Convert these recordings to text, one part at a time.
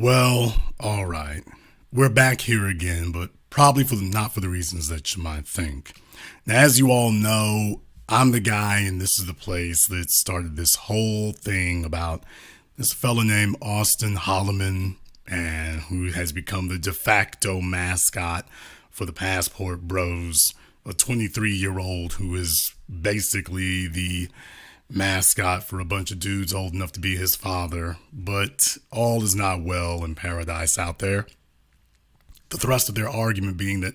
Well, all right. We're back here again, but probably not for the reasons that you might think. Now, as you all know, I'm the guy, and this is the place that started this whole thing about this fella named Austin Holloman, and who has become the de facto mascot for the Passport Bros, a 23-year-old who is basically the mascot for a bunch of dudes old enough to be his father. But all is not well in paradise out there. The thrust of their argument being that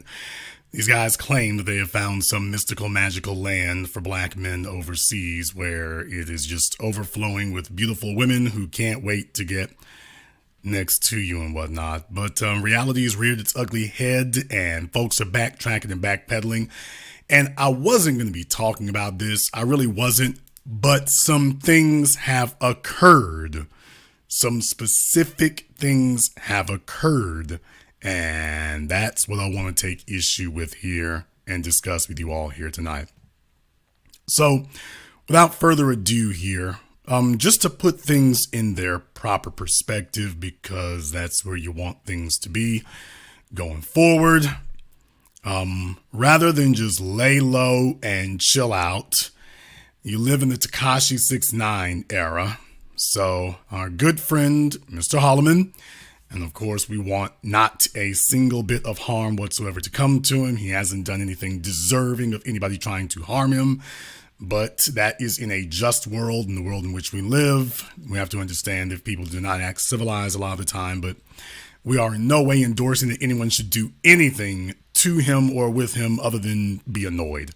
these guys claim that they have found some mystical, magical land for black men overseas where it is just overflowing with beautiful women who can't wait to get next to you and whatnot. But reality has reared its ugly head, and folks are backtracking and backpedaling. And I wasn't going to be talking about this. I really wasn't. But some things have occurred. Some specific things have occurred. And that's what I want to take issue with here and discuss with you all here tonight. So, without further ado here, just to put things in their proper perspective, because that's where you want things to be going forward. Rather than just lay low and chill out, you live in the Tekashi 6ix9ine era. So our good friend, Mr. Holloman, and of course we want not a single bit of harm whatsoever to come to him. He hasn't done anything deserving of anybody trying to harm him. But that is in a just world, in the world in which we live. We have to understand if people do not act civilized a lot of the time, but we are in no way endorsing that anyone should do anything to him or with him other than be annoyed.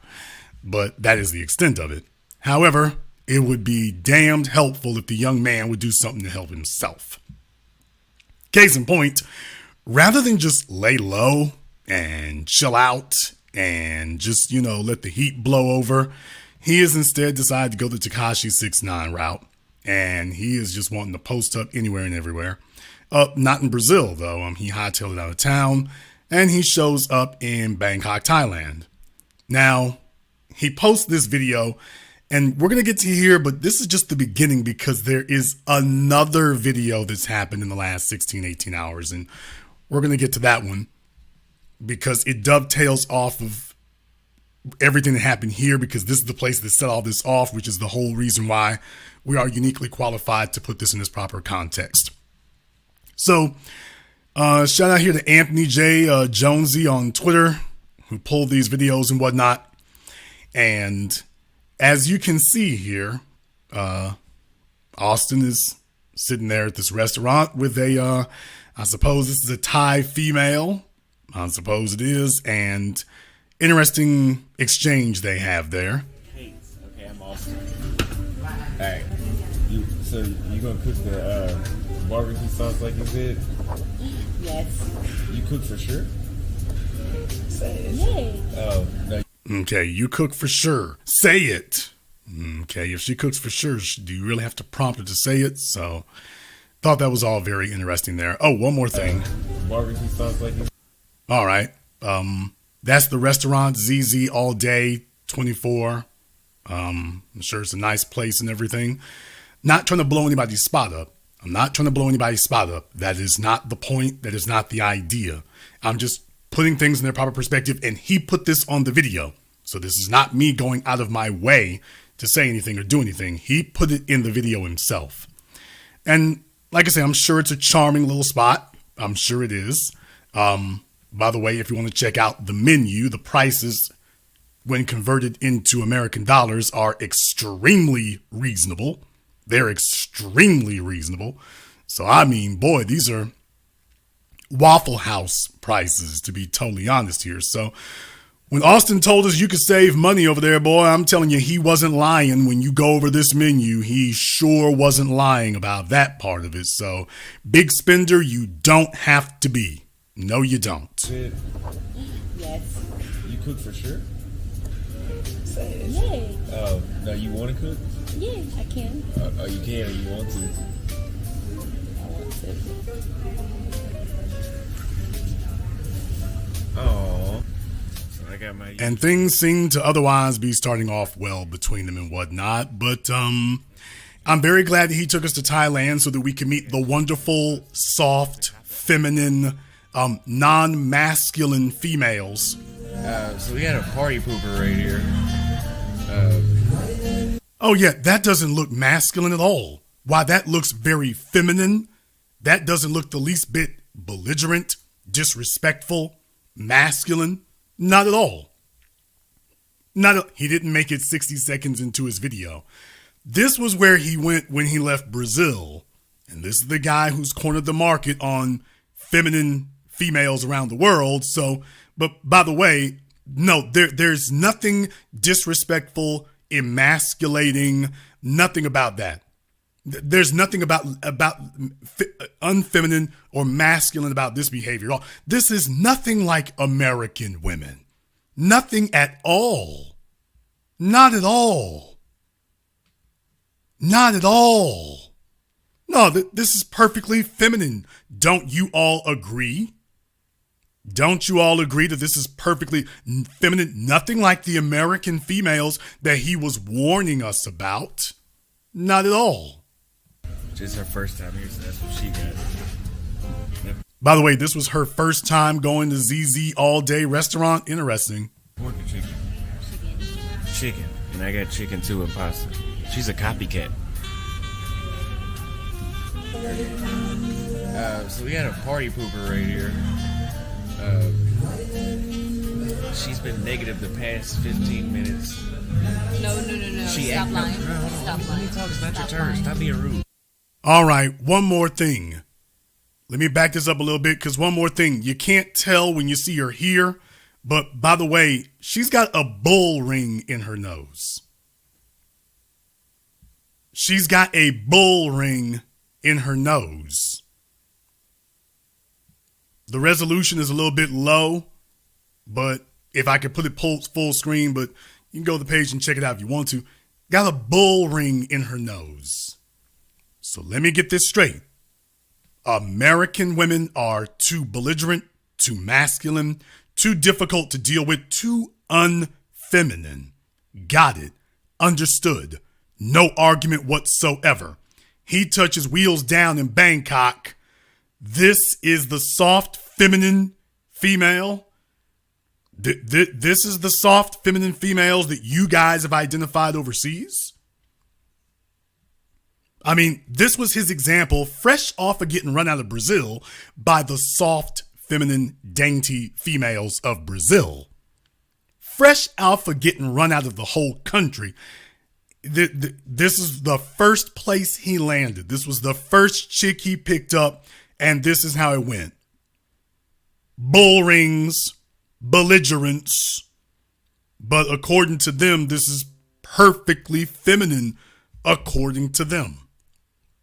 But that is the extent of it. However, it would be damned helpful if the young man would do something to help himself. Case in point, rather than just lay low and chill out and just, let the heat blow over, he has instead decided to go the Tekashi 6ix9ine route, and he is just wanting to post up anywhere and everywhere. Not in Brazil, though. He hightailed it out of town, and he shows up in Bangkok, Thailand. Now, he posts this video, and we're going to get to here, but this is just the beginning because there is another video that's happened in the last 16, 18 hours, and we're going to get to that one because it dovetails off of everything that happened here, because this is the place that set all this off, which is the whole reason why we are uniquely qualified to put this in its proper context. So, shout out here to Anthony J. Jonesy on Twitter, who pulled these videos and whatnot. And as you can see here, Austin is sitting there at this restaurant with I suppose this is a Thai female. I suppose it is. And interesting exchange they have there. Hey, okay, I'm Austin. Alright, so you gonna cook the barbecue sauce like you did? Yes. You cook for sure? Say it. Yay. Oh, no. Okay, you cook for sure. Say it. Okay, if she cooks for sure, do you really have to prompt her to say it? So, thought that was all very interesting there. Oh, one more thing. Barbecue sauce like you. All right. That's the restaurant, ZZ All Day 24. I'm sure it's a nice place and everything. Not trying to blow anybody's spot up. I'm not trying to blow anybody's spot up. That is not the point. That is not the idea. I'm just putting things in their proper perspective, and he put this on the video. So this is not me going out of my way to say anything or do anything. He put it in the video himself. And like I say, I'm sure it's a charming little spot. I'm sure it is. By the way, if you want to check out the menu, the prices when converted into American dollars are extremely reasonable. They're extremely reasonable. So, I mean, boy, these are Waffle House prices, to be totally honest here. So when Austin told us you could save money over there, boy, I'm telling you, he wasn't lying. When you go over this menu, he sure wasn't lying about that part of it. So big spender, you don't have to be. No, you don't. Yes. You cook for sure? Say it. Yay. Oh, now you want to cook? Yeah, I can. Oh, you can or you want to? I want to. Oh. I got my. And things seem to otherwise be starting off well between them and whatnot. But I'm very glad that he took us to Thailand so that we can meet the wonderful, soft, feminine, non-masculine females. So we had a party pooper right here. Oh yeah, that doesn't look masculine at all. Why, that looks very feminine. That doesn't look the least bit belligerent, disrespectful, masculine. Not at all. He didn't make it 60 seconds into his video. This was where he went when he left Brazil. And this is the guy who's cornered the market on feminine females around the world. So, but by the way, no, there's nothing disrespectful, emasculating, nothing about that. There's nothing about unfeminine or masculine about this behavior at all. This is nothing like American women. Nothing at all. Not at all. Not at all. No, this is perfectly feminine. Don't you all agree? Don't you all agree that this is perfectly feminine? Nothing like the American females that he was warning us about. Not at all. Just her first time here, so that's what she got. Yep. By the way, this was her first time going to ZZ All Day Restaurant. Interesting. Pork and chicken. Chicken. And I got chicken too and pasta. She's a copycat. So we had a party pooper right here. She's been negative the past 15 minutes. No. Stop lying. Stop lying. Let me talk. It's not your turn. Stop being rude. All right, one more thing. Let me back this up a little bit because one more thing. You can't tell when you see her here, but by the way, she's got a bull ring in her nose. She's got a bull ring in her nose. The resolution is a little bit low, but if I could put it full screen, but you can go to the page and check it out if you want to. Got a bull ring in her nose. So let me get this straight. American women are too belligerent, too masculine, too difficult to deal with, too unfeminine. Got it. Understood. No argument whatsoever. He touches wheels down in Bangkok. This is the soft, feminine female. This is the soft, feminine females that you guys have identified overseas. I mean, this was his example, fresh off of getting run out of Brazil by the soft, feminine, dainty females of Brazil. Fresh off of getting run out of the whole country. This is the first place he landed. This was the first chick he picked up, and this is how it went. Bull rings, belligerence, but according to them, this is perfectly feminine according to them.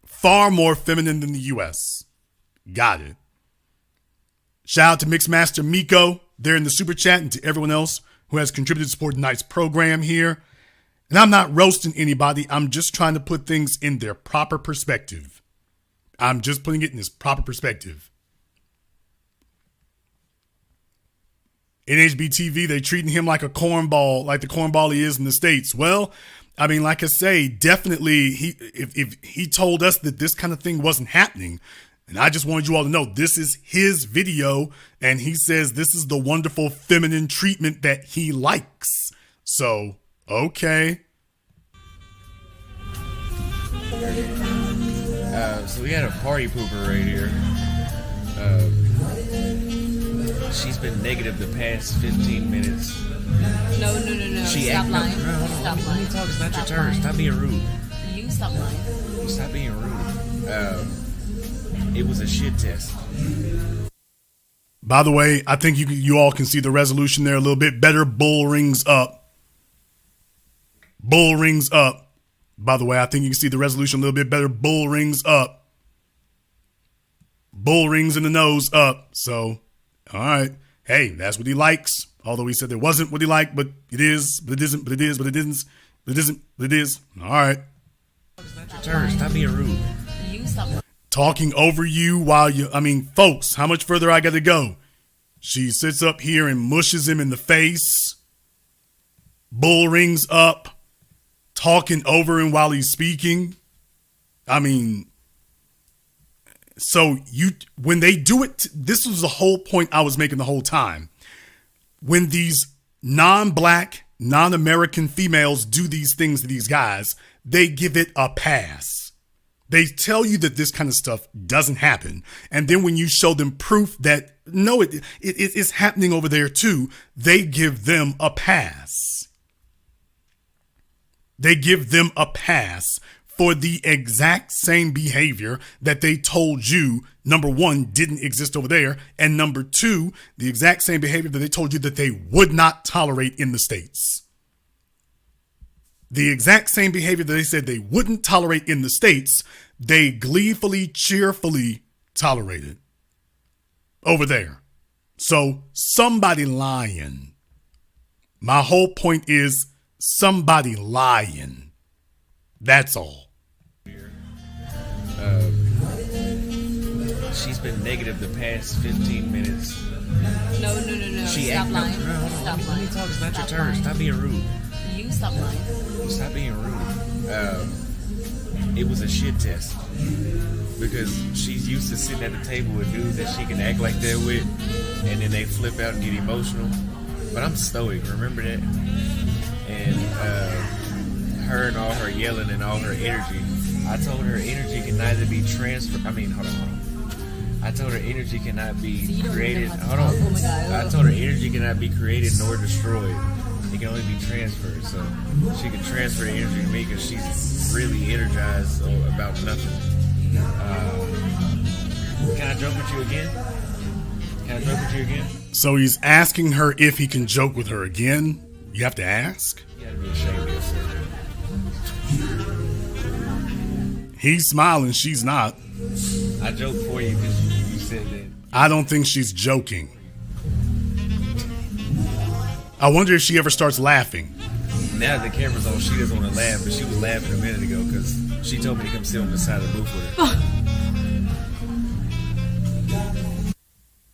Far more feminine than the U.S. Got it. Shout out to Mixmaster Miko there in the super chat and to everyone else who has contributed to support tonight's program here. And I'm not roasting anybody. I'm just trying to put things in their proper perspective. I'm just putting it in its proper perspective. NHB TV, they treating him like a cornball, like the cornball he is in the States. Well, I mean, like I say, definitely, if he told us that this kind of thing wasn't happening, and I just wanted you all to know this is his video, and he says this is the wonderful feminine treatment that he likes. So, okay. So we had a party pooper right here. She's been negative the past 15 minutes. No. Stop lying. Stop Let lying. me talk. It's not your Stop turn. lying. Stop being rude. You stop lying. Stop being rude. It was a shit test. By the way, I think you all can see the resolution there a little bit better. Bull rings up. Bull rings up. By the way, I think you can see the resolution a little bit better. Bull rings up. Bull rings in the nose up. So, all right. Hey, that's what he likes. Although he said there wasn't what he liked, but it is, but it isn't, but it is, but it isn't, but it isn't, but it is. All right. It's not your turn. Stop being rude. You stop lying. Talking over you while folks, how much further I got to go? She sits up here and mushes him in the face. Bull rings up, talking over him while he's speaking. I mean, so when they do it, this was the whole point I was making the whole time. When these non-black, non-American females do these things to these guys, they give it a pass. They tell you that this kind of stuff doesn't happen. And then when you show them proof that, no, it's happening over there too, they give them a pass. They give them a pass for the exact same behavior that they told you, number one, didn't exist over there, and number two, the exact same behavior that they told you that they would not tolerate in the States. The exact same behavior that they said they wouldn't tolerate in the States, they gleefully, cheerfully tolerated over there. So somebody lying. My whole point is somebody lying. That's all. She's been negative the past 15 minutes. No. Stop lying. Stop lying. It's not your Stop turn. lying. Stop being rude. You stop lying. Stop being rude. It was a shit test because she's used to sitting at the table with dudes that she can act like that with, and then they flip out and get emotional. But I'm stoic. Remember that? And her and all her yelling and all her energy. I told her energy can neither be transferred. Hold on. I told her energy cannot be created. Hold on. Oh my God. I told her energy cannot be created nor destroyed. It can only be transferred. So she can transfer the energy to me because she's really energized about nothing. Can I joke with you again? So he's asking her if he can joke with her again. You have to ask. You gotta be ashamed of yourself. He's smiling, she's not. I joked for you because you said that. I don't think she's joking. I wonder if she ever starts laughing. Now that the camera's on, she doesn't want to laugh, but she was laughing a minute ago because she told me to come sit on the side of the booth with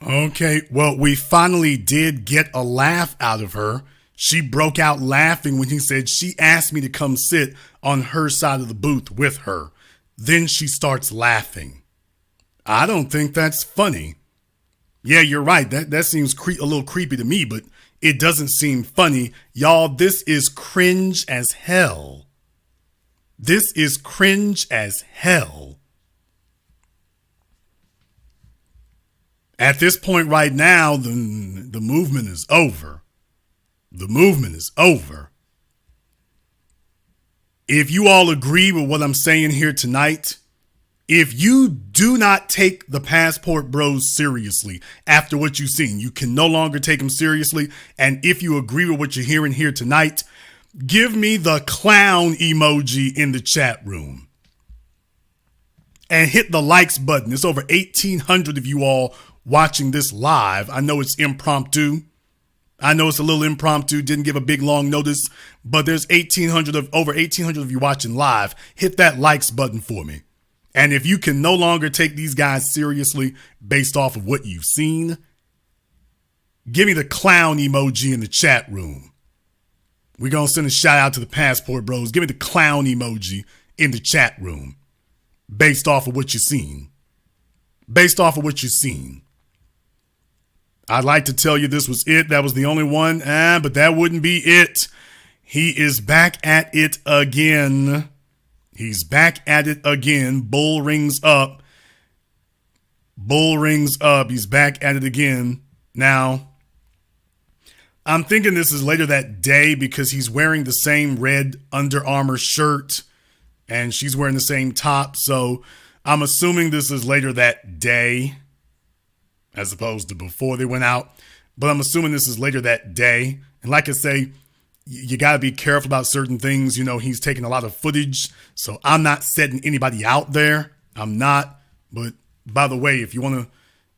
her. Okay, well, we finally did get a laugh out of her. She broke out laughing when he said she asked me to come sit on her side of the booth with her. Then she starts laughing. I don't think that's funny. Yeah, you're right. That seems a little creepy to me, but it doesn't seem funny. Y'all, this is cringe as hell. This is cringe as hell. At this point right now, the movement is over. The movement is over. If you all agree with what I'm saying here tonight, if you do not take the Passport Bros seriously after what you've seen, you can no longer take them seriously. And if you agree with what you're hearing here tonight, give me the clown emoji in the chat room. And hit the likes button. It's over 1,800 of you all watching this live. I know it's impromptu. I know it's a little impromptu, didn't give a big long notice, but there's over 1,800 of you watching live. Hit that likes button for me. And if you can no longer take these guys seriously based off of what you've seen, give me the clown emoji in the chat room. We're going to send a shout out to the Passport Bros. Give me the clown emoji in the chat room based off of what you've seen. Based off of what you've seen. I'd like to tell you this was it. That was the only one. But that wouldn't be it. He is back at it again. He's back at it again. Bull rings up. Bull rings up. He's back at it again. Now, I'm thinking this is later that day because he's wearing the same red Under Armour shirt and she's wearing the same top. So I'm assuming this is later that day, as opposed to before they went out. But I'm assuming this is later that day. And like I say, you got to be careful about certain things. You know, he's taking a lot of footage. So I'm not setting anybody out there. I'm not. But by the way, if you want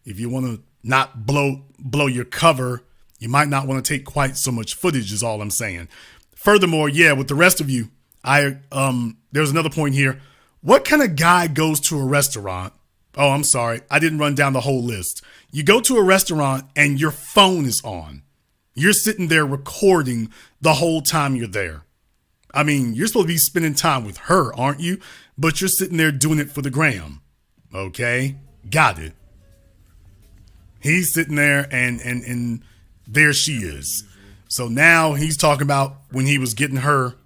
to not blow your cover, you might not want to take quite so much footage is all I'm saying. Furthermore, yeah, with the rest of you, there's another point here. What kind of guy goes to a restaurant? Oh, I'm sorry. I didn't run down the whole list. You go to a restaurant and your phone is on. You're sitting there recording the whole time you're there. I mean, you're supposed to be spending time with her, aren't you? But you're sitting there doing it for the gram. Okay, got it. He's sitting there and there she is. So now he's talking about when he was getting her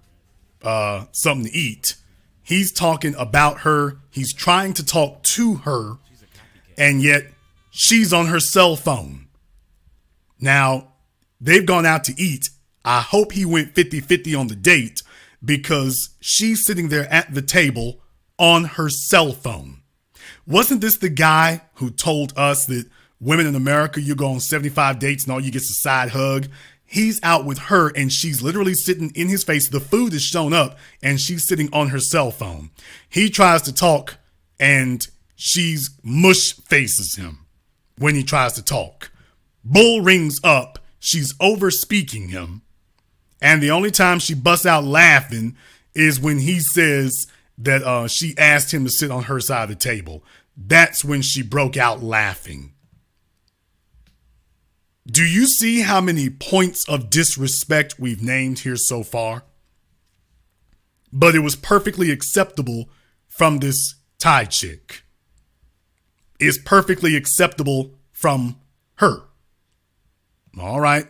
something to eat. He's talking about her. He's trying to talk to her, and yet she's on her cell phone. Now, they've gone out to eat. I hope he went 50-50 on the date because she's sitting there at the table on her cell phone. Wasn't this the guy who told us that women in America, you go on 75 dates and all you get is a side hug? He's out with her and she's literally sitting in his face. The food is shown up and she's sitting on her cell phone. He tries to talk and she's mush faces him when he tries to talk. Bull rings up. She's over speaking him. And the only time she busts out laughing is when he says that she asked him to sit on her side of the table. That's when she broke out laughing. Do you see how many points of disrespect we've named here so far? But it was perfectly acceptable from this Thai chick. It's perfectly acceptable from her. All right,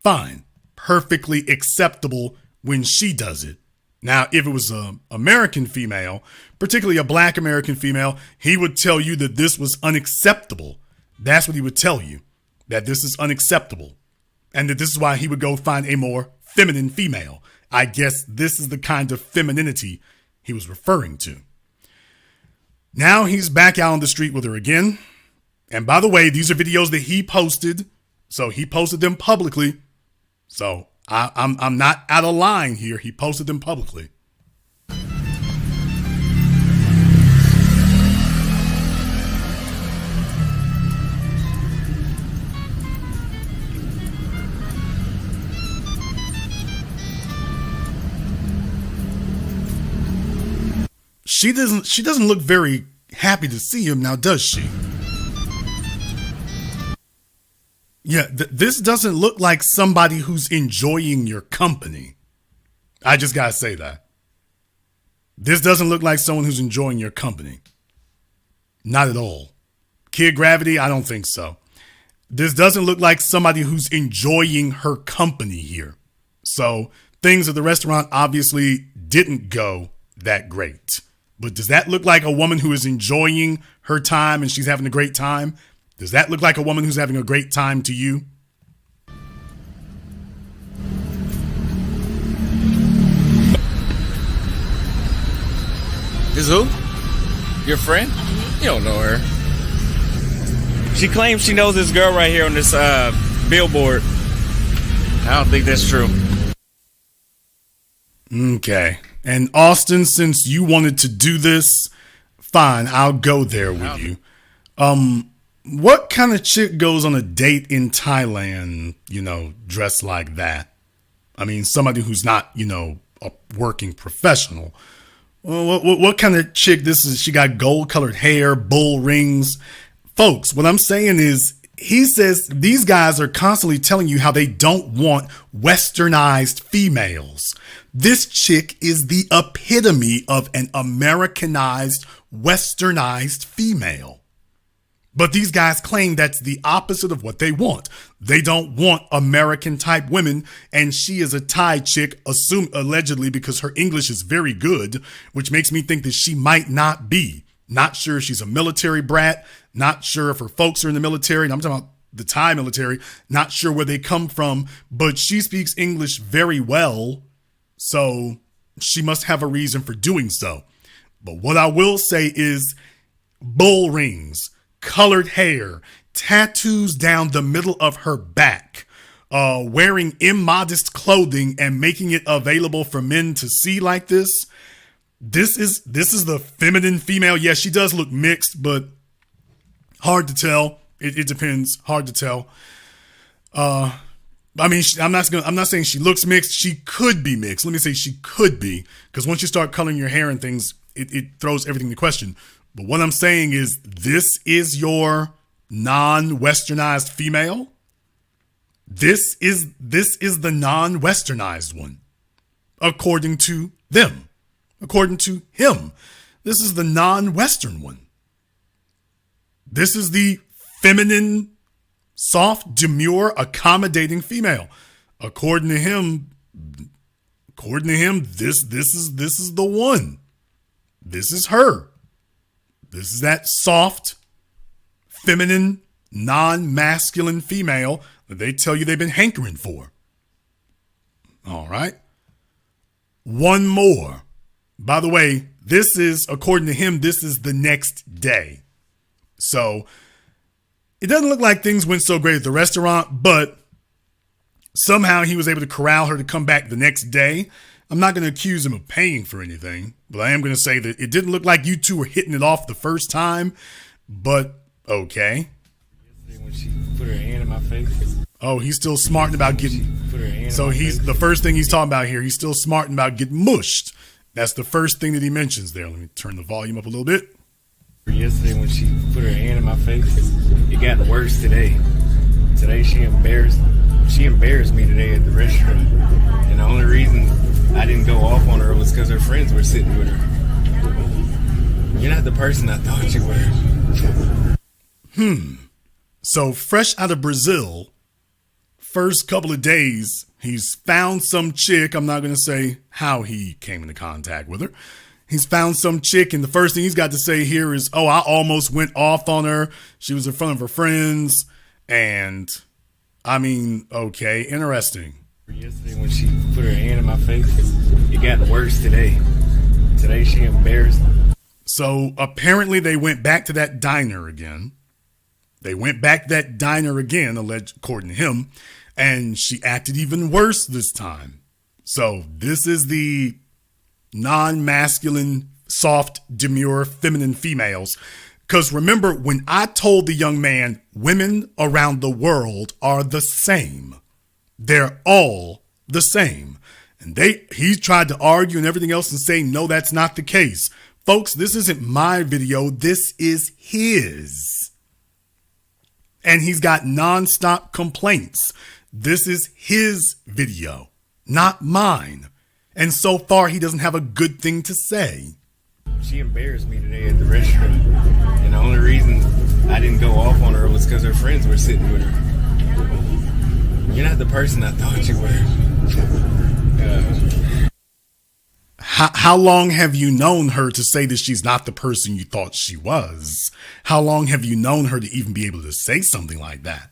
fine. Perfectly acceptable when she does it. Now, if it was an American female, particularly a black American female, he would tell you that this was unacceptable. That's what he would tell you, that this is unacceptable. And that this is why he would go find a more feminine female. I guess this is the kind of femininity he was referring to. Now he's back out on the street with her again. And by the way, these are videos that he posted. So he posted them publicly. So I'm not out of line here. He posted them publicly. She doesn't look very happy to see him now, does she? Yeah, this doesn't look like somebody who's enjoying your company. I just gotta say that. This doesn't look like someone who's enjoying your company. Not at all. Kid Gravity, I don't think so. This doesn't look like somebody who's enjoying her company here. So things at the restaurant obviously didn't go that great. But does that look like a woman who is enjoying her time and she's having a great time? Does that look like a woman who's having a great time to you? This who? Your friend? You don't know her. She claims she knows this girl right here on this billboard. I don't think that's true. Okay. And Austin, since you wanted to do this, fine, I'll go there with you. What kind of chick goes on a date in Thailand, dressed like that? I mean, somebody who's not, a working professional. Well, what kind of chick this is? She got gold colored hair, bull rings. Folks, what I'm saying is, he says these guys are constantly telling you how they don't want westernized females. This chick is the epitome of an Americanized, westernized female. But these guys claim that's the opposite of what they want. They don't want American type women. And she is a Thai chick, allegedly, because her English is very good, which makes me think that she might not be. Not sure if she's a military brat. Not sure if her folks are in the military. And I'm talking about the Thai military. Not sure where they come from. But she speaks English very well. So she must have a reason for doing so. But what I will say is bull rings, colored hair, tattoos down the middle of her back, wearing immodest clothing and making it available for men to see like this. This is the feminine female. Yes, she does look mixed, but hard to tell. It depends. Hard to tell. I mean, I'm not saying she looks mixed. She could be mixed. Let me say she could be, because once you start coloring your hair and things, it throws everything into question. But what I'm saying is, this is your non-westernized female. This is the non-westernized one. according to them, according to him. This is the non-Western one. This is the feminine, soft, demure, accommodating female. According to him, this is the one. This is her. This is that soft, feminine, non-masculine female that they tell you they've been hankering for. All right. One more. By the way, this is, according to him, this is the next day. So it doesn't look like things went so great at the restaurant, but somehow he was able to corral her to come back the next day. I'm not going to accuse him of paying for anything, but I am going to say that it didn't look like you two were hitting it off the first time, but okay. When she put her hand in my face. Oh, he's still smarting about getting. So he's the first thing he's talking about here. He's still smarting about getting mushed. That's the first thing that he mentions there. Let me turn the volume up a little bit. Yesterday when she put her hand in my face, it got worse today. Today she embarrassed me today at the restaurant. And the only reason I didn't go off on her was because her friends were sitting with her. You're not the person I thought you were. So fresh out of Brazil, first couple of days, he's found some chick. I'm not going to say how he came into contact with her. He's found some chick, and the first thing he's got to say here is, oh, I almost went off on her. She was in front of her friends. And, I mean, okay, interesting. Yesterday when she put her hand in my face, it got worse today. Today she embarrassed me. So, apparently they went back to that diner again. Alleged, according to him. And she acted even worse this time. So, this is the non-masculine, soft, demure, feminine females. Because remember, when I told the young man, women around the world are the same. They're all the same. And he tried to argue and everything else and say, no, that's not the case. Folks, this isn't my video. This is his. And he's got nonstop complaints. This is his video, not mine. And so far, he doesn't have a good thing to say. She embarrassed me today at the restaurant. And the only reason I didn't go off on her was because her friends were sitting with her. You're not the person I thought you were. How long have you known her to say that she's not the person you thought she was? How long have you known her to even be able to say something like that?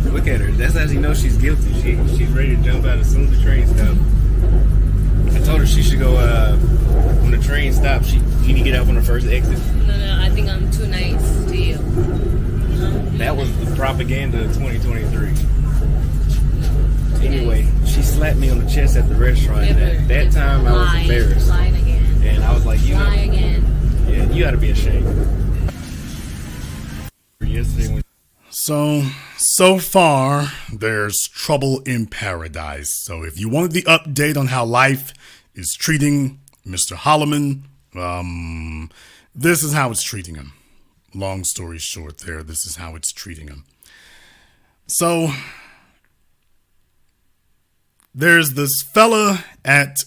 Look at her. That's how she knows she's guilty. She's ready to jump out as soon as the train stops. I told her she should go, when the train stops, you need to get out on the first exit. No, I think I'm too nice to you. That was the propaganda of 2023. Anyway, she slapped me on the chest at the restaurant. And at that time, I was embarrassed. Lying again. And I was like, Lying again. Yeah, you ought to be ashamed. Yesterday when So far, there's trouble in paradise. So if you wanted the update on how life is treating Mr. Holloman, this is how it's treating him. Long story short there, this is how it's treating him. So there's this fella at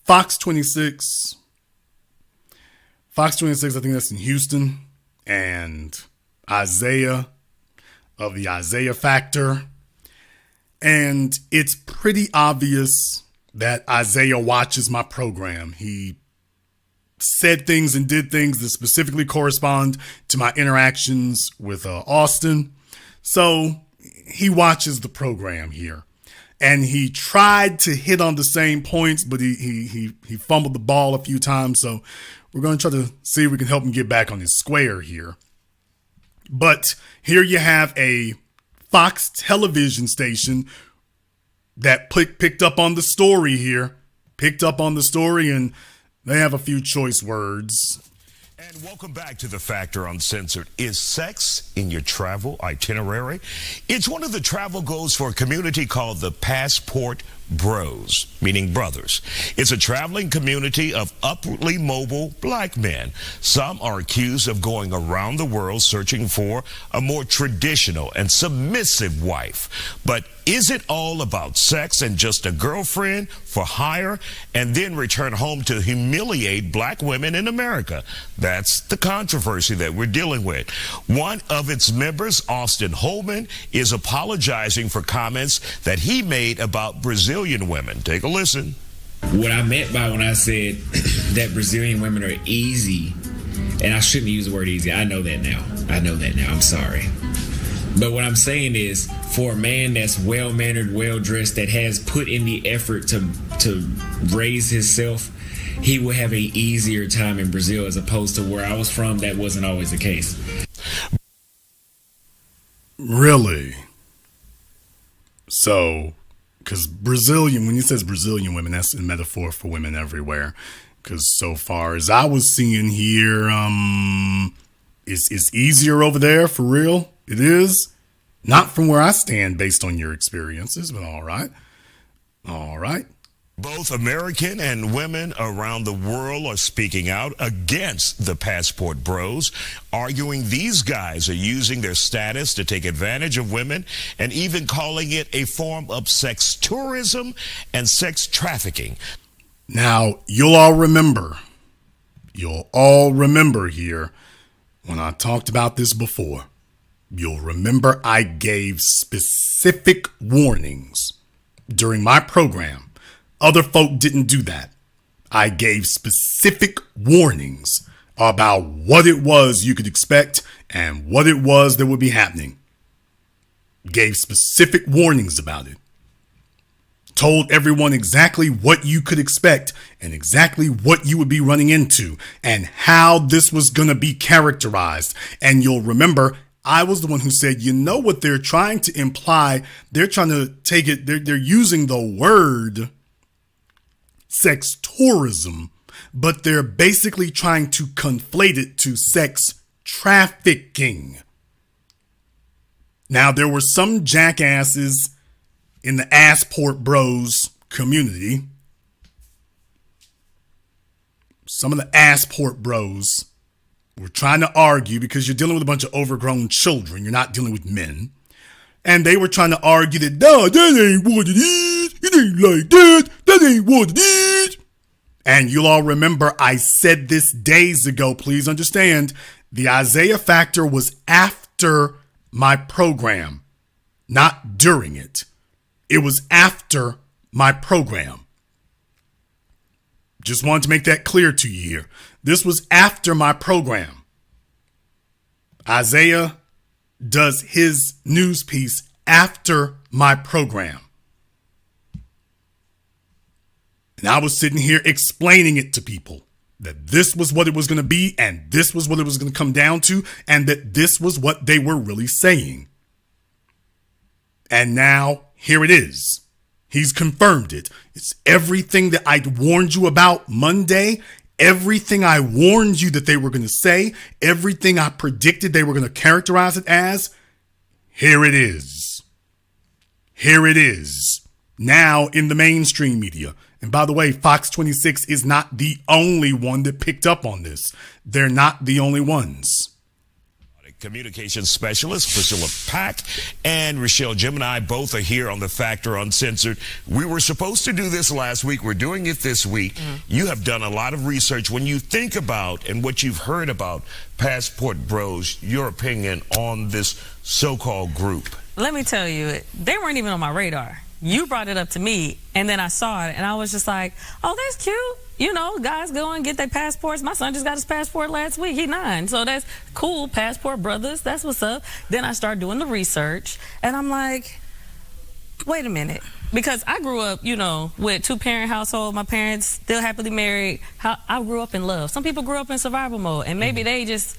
Fox 26. Fox 26, I think that's in Houston. And Isaiah of the Isaiah Factor. And it's pretty obvious that Isaiah watches my program. He said things and did things that specifically correspond to my interactions with Austin. So he watches the program here. And he tried to hit on the same points, but he fumbled the ball a few times. So we're going to try to see if we can help him get back on his square here. But here you have a Fox television station that picked up on the story here. Picked up on the story, and they have a few choice words. And welcome back to The Factor Uncensored. Is sex in your travel itinerary? It's one of the travel goals for a community called the Passport Bros, meaning brothers. It's a traveling community of upwardly mobile black men. Some are accused of going around the world searching for a more traditional and submissive wife. But is it all about sex and just a girlfriend for hire and then return home to humiliate black women in America? That's the controversy that we're dealing with. One of its members, Austin Holman, is apologizing for comments that he made about Brazilian women. Take a listen. What I meant by when I said that Brazilian women are easy, and I shouldn't use the word easy. I know that now. I'm sorry. But what I'm saying is, for a man that's well-mannered, well-dressed, that has put in the effort to raise himself, he will have an easier time in Brazil, as opposed to where I was from. That wasn't always the case. Really? So, because Brazilian, when he says Brazilian women, that's a metaphor for women everywhere. Because so far as I was seeing here, it's easier over there, for real. It is. Not from where I stand based on your experiences, but all right. All right. Both American and women around the world are speaking out against the passport bros, arguing these guys are using their status to take advantage of women and even calling it a form of sex tourism and sex trafficking. Now, you'll all remember here when I talked about this before. You'll remember I gave specific warnings during my program. Other folk didn't do that. I gave specific warnings about what it was you could expect and what it was that would be happening. Gave specific warnings about it. Told everyone exactly what you could expect and exactly what you would be running into and how this was going to be characterized. And you'll remember I was the one who said, you know what they're trying to imply? They're trying to take it. They're using the word sex tourism, but they're basically trying to conflate it to sex trafficking. Now, there were some jackasses in the Passport Bros community. Some of the Passport Bros were trying to argue, because you're dealing with a bunch of overgrown children. You're not dealing with men. And they were trying to argue that, no, that ain't what it is. It ain't like that. That ain't what it is. And you'll all remember I said this days ago. Please understand, the Isaiah factor was after my program, not during it. It was after my program. Just wanted to make that clear to you here. This was after my program. Isaiah does his news piece after my program. And I was sitting here explaining it to people that this was what it was going to be and this was what it was going to come down to and that this was what they were really saying. And now here it is. He's confirmed it. It's everything that I warned you about Monday. Everything I warned you that they were going to say. Everything I predicted they were going to characterize it as. Here it is. Here it is. Now in the mainstream media. And by the way, Fox 26 is not the only one that picked up on this. They're not the only ones. Communications specialist Priscilla Pack and Rochelle Gemini both are here on The Factor Uncensored. We were supposed to do this last week. We're doing it this week. You have done a lot of research. When you think about and what you've heard about Passport Bros, your opinion on this so-called group. Let me tell you, they weren't even on my radar. You brought it up to me, and then I saw it, and I was just like, oh, that's cute. You know, guys go and get their passports. My son just got his passport last week. He's 9. So that's cool. Passport brothers. That's what's up. Then I started doing the research, and I'm like, wait a minute. Because I grew up, you know, with 2-parent household. My parents still happily married. I grew up in love. Some people grew up in survival mode, and maybe they just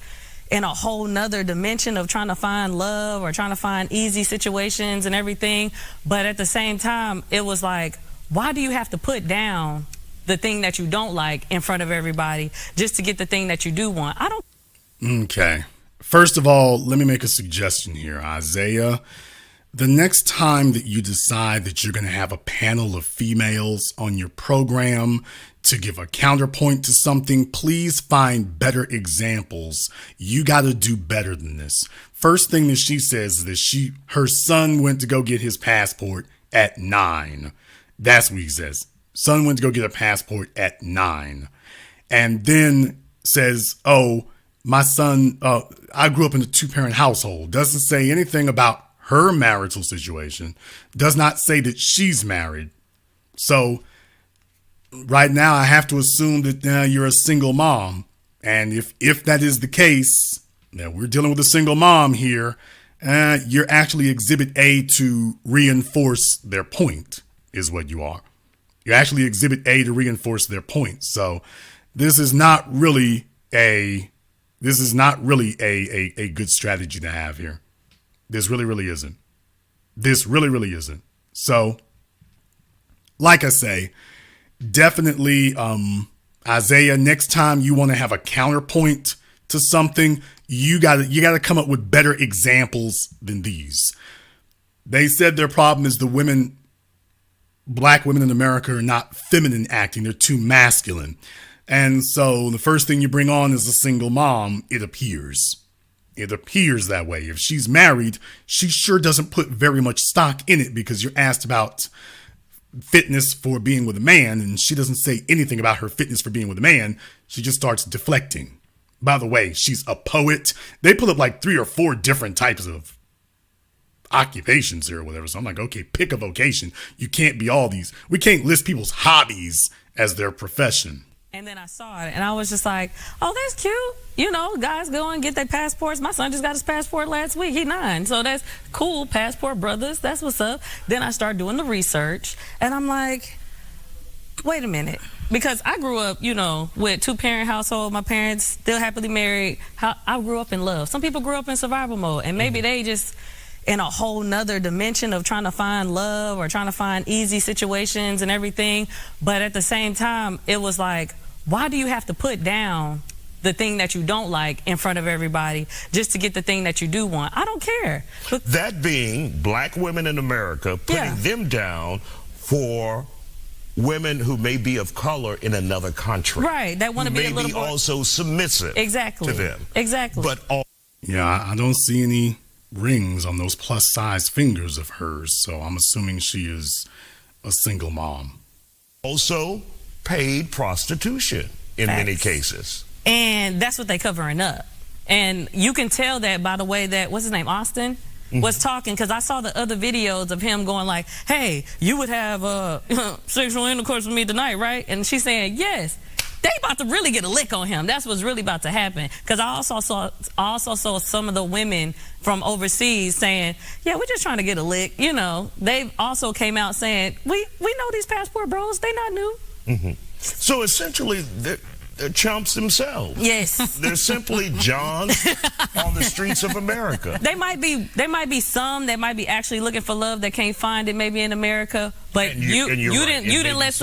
in a whole nother dimension of trying to find love or trying to find easy situations and everything. But at the same time, it was like, why do you have to put down the thing that you don't like in front of everybody just to get the thing that you do want? I don't. Okay. First of all, let me make a suggestion here. Isaiah, The next time that you decide that you're going to have a panel of females on your program to give a counterpoint to something, please find better examples. You got to do better than this. First thing that she says is that her son went to go get his passport at 9. That's what he says. Son went to go get a passport at 9. And then says, oh, my son, I grew up in a 2-parent household. Doesn't say anything about her marital situation, does not say that she's married. So right now I have to assume that you're a single mom. And if that is the case, that we're dealing with a single mom here, you're actually exhibit A to reinforce their point is what you are. You're actually exhibit A to reinforce their point. So this is not really a good strategy to have here. This really isn't. This really isn't. So, like I say, definitely, Isaiah, next time you want to have a counterpoint to something, you gotta come up with better examples than these. They said their problem is black women in America are not feminine acting. They're too masculine. And so the first thing you bring on is a single mom, it appears. It appears that way. If she's married, she sure doesn't put very much stock in it because you're asked about fitness for being with a man, and she doesn't say anything about her fitness for being with a man. She just starts deflecting. By the way, she's a poet. They put up like 3 or 4 different types of occupations here or whatever. So I'm like, okay, pick a vocation. You can't be all these. We can't list people's hobbies as their profession. And then I saw it, and I was just like, oh, that's cute. You know, guys go and get their passports. My son just got his passport last week. He's 9. So that's cool. Passport brothers. That's what's up. Then I started doing the research, and I'm like, wait a minute. Because I grew up, you know, with 2-parent household. My parents still happily married. I grew up in love. Some people grew up in survival mode, and maybe they just in a whole nother dimension of trying to find love or trying to find easy situations and everything. But at the same time, it was like, why do you have to put down the thing that you don't like in front of everybody just to get the thing that you do want? I don't care. But that being black women in America, putting them down for women who may be of color in another country. Right, that want to be a little more also submissive to them. Exactly. But I don't see any rings on those plus size fingers of hers, so I'm assuming she is a single mom. Also paid prostitution in many cases. And that's what they covering up. And you can tell that by the way that, what's his name, Austin, was talking, because I saw the other videos of him going like, hey, you would have sexual intercourse with me tonight, right? And she's saying, yes. They about to really get a lick on him. That's what's really about to happen. Because I also saw some of the women from overseas saying, yeah, we're just trying to get a lick. You know, they also came out saying, we know these passport bros. They not new. So essentially, they're chumps themselves. Yes. They're simply Johns on the streets of America. There might be some that might be actually looking for love that can't find it maybe in America. But you didn't let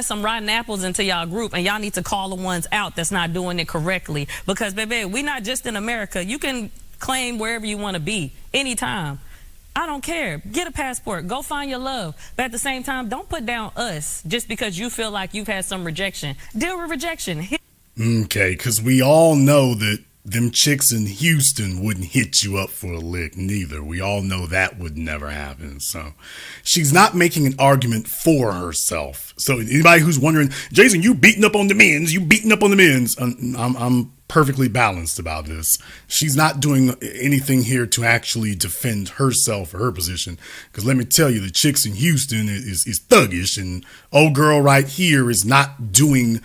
some rotten apples into y'all group, and y'all need to call the ones out that's not doing it correctly. Because baby, we not just in America. You can claim wherever you want to be anytime. I don't care. Get a passport. Go find your love. But at the same time, don't put down us just because you feel like you've had some rejection. Deal with rejection. Okay, because we all know that them chicks in Houston wouldn't hit you up for a lick neither. We all know that would never happen. So she's not making an argument for herself. So anybody who's wondering, Jason, you beating up on the men's, I'm perfectly balanced about this. She's not doing anything here to actually defend herself or her position. Because let me tell you, the chicks in Houston is thuggish, and old girl right here she's not doing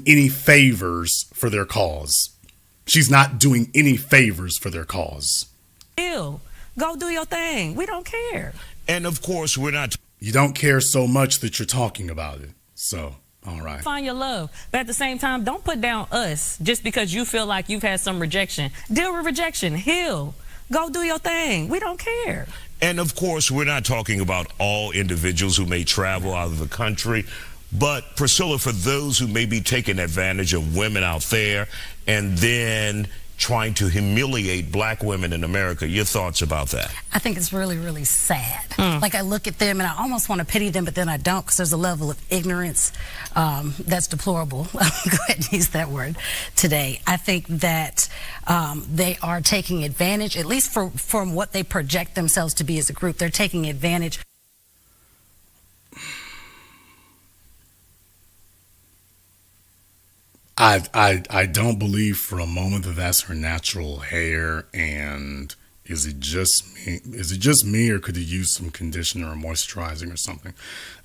any favors for their cause. She's not doing any favors for their cause. Ew. Go do your thing. We don't care. And of course, You don't care so much that you're talking about it. So, all right. Find your love. But at the same time, don't put down us just because you feel like you've had some rejection. Deal with rejection. Heal. Go do your thing. We don't care. And of course, we're not talking about all individuals who may travel out of the country. But Priscilla, for those who may be taking advantage of women out there and then trying to humiliate black women in America. Your thoughts about that? I think it's really, really sad. Like, I look at them and I almost want to pity them, but then I don't, because there's a level of ignorance that's deplorable. Go ahead and use that word today. I think that they are taking advantage, at least from what they project themselves to be as a group. They're taking advantage. I don't believe for a moment that that's her natural hair. And is it just me? Is it just me, or could it use some conditioner or moisturizing or something?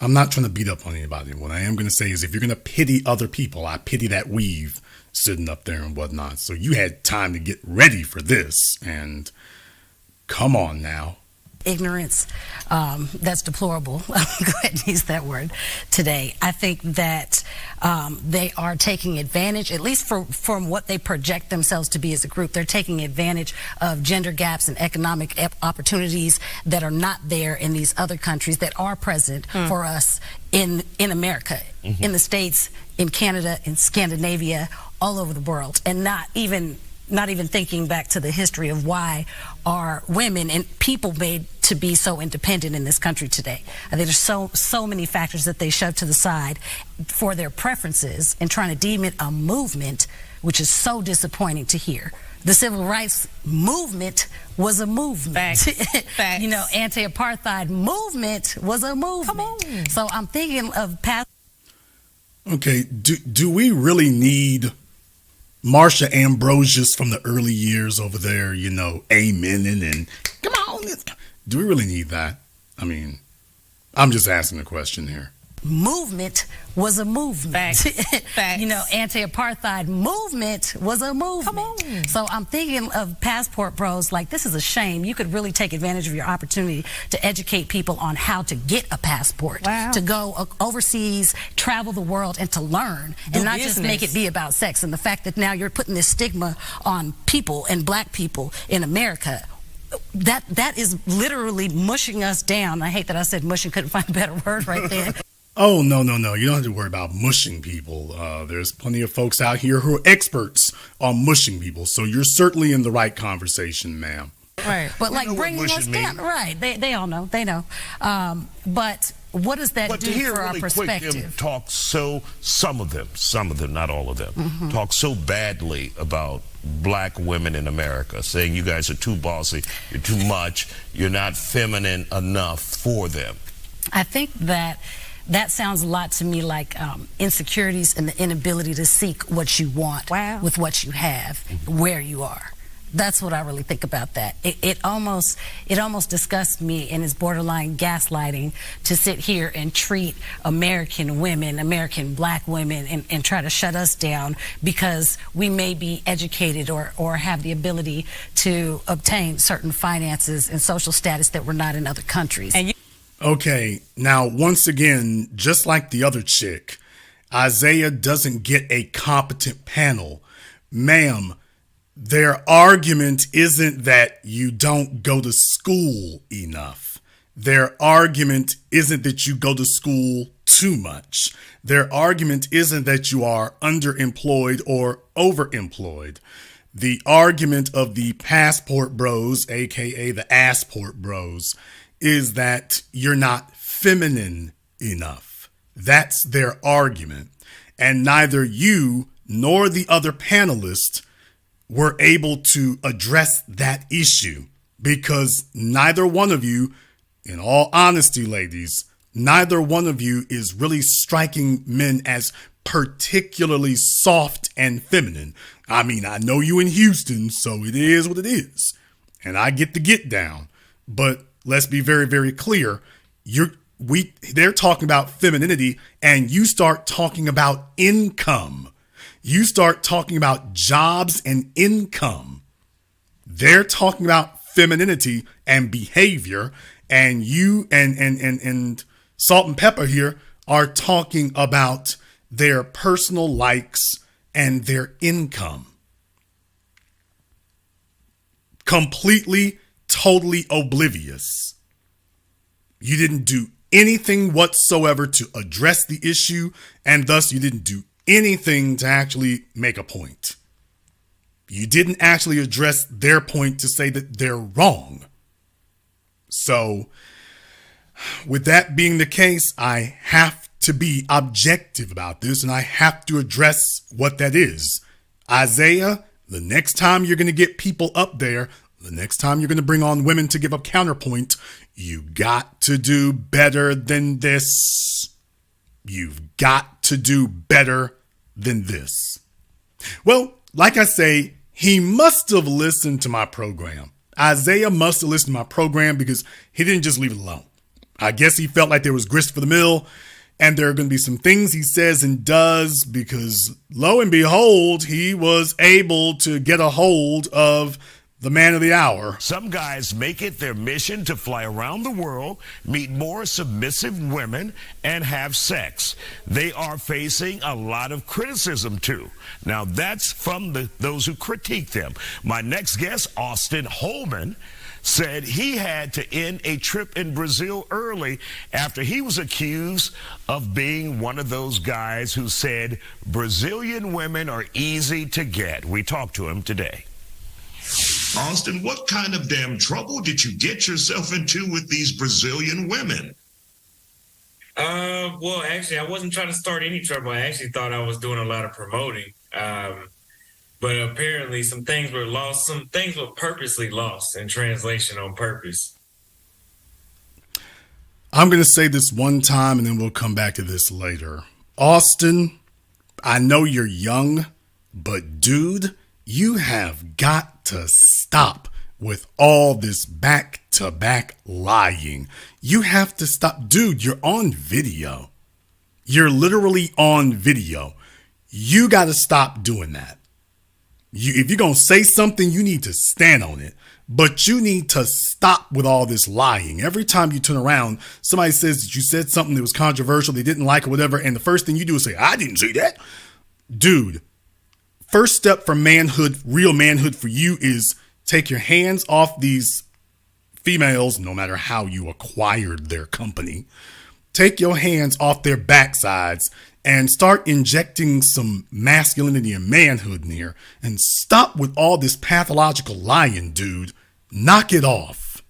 I'm not trying to beat up on anybody. What I am going to say is, if you're going to pity other people, I pity that weave sitting up there and whatnot. So you had time to get ready for this, and come on now. Ignorance that's deplorable. Go ahead and use that word today. I think that they are taking advantage, at least from what they project themselves to be as a group. They're taking advantage of gender gaps and economic opportunities that are not there in these other countries that are present for us in America, in the States, in Canada, in Scandinavia, all over the world, and not even thinking back to the history of why are women and people made to be so independent in this country today. I think there's so many factors that they shove to the side for their preferences and trying to deem it a movement, which is so disappointing to hear. The civil rights movement was a movement. Facts. You know, anti-apartheid movement was a movement. Come on. So I'm thinking of past. Okay, do we really need Marsha Ambrosius from the early years over there, you know, amening and come on? Do we really need that? I mean, I'm just asking a question here. Movement was a movement. Facts. You know, anti-apartheid movement was a movement. Come on. So I'm thinking of passport bros like, this is a shame. You could really take advantage of your opportunity to educate people on how to get a passport, Wow. to go overseas, travel the world, and to learn, and not just make it be about sex. And the fact that now you're putting this stigma on people and black people in America, that is literally mushing us down. I hate that I said mushing, couldn't find a better word right there. Oh, no. You don't have to worry about mushing people. There's plenty of folks out here who are experts on mushing people. So you're certainly in the right conversation, ma'am. Right. But like know what bringing us mushing down, mean. right? They all know. They know. But what does that But do to hear for our really quick them perspective? talk some of them, not all of them, talk so badly about black women in America, saying you guys are too bossy, you're too much, you're not feminine enough for them. I think that sounds a lot to me like insecurities and the inability to seek what you want with what you have, where you are. That's what I really think about that. It almost disgusts me and is borderline gaslighting to sit here and treat American women, American black women, and try to shut us down because we may be educated or have the ability to obtain certain finances and social status that we're not in other countries. And Okay, now, once again, just like the other chick, Isaiah doesn't get a competent panel. Ma'am, their argument isn't that you don't go to school enough. Their argument isn't that you go to school too much. Their argument isn't that you are underemployed or overemployed. The argument of the passport bros, aka the assport bros, is that you're not feminine enough. That's their argument. And neither you nor the other panelists were able to address that issue because neither one of you, in all honesty, ladies, neither one of you is really striking men as particularly soft and feminine. I mean, I know you in Houston, so it is what it is. And I get the get down. But let's be very, very clear. They're talking about femininity, and you start talking about income. You start talking about jobs and income. They're talking about femininity and behavior, and you and Salt and Pepper here are talking about their personal likes and their income. Completely, totally oblivious. You didn't do anything whatsoever to address the issue, and thus you didn't do anything to actually make a point. You didn't actually address their point to say that they're wrong. So, with that being the case, I have to be objective about this, and I have to address what that is. Isaiah, the next time you're going to get people up there, the next time you're going to bring on women to give a counterpoint, you got to do better than this. You've got to do better than this. Well, like I say, he must have listened to my program. Isaiah must have listened to my program because he didn't just leave it alone. I guess he felt like there was grist for the mill, and there are going to be some things he says and does because, lo and behold, he was able to get a hold of the man of the hour. Some guys make it their mission to fly around the world, meet more submissive women, and have sex. They are facing a lot of criticism, too. Now, that's from those who critique them. My next guest, Austin Holman, said he had to end a trip in Brazil early after he was accused of being one of those guys who said Brazilian women are easy to get. We talked to him today. Austin, what kind of damn trouble did you get yourself into with these Brazilian women? Well, actually, I wasn't trying to start any trouble. I actually thought I was doing a lot of promoting. But apparently some things were lost. Some things were purposely lost in translation on purpose. I'm going to say this one time and then we'll come back to this later. Austin, I know you're young, but dude, you have got to stop with all this back-to-back lying. You have to stop. Dude, you're on video. You're literally on video. You got to stop doing that. If you're going to say something, you need to stand on it. But you need to stop with all this lying. Every time you turn around, somebody says that you said something that was controversial, they didn't like or whatever, and the first thing you do is say, I didn't say that. Dude, first step for manhood, real manhood for you is take your hands off these females, no matter how you acquired their company. Take your hands off their backsides and start injecting some masculinity and manhood in here and stop with all this pathological lying, dude. Knock it off.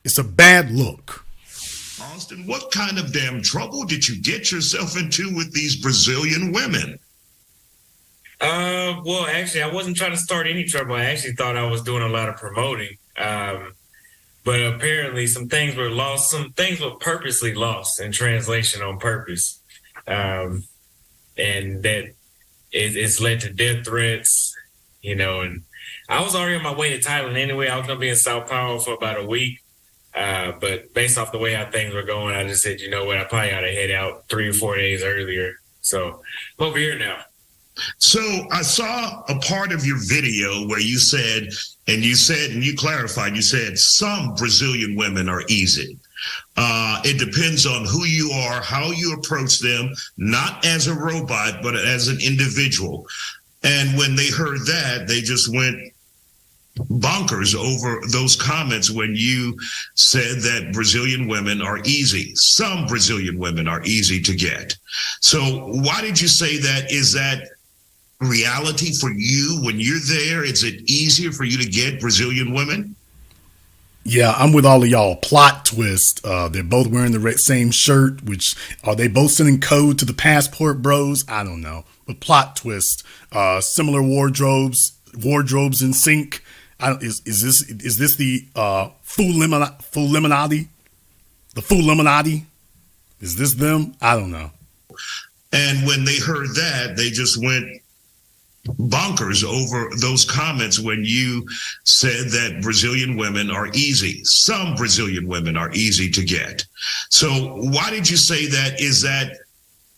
It's a bad look. Austin, what kind of damn trouble did you get yourself into with these Brazilian women? Well, actually, I wasn't trying to start any trouble. I actually thought I was doing a lot of promoting. But apparently some things were lost. Some things were purposely lost in translation on purpose. And that it's led to death threats, and I was already on my way to Thailand anyway. I was going to be in Sao Paulo for about a week. But based off the way how things were going, I just said, you know what, I probably ought to head out 3 or 4 days earlier. So I'm over here now. So I saw a part of your video where you said, and you clarified, you said some Brazilian women are easy. It depends on who you are, how you approach them, not as a robot, but as an individual. And when they heard that, they just went bonkers over those comments when you said that Brazilian women are easy. Some Brazilian women are easy to get. So why did you say that? Is that reality for you when you're there? Is it easier for you to get Brazilian women? Yeah, I'm with all of y'all. Plot twist. They're both wearing the same shirt, which are they both sending code to the passport bros? I don't know. But plot twist. Similar wardrobes in sync. Is this the Fulliminati? The Fulliminati? Is this them? I don't know. And when they heard that, they just went bonkers over those comments when you said that Brazilian women are easy. Some Brazilian women are easy to get. So why did you say that? Is that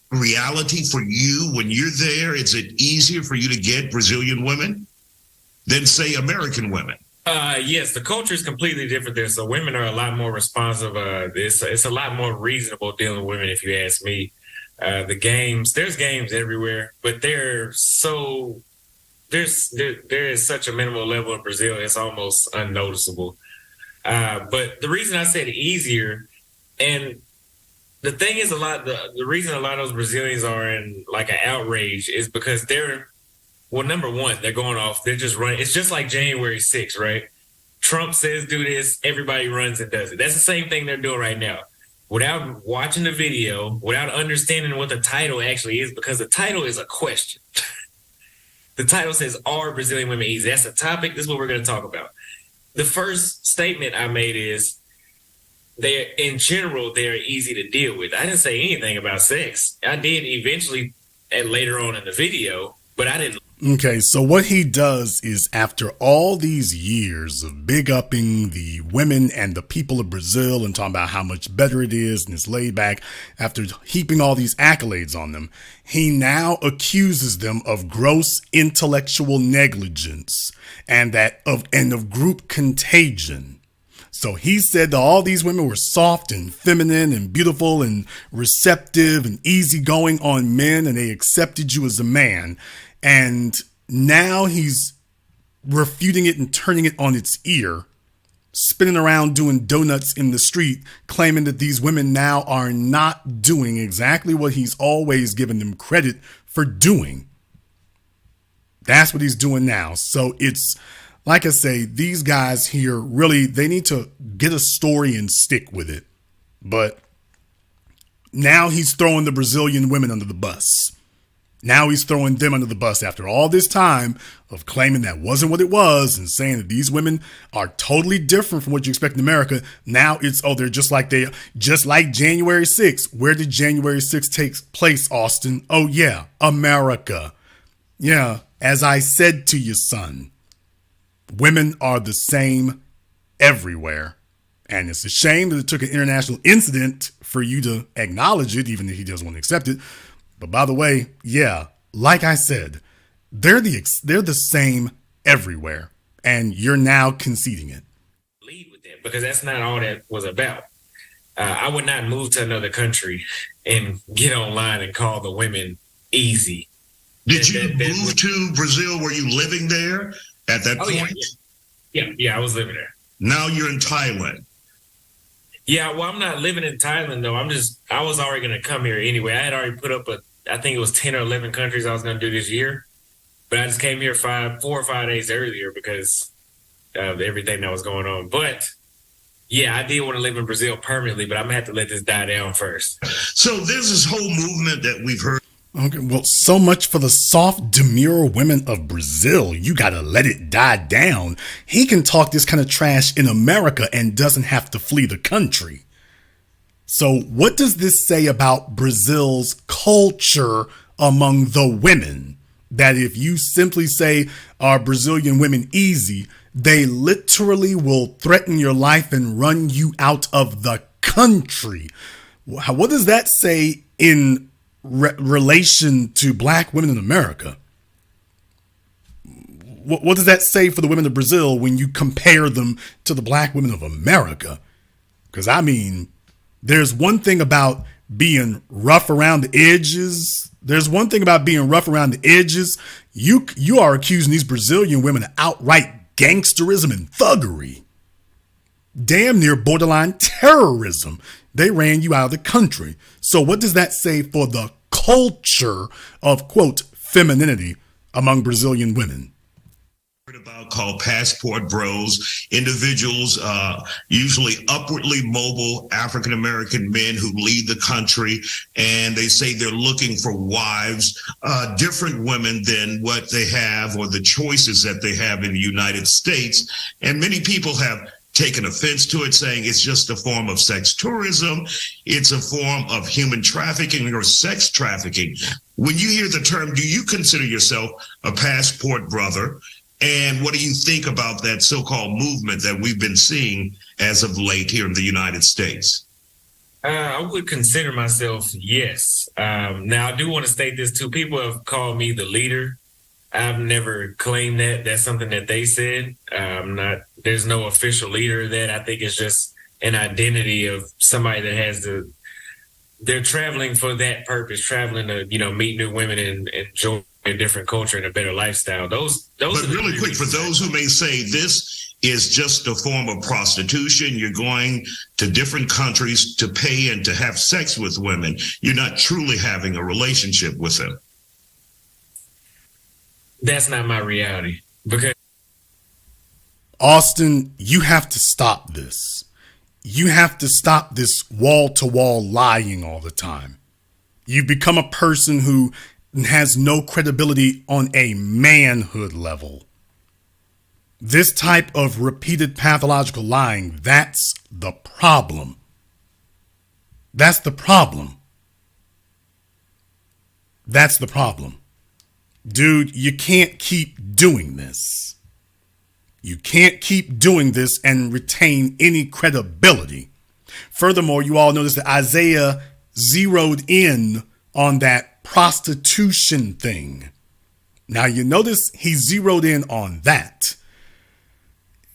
reality for you when you're there? Is it easier for you to get Brazilian women than, say, American women? Yes, the culture is completely different there. So women are a lot more responsive. It's a lot more reasonable dealing with women, if you ask me. There's games everywhere, but there is such a minimal level in Brazil, it's almost unnoticeable. But the reason I said easier, and the thing is the reason a lot of those Brazilians are in like an outrage is because well, number one, they're going off. They're just running. It's just like January 6th, right? Trump says do this, everybody runs and does it. That's the same thing they're doing right now. Without watching the video, without understanding what the title actually is, because the title is a question. The title says, "Are Brazilian women easy?" That's the topic. This is what we're going to talk about. The first statement I made is, in general, they're easy to deal with. I didn't say anything about sex. I did eventually, and later on in the video, but I didn't. Okay, so what he does is, after all these years of big upping the women and the people of Brazil and talking about how much better it is and it's laid back, after heaping all these accolades on them, he now accuses them of gross intellectual negligence and of group contagion. So he said that all these women were soft and feminine and beautiful and receptive and easygoing on men, and they accepted you as a man. And now he's refuting it and turning it on its ear, spinning around doing donuts in the street, claiming that these women now are not doing exactly what he's always given them credit for doing. That's what he's doing now. So it's, like I say, these guys here really, they need to get a story and stick with it. But now he's throwing the Brazilian women under the bus. Now he's throwing them under the bus after all this time of claiming that wasn't what it was and saying that these women are totally different from what you expect in America. Now it's, they're just like January 6th. Where did January 6th take place, Austin? Oh, yeah, America. Yeah, as I said to you, son, women are the same everywhere. And it's a shame that it took an international incident for you to acknowledge it, even if he doesn't want to accept it. But by the way, yeah, like I said, they're the same everywhere, and you're now conceding it. Lead with that, because that's not all that was about. I would not move to another country and get online and call the women easy. Did you move to Brazil? Were you living there at that point? Yeah, I was living there. Now you're in Thailand. Yeah, well, I'm not living in Thailand, though. I was already going to come here anyway. I had already put up I think it was 10 or 11 countries I was going to do this year. But I just came here 4 or 5 days earlier because of everything that was going on. But yeah, I did want to live in Brazil permanently, but I'm going to have to let this die down first. So there's this whole movement that we've heard. Okay, well, so much for the soft, demure women of Brazil. You got to let it die down. He can talk this kind of trash in America and doesn't have to flee the country. So what does this say about Brazil's culture among the women? That if you simply say, are Brazilian women easy, they literally will threaten your life and run you out of the country. What does that say in relation to black women in America? What does that say for the women of Brazil when you compare them to the black women of America? Because I mean, there's one thing about being rough around the edges. You are accusing these Brazilian women of outright gangsterism and thuggery. Damn near borderline terrorism. They ran you out of the country. So what does that say for the culture of, quote, femininity among Brazilian women? About called passport bros, individuals, usually upwardly mobile African-American men who leave the country, and they say they're looking for wives, different women than what they have or the choices that they have in the United States. And many people have taken offense to it, saying it's just a form of sex tourism. It's a form of human trafficking or sex trafficking. When you hear the term, do you consider yourself a passport brother? And what do you think about that so-called movement that we've been seeing as of late here in the United States? I would consider myself, yes. Now, I do want to state this too. People have called me the leader. I've never claimed that. That's something that they said. There's no official leader of that. I think it's just an identity of somebody that has they're traveling for that purpose, traveling to, meet new women and enjoy a different culture and a better lifestyle. Those. But really quick, for those who may say this is just a form of prostitution, you're going to different countries to pay and to have sex with women. You're not truly having a relationship with them. That's not my reality because Austin, you have to stop this. You have to stop this wall-to-wall lying all the time. You've become a person who has no credibility on a manhood level. This type of repeated pathological lying, that's the problem. That's the problem. That's the problem. Dude, you can't keep doing this. You can't keep doing this and retain any credibility. Furthermore, you all notice that Isaiah zeroed in on that prostitution thing. Now, you notice he zeroed in on that.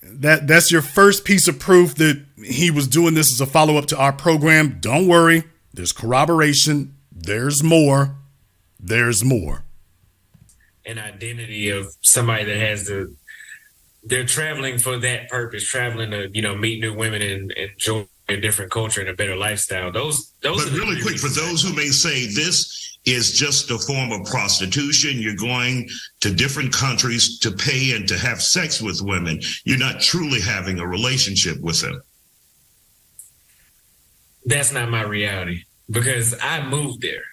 That's your first piece of proof that he was doing this as a follow-up to our program. Don't worry. There's corroboration. There's more. There's more. an identity of somebody that has they're traveling for that purpose, traveling to, meet new women and enjoy a different culture and a better lifestyle. Those But really quick, for those who may say this is just a form of prostitution, you're going to different countries to pay and to have sex with women. You're not truly having a relationship with them. That's not my reality because I moved there.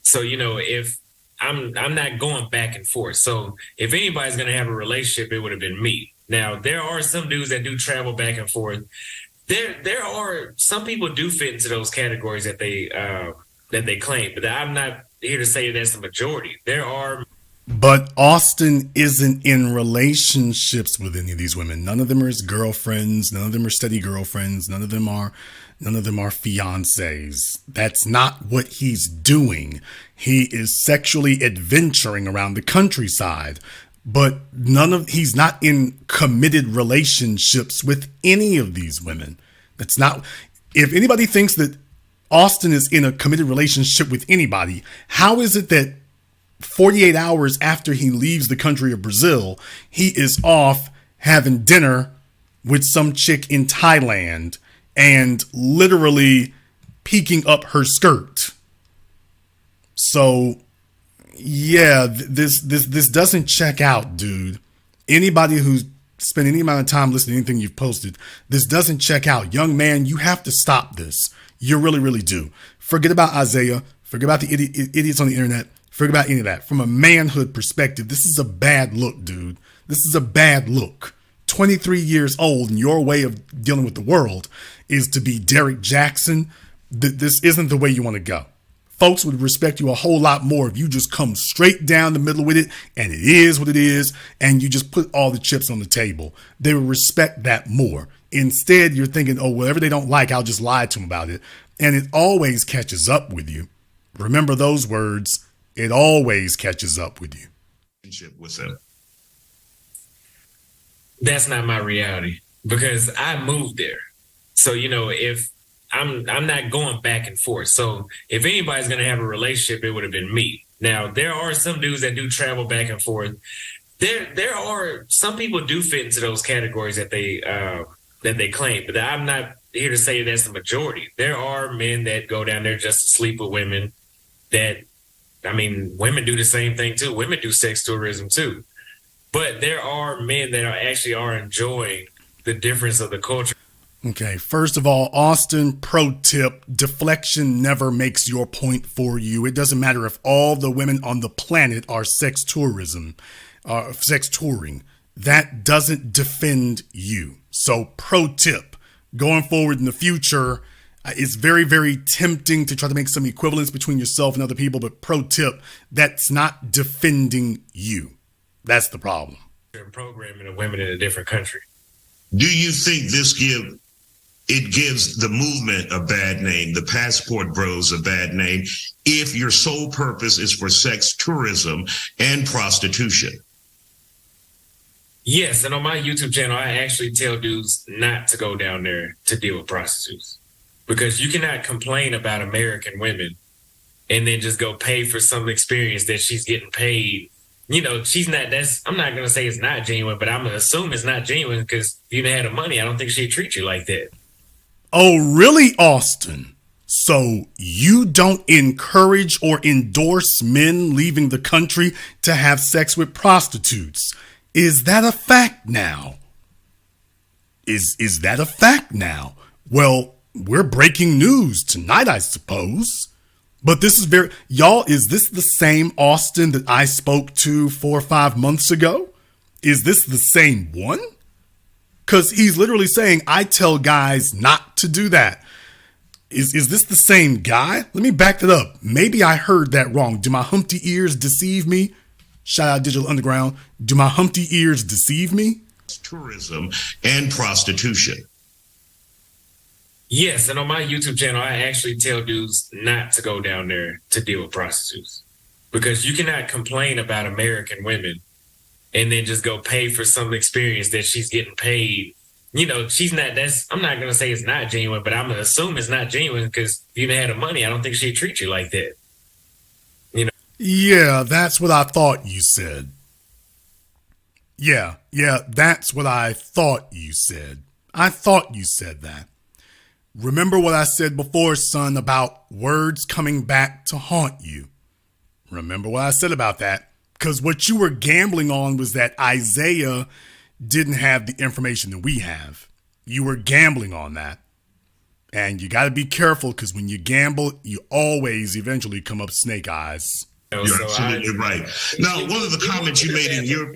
So, if I'm not going back and forth. So if anybody's going to have a relationship, it would have been me. Now, there are some dudes that do travel back and forth. There are some people do fit into those categories that they claim, but I'm not here to say that's the majority. There are. But Austin isn't in relationships with any of these women. None of them are his girlfriends. None of them are steady girlfriends. None of them are fiancés. That's not what he's doing. He is sexually adventuring around the countryside, but he's not in committed relationships with any of these women. That's not. If anybody thinks that Austin is in a committed relationship with anybody, how is it that 48 hours after he leaves the country of Brazil, he is off having dinner with some chick in Thailand and literally peeking up her skirt? So, yeah, this doesn't check out, dude. Anybody who's spent any amount of time listening to anything you've posted, this doesn't check out. Young man, you have to stop this. You really, really do. Forget about Isaiah. Forget about the idiots on the internet. Forget about any of that. From a manhood perspective, this is a bad look, dude. This is a bad look. 23 years old, and your way of dealing with the world is to be Derek Jackson. This isn't the way you want to go. Folks would respect you a whole lot more if you just come straight down the middle with it, and it is what it is, and you just put all the chips on the table. They would respect that more. Instead, you're thinking, oh, whatever they don't like, I'll just lie to them about it. And it always catches up with you. Remember those words. It always catches up with you. With them. That's not my reality because I moved there. So, if I'm not going back and forth. So if anybody's going to have a relationship, it would have been me. Now, there are some dudes that do travel back and forth. There are some people do fit into those categories that they claim, but I'm not here to say that's the majority. There are men that go down there just to sleep with women women do the same thing too. Women do sex tourism too. But there are men that are enjoying the difference of the culture. Okay, first of all, Austin, pro tip, deflection never makes your point for you. It doesn't matter if all the women on the planet are sex touring. That doesn't defend you. So pro tip, going forward in the future, it's very, very tempting to try to make some equivalence between yourself and other people, but pro tip, that's not defending you. That's the problem. Programming of women in a different country. Do you think this gives the movement a bad name, the passport bros a bad name, if your sole purpose is for sex tourism and prostitution? Yes, and on my YouTube channel, I actually tell dudes not to go down there to deal with prostitutes. Because you cannot complain about American women and then just go pay for some experience that she's getting paid. She's not, I'm not going to say it's not genuine, but I'm going to assume it's not genuine because if you didn't have the money, I don't think she'd treat you like that. Oh, really, Austin? So you don't encourage or endorse men leaving the country to have sex with prostitutes. Is that a fact now? Is that a fact now? Well, we're breaking news tonight, I suppose. But this is y'all, is this the same Austin that I spoke to 4 or 5 months ago? Is this the same one? Because he's literally saying, I tell guys not to do that. Is this the same guy? Let me back that up. Maybe I heard that wrong. Do my Humpty ears deceive me? Shout out Digital Underground. Do my Humpty ears deceive me? Tourism and prostitution. Yes, and on my YouTube channel, I actually tell dudes not to go down there to deal with prostitutes. Because you cannot complain about American women and then just go pay for some experience that she's getting paid. You know, I'm not going to say it's not genuine, but I'm going to assume it's not genuine because if you had the money, I don't think she'd treat you like that. You know? Yeah, that's what I thought you said. Yeah, that's what I thought you said. I thought you said that. Remember what I said before, son, about words coming back to haunt you. Remember what I said about that? Because what you were gambling on was that Isaiah didn't have the information that we have. You were gambling on that. And you got to be careful because when you gamble, you always eventually come up snake eyes. You're absolutely right. Now, one of the comments you made in your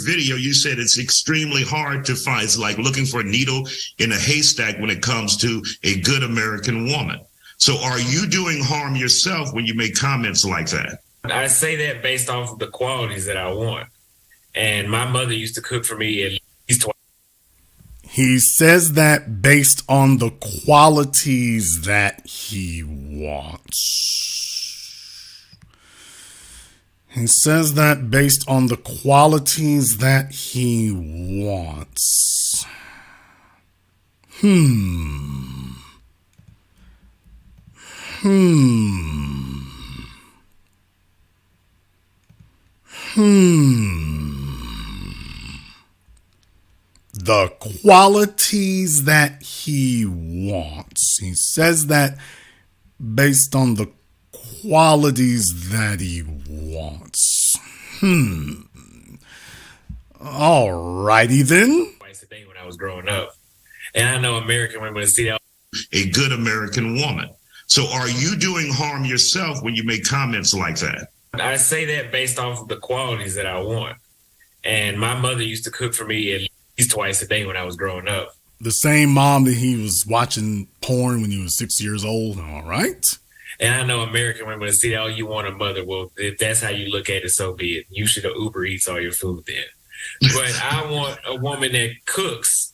video, you said it's extremely hard to find. It's like looking for a needle in a haystack when it comes to a good American woman. So are you doing harm yourself when you make comments like that? I say that based off of the qualities that I want. And my mother used to cook for me at least twice. He says that based on the qualities that he wants. He says that based on the qualities that he wants. The qualities that he wants. He says that based on the qualities that he wants. Alrighty then. Twice a day when I was growing up. And I know American women would see that. A good American woman. So are you doing harm yourself when you make comments like that? I say that based off of the qualities that I want. And my mother used to cook for me at least twice a day when I was growing up. The same mom that he was watching porn when he was 6 years old. All right. And I know American women would see, oh, you want a mother. Well, if that's how you look at it, so be it. You should have Uber Eats all your food then. But I want a woman that cooks.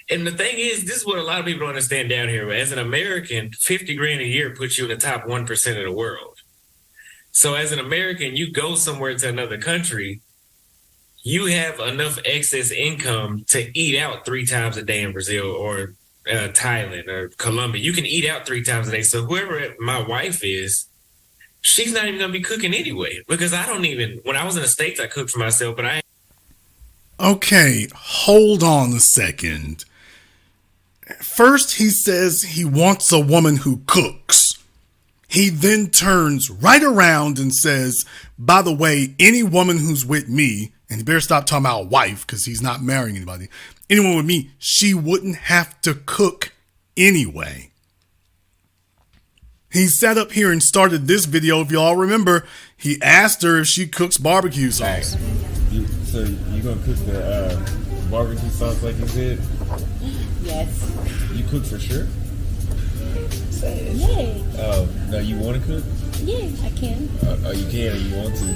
And the thing is, this is what a lot of people don't understand down here. As an American, 50 grand a year puts you in the top 1% of the world. So as an American, you go somewhere to another country, you have enough excess income to eat out 3 times a day in Brazil or Thailand or Colombia. You can eat out 3 times a day. So whoever my wife is, she's not even going to be cooking anyway. Because when I was in the States, I cooked for myself, but Okay, hold on a second. First, he says he wants a woman who cooks. He then turns right around and says, by the way, any woman who's with me, and he better stop talking about wife because he's not marrying anybody. Anyone with me, she wouldn't have to cook anyway. He sat up here and started this video. If y'all remember, he asked her if she cooks barbecue sauce. So you gonna cook the barbecue sauce like you said? Yes. You cook for sure? Yeah. Oh, now you want to cook? Yeah, I can. Oh, you can or you want to?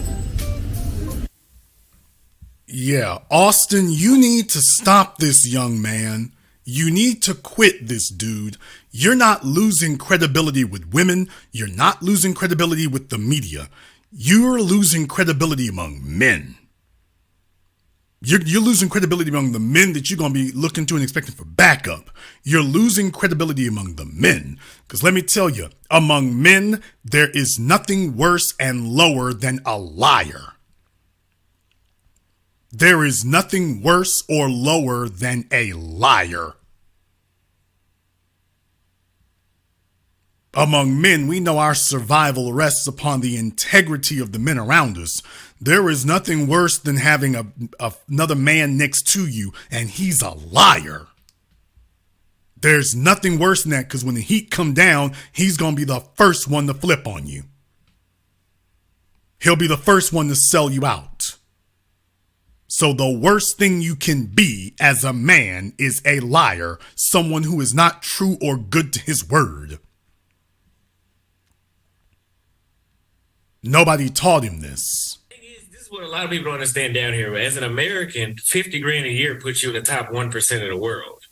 Yeah, Austin, you need to stop this young man. You need to quit this dude. You're not losing credibility with women. You're not losing credibility with the media. You're losing credibility among men. You're losing credibility among the men that you're going to be looking to and expecting for backup. You're losing credibility among the men. Because let me tell you, among men, there is nothing worse and lower than a liar. There is nothing worse or lower than a liar. Among men, we know our survival rests upon the integrity of the men around us. There is nothing worse than having another man next to you and he's a liar. There's nothing worse than that, because when the heat come down, he's going to be the first one to flip on you. He'll be the first one to sell you out. So the worst thing you can be as a man is a liar, someone who is not true or good to his word. Nobody taught him this. This is what a lot of people don't understand down here. As an American, 50 grand a year puts you in the top 1% of the world.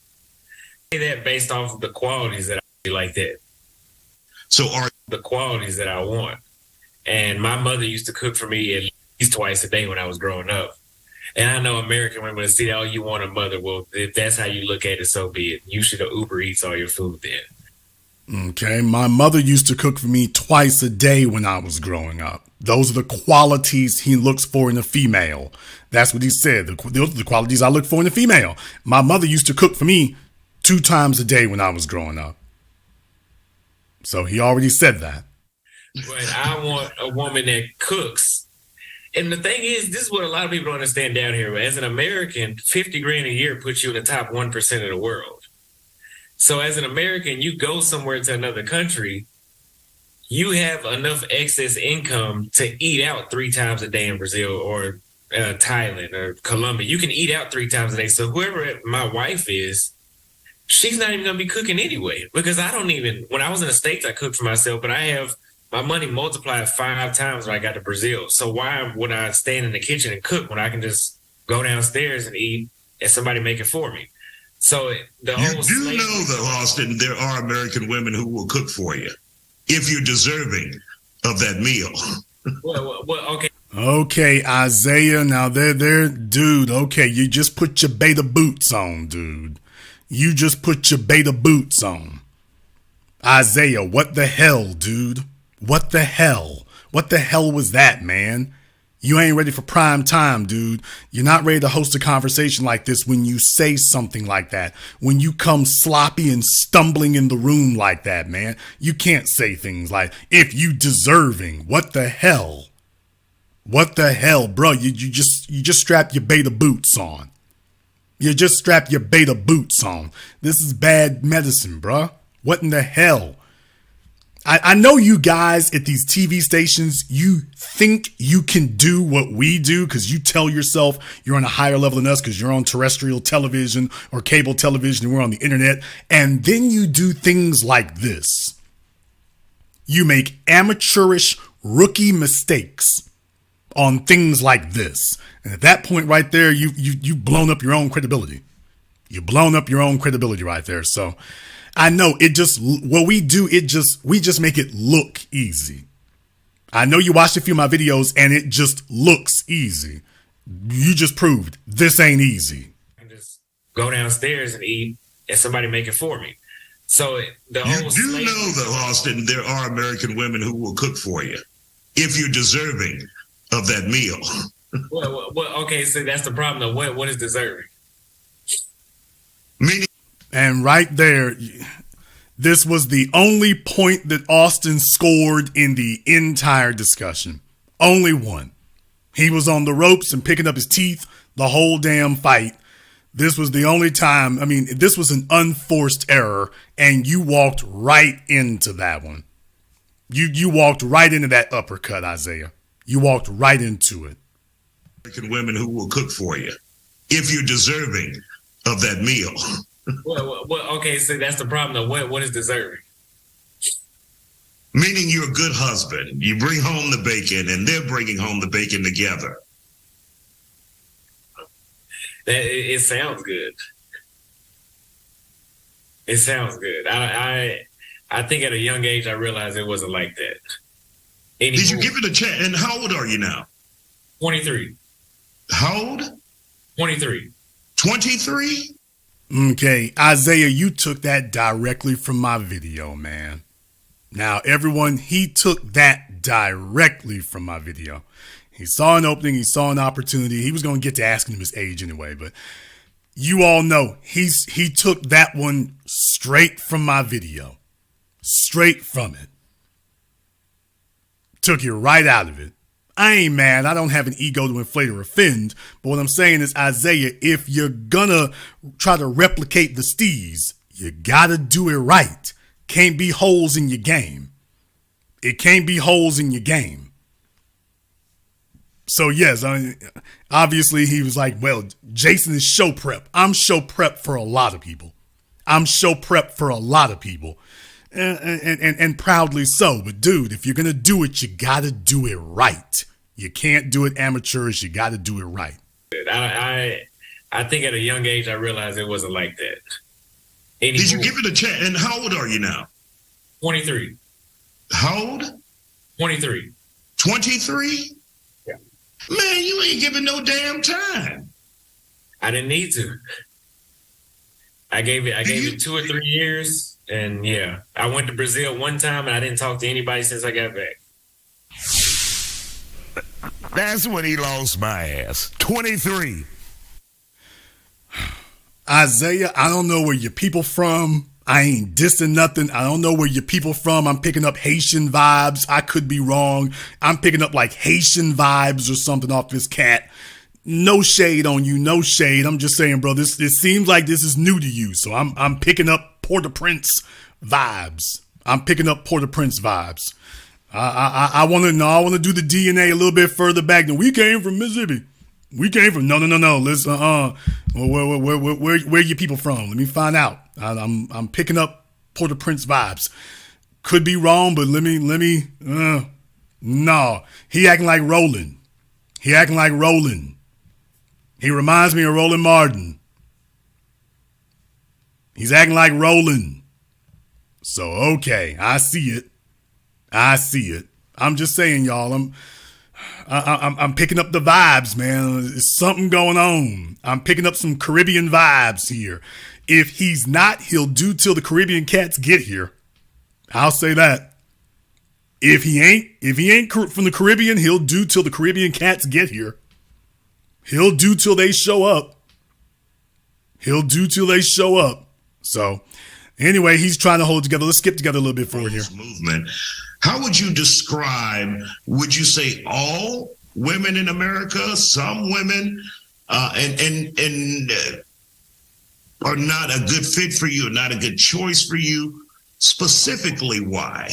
I say that based off of the qualities that I like that. So are the qualities that I want. And my mother used to cook for me at least twice a day when I was growing up. And I know American women say, oh, you want a mother. Well, if that's how you look at it, so be it. You should have Uber Eats all your food then. Okay, my mother used to cook for me twice a day when I was growing up. Those are the qualities he looks for in a female. That's what he said. Those are the qualities I look for in a female. My mother used to cook for me 2 times a day when I was growing up. So he already said that. But I want a woman that cooks. And the thing is, this is what a lot of people don't understand down here. As an American, 50 grand a year puts you in the top 1% of the world. So as an American, you go somewhere to another country, you have enough excess income to eat out 3 times a day in Brazil or Thailand or Colombia. You can eat out 3 times a day. So whoever my wife is, she's not even going to be cooking anyway, because I don't even, when I was in the States, I cooked for myself, but I have my money multiplied 5 times when I got to Brazil. So why would I stand in the kitchen and cook when I can just go downstairs and eat and somebody make it for me? So the whole you do know, though, Austin, there are American women who will cook for you if you're deserving of that meal. Well, okay. Okay, Isaiah, now there, dude. Okay, you just put your beta boots on, dude. You just put your beta boots on. Isaiah, what the hell, dude? What the hell? What the hell was that, man? You ain't ready for prime time, dude. You're not ready to host a conversation like this when you say something like that. When you come sloppy and stumbling in the room like that, man. You can't say things like, if you deserving. What the hell? What the hell, bro? You just strap your beta boots on. You just strap your beta boots on. This is bad medicine, bro. What in the hell? I know you guys at these TV stations, you think you can do what we do because you tell yourself you're on a higher level than us because you're on terrestrial television or cable television and we're on the internet. And then you do things like this. You make amateurish rookie mistakes on things like this. And at that point right there, you've blown up your own credibility. You've blown up your own credibility right there. So I know it just, what we do, we just make it look easy. I know you watched a few of my videos and it just looks easy. You just proved this ain't easy. I can just go downstairs and eat and somebody make it for me. So the whole you do know, though, Austin, there are American women who will cook for you if you're deserving of that meal. Well, okay, so that's the problem. Though. What is deserving? Meaning. And right there, this was the only point that Austin scored in the entire discussion. Only one. He was on the ropes and picking up his teeth the whole damn fight. This was the only time. I mean, this was an unforced error, and you walked right into that one. You walked right into that uppercut, Isaiah. You walked right into it. American women who will cook for you if you're deserving of that meal. Well, okay, so that's the problem. Though. What is deserving? Meaning you're a good husband. You bring home the bacon, and they're bringing home the bacon together. It sounds good. It sounds good. I think at a young age I realized it wasn't like that. Anymore. Did you give it a chance? And how old are you now? 23. How old? 23. 23? Okay, Isaiah, you took that directly from my video, man. Now, everyone, he took that directly from my video. He saw an opening, he saw an opportunity. He was going to get to asking him his age anyway, but you all know he took that one straight from my video. straight from it. Took you right out of it. I ain't mad. I don't have an ego to inflate or offend. But what I'm saying is, Isaiah, if you're gonna try to replicate the Steez, you gotta do it right. Can't be holes in your game. It can't be holes in your game. So yes, obviously he was like, well, Jason is show prep. I'm show prep for a lot of people. And proudly so. But dude, if you're going to do it, you got to do it right. You can't do it amateurish. You got to do it right. I think at a young age, I realized it wasn't like that. Anymore. Did you give it a chance? And how old are you now? 23. How old? 23. 23? Yeah. Man, you ain't giving no damn time. I didn't need to. I gave it 2 or 3 years. And yeah, I went to Brazil one time and I didn't talk to anybody since I got back. That's when he lost my ass. 23. Isaiah, I don't know where your people from. I ain't dissing nothing. I don't know where your people from. I'm picking up Haitian vibes. I could be wrong. I'm picking up like Haitian vibes or something off this cat. No shade on you. No shade. I'm just saying, bro, it seems like this is new to you. So I'm picking up Port-au-Prince vibes. I want to know. I want to do the DNA a little bit further back. We came from Mississippi. We came from no. Listen, where your people from? Let me find out. I'm picking up Port-au-Prince vibes. Could be wrong, but let me. No, he acting like Roland. He reminds me of Roland Martin. He's acting like Roland. So, okay, I see it. I'm just saying, y'all, I'm picking up the vibes, man. There's something going on. I'm picking up some Caribbean vibes here. If he's not, he'll do till the Caribbean cats get here. I'll say that. If he ain't from the Caribbean, he'll do till the Caribbean cats get here. He'll do till they show up. So, anyway, he's trying to hold together. Let's skip together a little bit forward here. Movement. How would you describe? Would you say all women in America, some women, and are not a good fit for you, not a good choice for you? Specifically, why?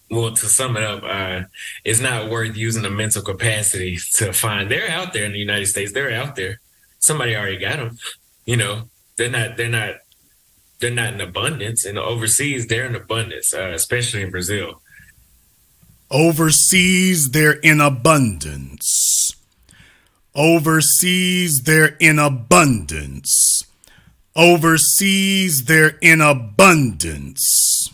Well, to sum it up, it's not worth using the mental capacity to find. They're out there in the United States. They're out there. Somebody already got them. You know, they're not in abundance. And overseas, they're in abundance, especially in Brazil. Overseas, they're in abundance. Overseas, they're in abundance. Overseas, they're in abundance.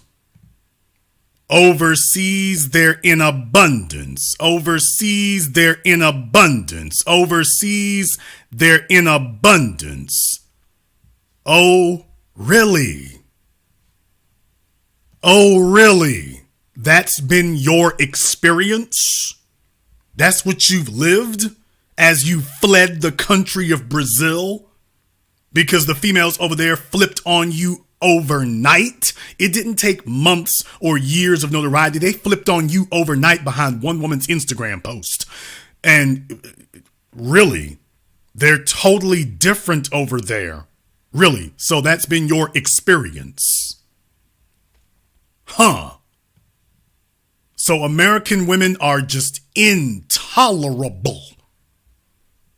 Overseas, they're in abundance. Overseas, they're in abundance. Overseas, they're in abundance. Oh, really? Oh, really? That's been your experience? That's what you've lived as you fled the country of Brazil? Because the females over there flipped on you overnight. It didn't take months or years of notoriety. They flipped on you overnight behind one woman's Instagram post. And really, they're totally different over there. Really. So that's been your experience. Huh. So American women are just intolerable.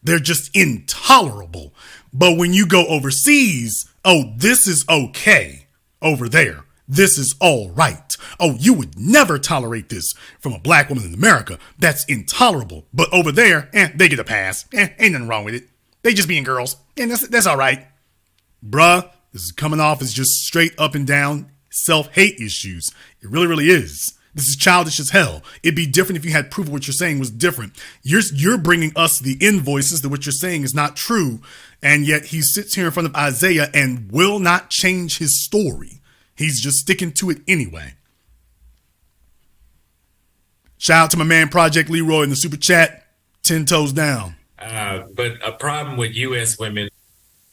They're just intolerable. But when you go overseas, oh, this is okay over there. This is all right. Oh, you would never tolerate this from a black woman in America. That's intolerable. But over there, they get a pass. Ain't nothing wrong with it. They just being girls. And that's all right. Bruh, this is coming off as just straight up and down self-hate issues. It really, really is. This is childish as hell. It'd be different if you had proof of what you're saying was different. You're bringing us the invoices that what you're saying is not true. And yet he sits here in front of Isaiah and will not change his story. He's just sticking to it anyway. Shout out to my man Project Leroy in the super chat. 10 toes down. But a problem with U.S. women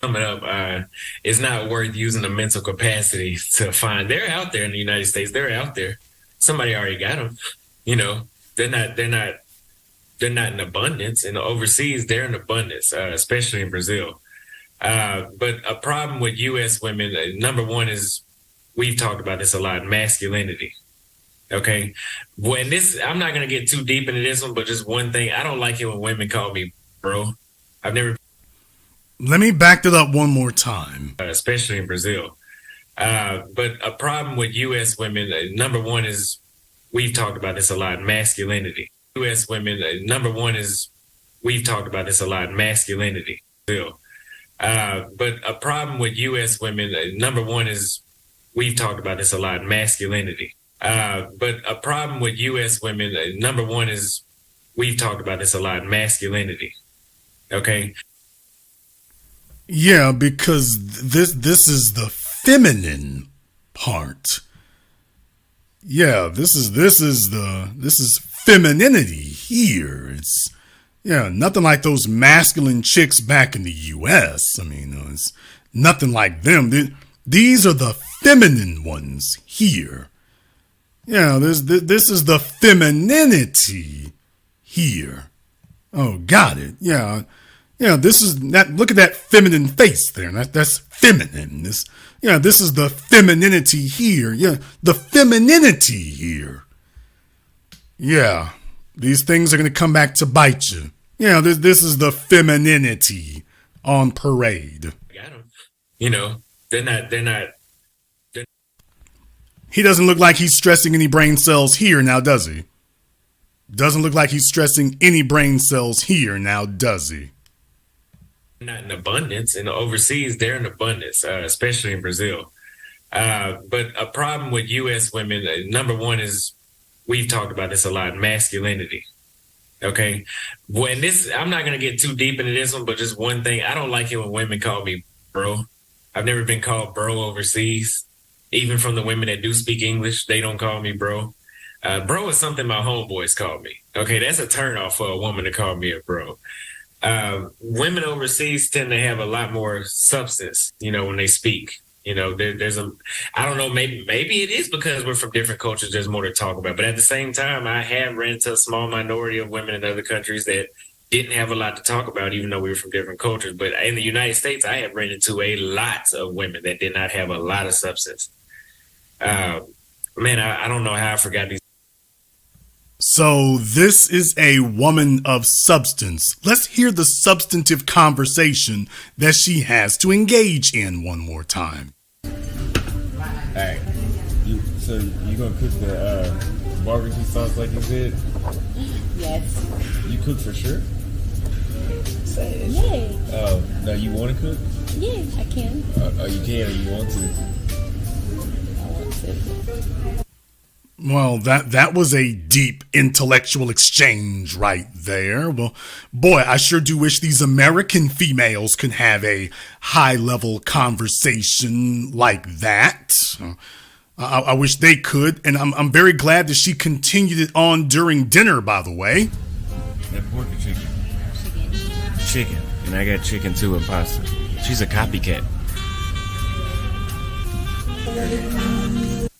Sum it up, it's not worth using the mental capacity to find. They're out there in the United States. They're out there. Somebody already got them. You know, they're not in abundance. And overseas, they're in abundance, especially in Brazil. But a problem with U.S. women, number one is, we've talked about this a lot, masculinity. Okay. When this, I'm not going to get too deep into this one, but just one thing, I don't like it when women call me bro. I've never. Let me back it up one more time. Especially in Brazil. But a problem with U.S. women, number one is, we've talked about this a lot, masculinity. U.S. women, number one is, we've talked about this a lot, masculinity. But a problem with U.S. women, number one is, we've talked about this a lot, masculinity. But a problem with U.S. women, number one is, we've talked about this a lot, masculinity. Okay. Yeah, because this is the feminine part. Yeah, this is femininity here. It's nothing like those masculine chicks back in the U.S. I mean, it's nothing like them. These are the feminine ones here. Yeah, this is the femininity here. Oh, got it. Yeah. This is that. Look at that feminine face there. That's feminine. This is the femininity here. Yeah, the femininity here. Yeah, these things are gonna come back to bite you. Yeah, this is the femininity on parade. Got them. You know, they're not. He doesn't look like he's stressing any brain cells here now, does he? Doesn't look like he's stressing any brain cells here now, does he? Not in abundance. And overseas, they're in abundance, especially in Brazil. But a problem with U.S. women, number one is, we've talked about this a lot, masculinity. Okay. When this, I'm not going to get too deep into this one, but just one thing, I don't like it when women call me bro. I've never been called bro overseas. Even from the women that do speak English, they don't call me bro. Bro is something my homeboys call me. Okay, that's a turnoff for a woman to call me a bro. Women overseas tend to have a lot more substance, when they speak. There's I don't know, maybe it is because we're from different cultures, there's more to talk about. But at the same time, I have ran into a small minority of women in other countries that didn't have a lot to talk about, even though we were from different cultures. But in the United States, I have ran into a lot of women that did not have a lot of substance. Man, I don't know how I forgot these. So this is a woman of substance. Let's hear the substantive conversation that she has to engage in one more time. All right. So you gonna cook the barbecue sauce like you said? Yes. You cook for sure? Say it. Yeah. Oh, now you want to cook? Yeah, I can. Oh, you can or you want to? I want to. Well, that was a deep intellectual exchange right there. Well, boy, I sure do wish these American females could have a high-level conversation like that. I wish they could, and I'm very glad that she continued it on during dinner, by the way. That pork or chicken? Chicken. And I got chicken too and pasta. She's a copycat.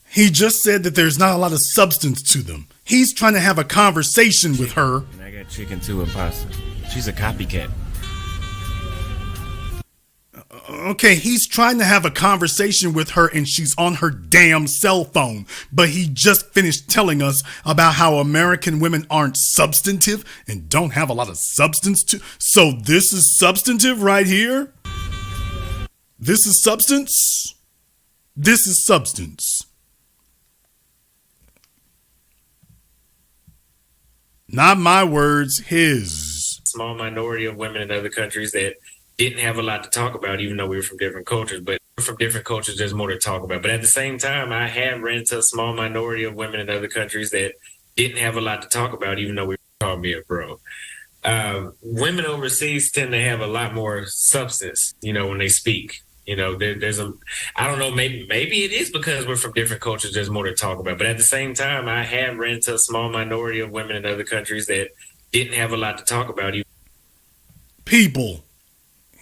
He just said that there's not a lot of substance to them. He's trying to have a conversation with her. And I got chicken too and pasta. She's a copycat. Okay, he's trying to have a conversation with her and she's on her damn cell phone. But he just finished telling us about how American women aren't substantive and don't have a lot of substance to. So this is substantive right here? This is substance? This is substance. Not my words, his. Small minority of women in other countries that didn't have a lot to talk about, even though we were from different cultures. But from different cultures, there's more to talk about. But at the same time, I have ran into a small minority of women in other countries that didn't have a lot to talk about, even though we called me a bro. Women overseas tend to have a lot more substance, when they speak. There's I don't know, maybe it is because we're from different cultures, there's more to talk about. But at the same time, I have ran into a small minority of women in other countries that didn't have a lot to talk about. People,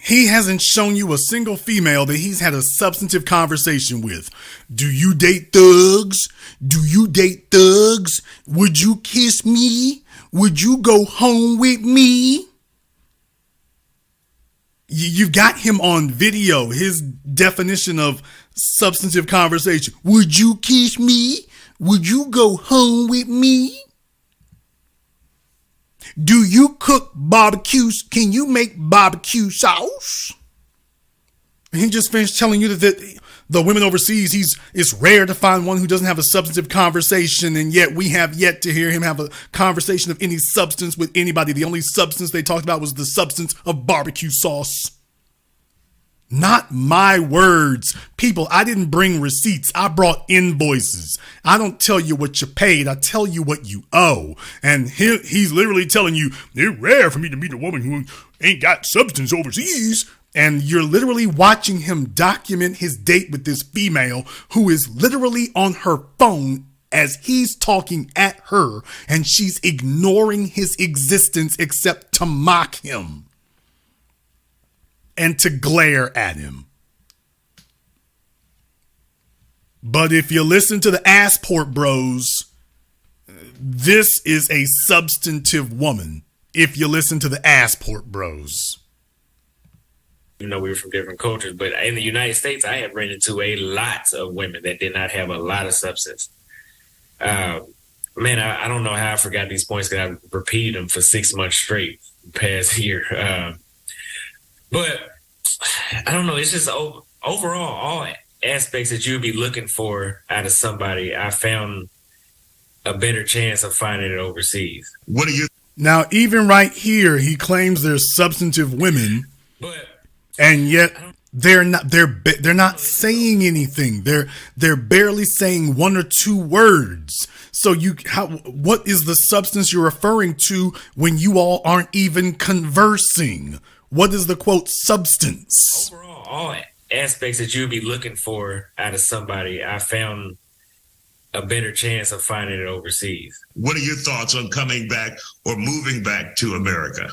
He hasn't shown you a single female that he's had a substantive conversation with. Do you date thugs? Do you date thugs? Would you kiss me? Would you go home with me? You've got him on video. His definition of substantive conversation. Would you kiss me? Would you go home with me? Do you cook barbecues? Can you make barbecue sauce? He just finished telling you that the women overseas, it's rare to find one who doesn't have a substantive conversation, and yet we have yet to hear him have a conversation of any substance with anybody. The only substance they talked about was the substance of barbecue sauce. Not my words. People, I didn't bring receipts. I brought invoices. I don't tell you what you paid. I tell you what you owe. And he's literally telling you, it's rare for me to meet a woman who ain't got substance overseas. And you're literally watching him document his date with this female who is literally on her phone as he's talking at her, and she's ignoring his existence except to mock him and to glare at him. But if you listen to the Assport Bros, this is a substantive woman. If you listen to the Assport Bros. You know, we were from different cultures, but in the United States, I have ran into a lot of women that did not have a lot of substance. Man, I don't know how I forgot these points because I repeated them for 6 months straight past year. But I don't know. It's just overall, all aspects that you'd be looking for out of somebody, I found a better chance of finding it overseas. What are you? Now, even right here, he claims there's substantive women, and yet they're not saying anything. They're barely saying one or two words. So what is the substance you're referring to when you all aren't even conversing? What is the quote substance? Overall, all aspects that you'd be looking for out of somebody, I found a better chance of finding it overseas. What are your thoughts on coming back or moving back to America?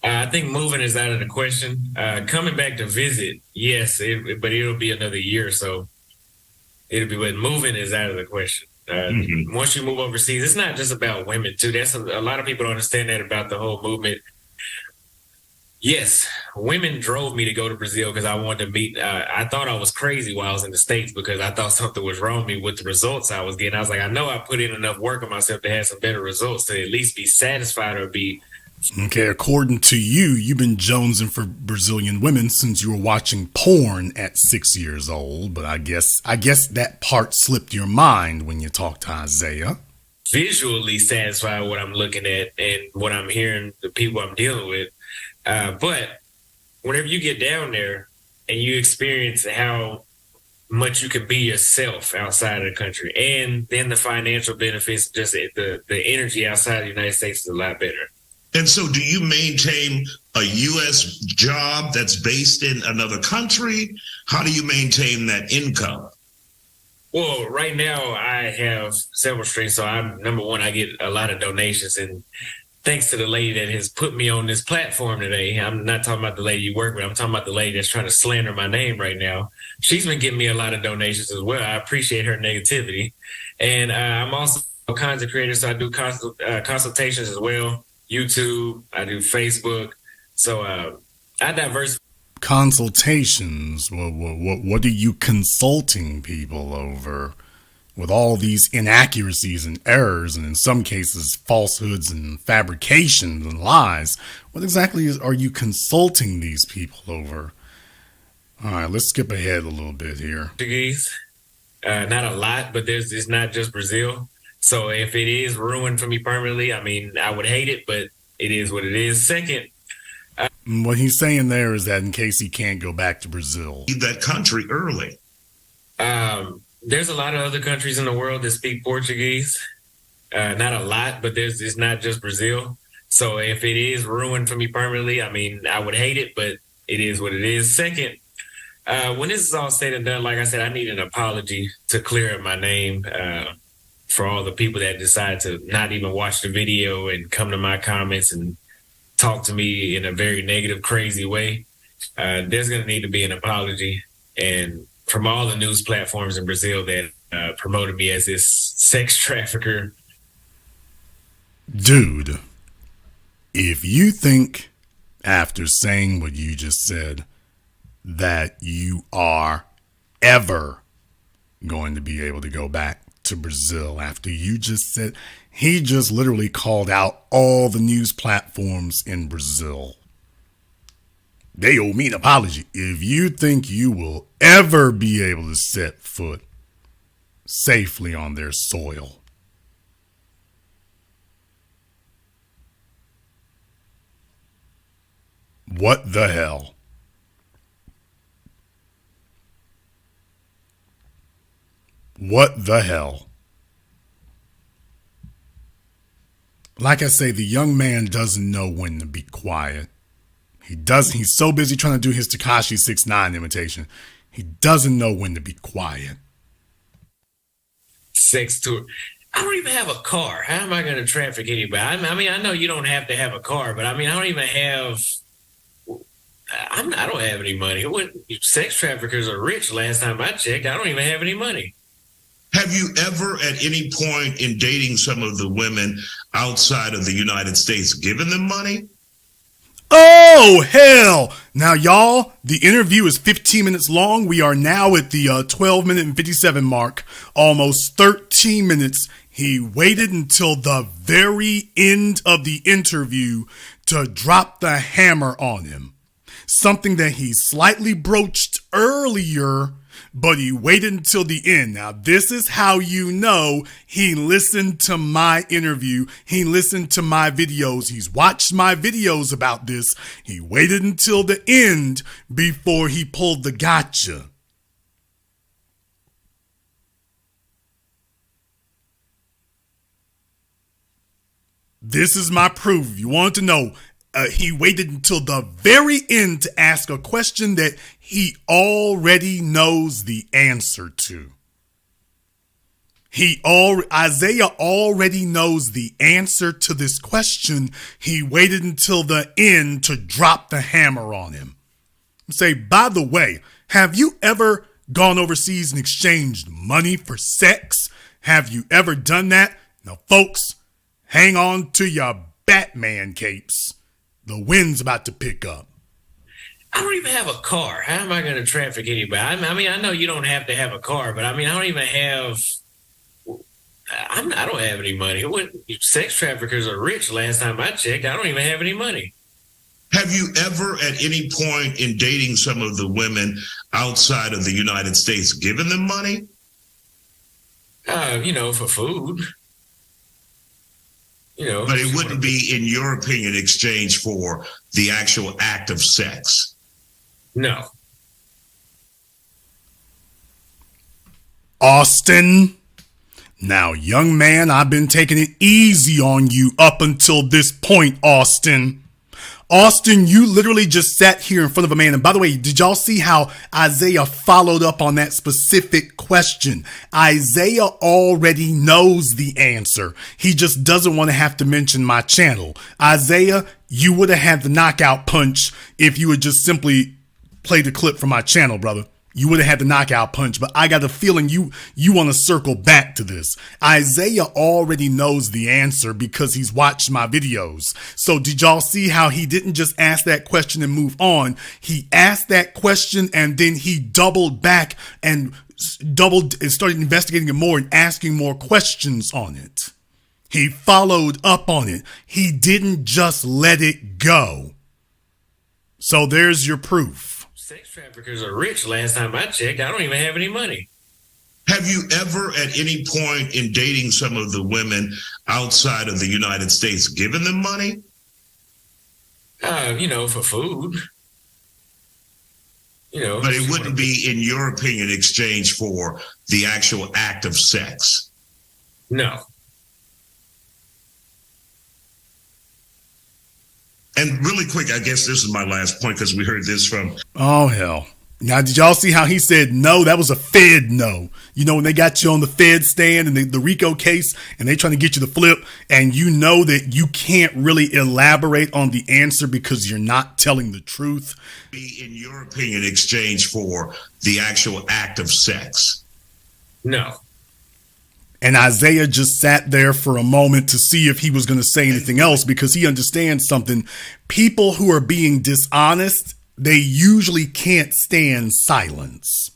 I think moving is out of the question. Coming back to visit, yes, but it'll be another year or so. But moving is out of the question. Once you move overseas, it's not just about women too. That's a lot of people don't understand that about the whole movement. Yes, women drove me to go to Brazil because I wanted to meet. I thought I was crazy while I was in the States because I thought something was wrong with me with the results I was getting. I was like, I know I put in enough work on myself to have some better results to at least be satisfied or be. Okay, according to you, you've been jonesing for Brazilian women since you were watching porn at 6 years old. But I guess that part slipped your mind when you talked to Isaiah. Visually satisfied with what I'm looking at and what I'm hearing, the people I'm dealing with. But whenever you get down there and you experience how much you can be yourself outside of the country, and then the financial benefits, just the energy outside of the United States is a lot better. And so do you maintain a U.S. job that's based in another country? How do you maintain that income? Well, right now I have several streams. So number one, I get a lot of donations, and thanks to the lady that has put me on this platform today. I'm not talking about the lady you work with. I'm talking about the lady that's trying to slander my name right now. She's been giving me a lot of donations as well. I appreciate her negativity. And I'm also a content creator, so I do consultations as well. YouTube, I do Facebook. So I diversify. Consultations? What are you consulting people over? With all these inaccuracies and errors, and in some cases falsehoods and fabrications and lies, what exactly are you consulting these people over? All right, let's skip ahead a little bit here. Not a lot, but it's not just Brazil. So if it is ruined for me permanently, I mean, I would hate it, but it is what it is. Second, what he's saying there is that in case he can't go back to Brazil, leave that country early. There's a lot of other countries in the world that speak Portuguese. Not a lot, but it's not just Brazil. So if it is ruined for me permanently, I mean, I would hate it, but it is what it is. Second, when this is all said and done, like I said, I need an apology to clear up my name for all the people that decide to not even watch the video and come to my comments and talk to me in a very negative, crazy way. There's going to need to be an apology, and from all the news platforms in Brazil that promoted me as this sex trafficker. Dude, if you think after saying what you just said that you are ever going to be able to go back to Brazil after you just said, he just literally called out all the news platforms in Brazil. They owe me an apology. If you think you will ever be able to set foot safely on their soil, what the hell? What the hell? Like I say, the young man doesn't know when to be quiet. He's so busy trying to do his Tekashi 6ix9ine imitation. He doesn't know when to be quiet. Sex tour. I don't even have a car. How am I going to traffic anybody? I mean, I know you don't have to have a car, but I mean, I don't even have. I don't have any money. Sex traffickers are rich. Last time I checked, I don't even have any money. Have you ever, at any point in dating some of the women outside of the United States, given them money? Oh, hell. Now, y'all, the interview is 15 minutes long. We are now at the 12 minute and 57 mark, almost 13 minutes. He waited until the very end of the interview to drop the hammer on him. Something that he slightly broached earlier, but he waited until the end. Now, this is how you know he listened to my interview. He listened to my videos. He's watched my videos about this. He waited until the end before he pulled the gotcha. This is my proof. If you want to know, he waited until the very end to ask a question that he already knows the answer to. Isaiah already knows the answer to this question. He waited until the end to drop the hammer on him. Say, by the way, have you ever gone overseas and exchanged money for sex? Have you ever done that? Now, folks, hang on to your Batman capes. The wind's about to pick up. I don't even have a car. How am I going to traffic anybody? I mean, I know you don't have to have a car, but I mean, I don't even have. I don't have any money. Sex traffickers are rich. Last time I checked, I don't even have any money. Have you ever, at any point in dating some of the women outside of the United States, given them money? For food. But it wouldn't be, in your opinion, exchange for the actual act of sex. No. Austin. Now, young man, I've been taking it easy on you up until this point, Austin. Austin, you literally just sat here in front of a man. And by the way, did y'all see how Isaiah followed up on that specific question? Isaiah already knows the answer. He just doesn't want to have to mention my channel. Isaiah, you would have had the knockout punch if you had just simply played the clip from my channel, brother. You would have had the knockout punch, but I got a feeling you want to circle back to this. Isaiah already knows the answer because he's watched my videos. So did y'all see how he didn't just ask that question and move on? He asked that question and then he doubled back and started investigating it more and asking more questions on it. He followed up on it. He didn't just let it go. So there's your proof. Sex traffickers are rich. Last time I checked, I don't even have any money. Have you ever, at any point in dating some of the women outside of the United States, given them money? For food. But it wouldn't be, in your opinion, exchange for the actual act of sex. No. And really quick, I guess this is my last point because we heard this from... Oh, hell. Now, did y'all see how he said no? That was a Fed no. You know, when they got you on the Fed stand and the RICO case and they trying to get you to flip, and you know that you can't really elaborate on the answer because you're not telling the truth. In your opinion, exchange for the actual act of sex? No. And Isaiah just sat there for a moment to see if he was going to say anything else because he understands something. People who are being dishonest, they usually can't stand silence.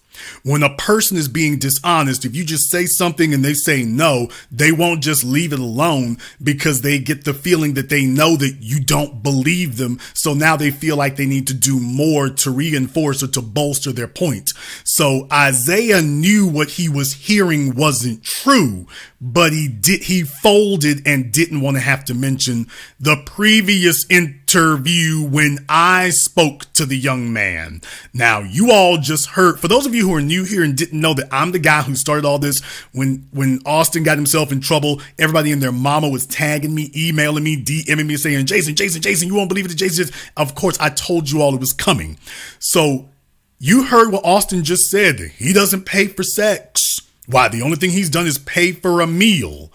When a person is being dishonest, if you just say something and they say no, they won't just leave it alone because they get the feeling that they know that you don't believe them. So now they feel like they need to do more to reinforce or to bolster their point. So Isaiah knew what he was hearing wasn't true, but he folded and didn't want to have to mention the previous interview when I spoke to the young man. Now, you all just heard, for those of you who are new here and didn't know that I'm the guy who started all this, when Austin got himself in trouble, everybody and their mama was tagging me, emailing me, DMing me, saying, Jason, you won't believe it. Jason. Of course, I told you all it was coming. So you heard what Austin just said. He doesn't pay for sex. Why? The only thing he's done is pay for a meal.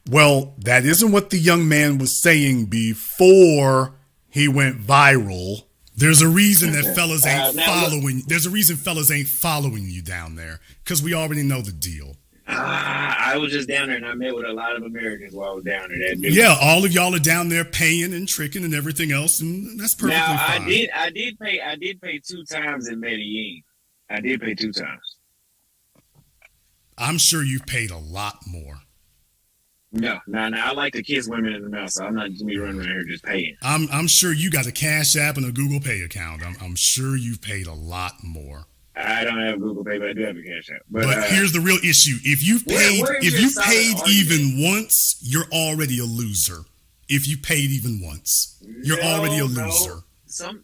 Well, that isn't what the young man was saying before he went viral. There's a reason that fellas ain't following. There's a reason fellas ain't following you down there because we already know the deal. I was just down there and I met with a lot of Americans while I was down there. Yeah, all of y'all are down there paying and tricking and everything else, and that's perfectly fine. I did pay 2 times in Medellin. I did pay 2 times. I'm sure you've paid a lot more. No. I like to kiss women in the mouth, so I'm not just me running around here just paying. I'm sure you got a CashApp and a Google Pay account. I'm sure you've paid a lot more. I don't have Google Pay, but I do have a CashApp. But here's the real issue: if you've paid even once, you're already a loser. If you paid even once, you're already a loser.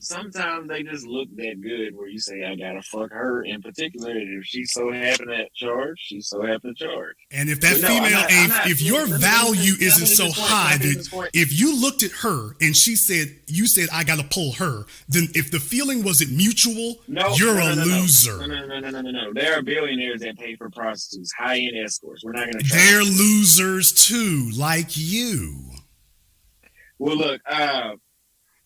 Sometimes they just look that good where you say, I gotta fuck her in particular. And if she's so happy to charge, she's so happy to charge. And if that female if your value isn't so high that if you looked at her and you said, I gotta pull her, then if the feeling wasn't mutual, you're a loser. No. There are billionaires that pay for prostitutes, high-end escorts. We're not gonna try. They're losers too, like you. Well, look,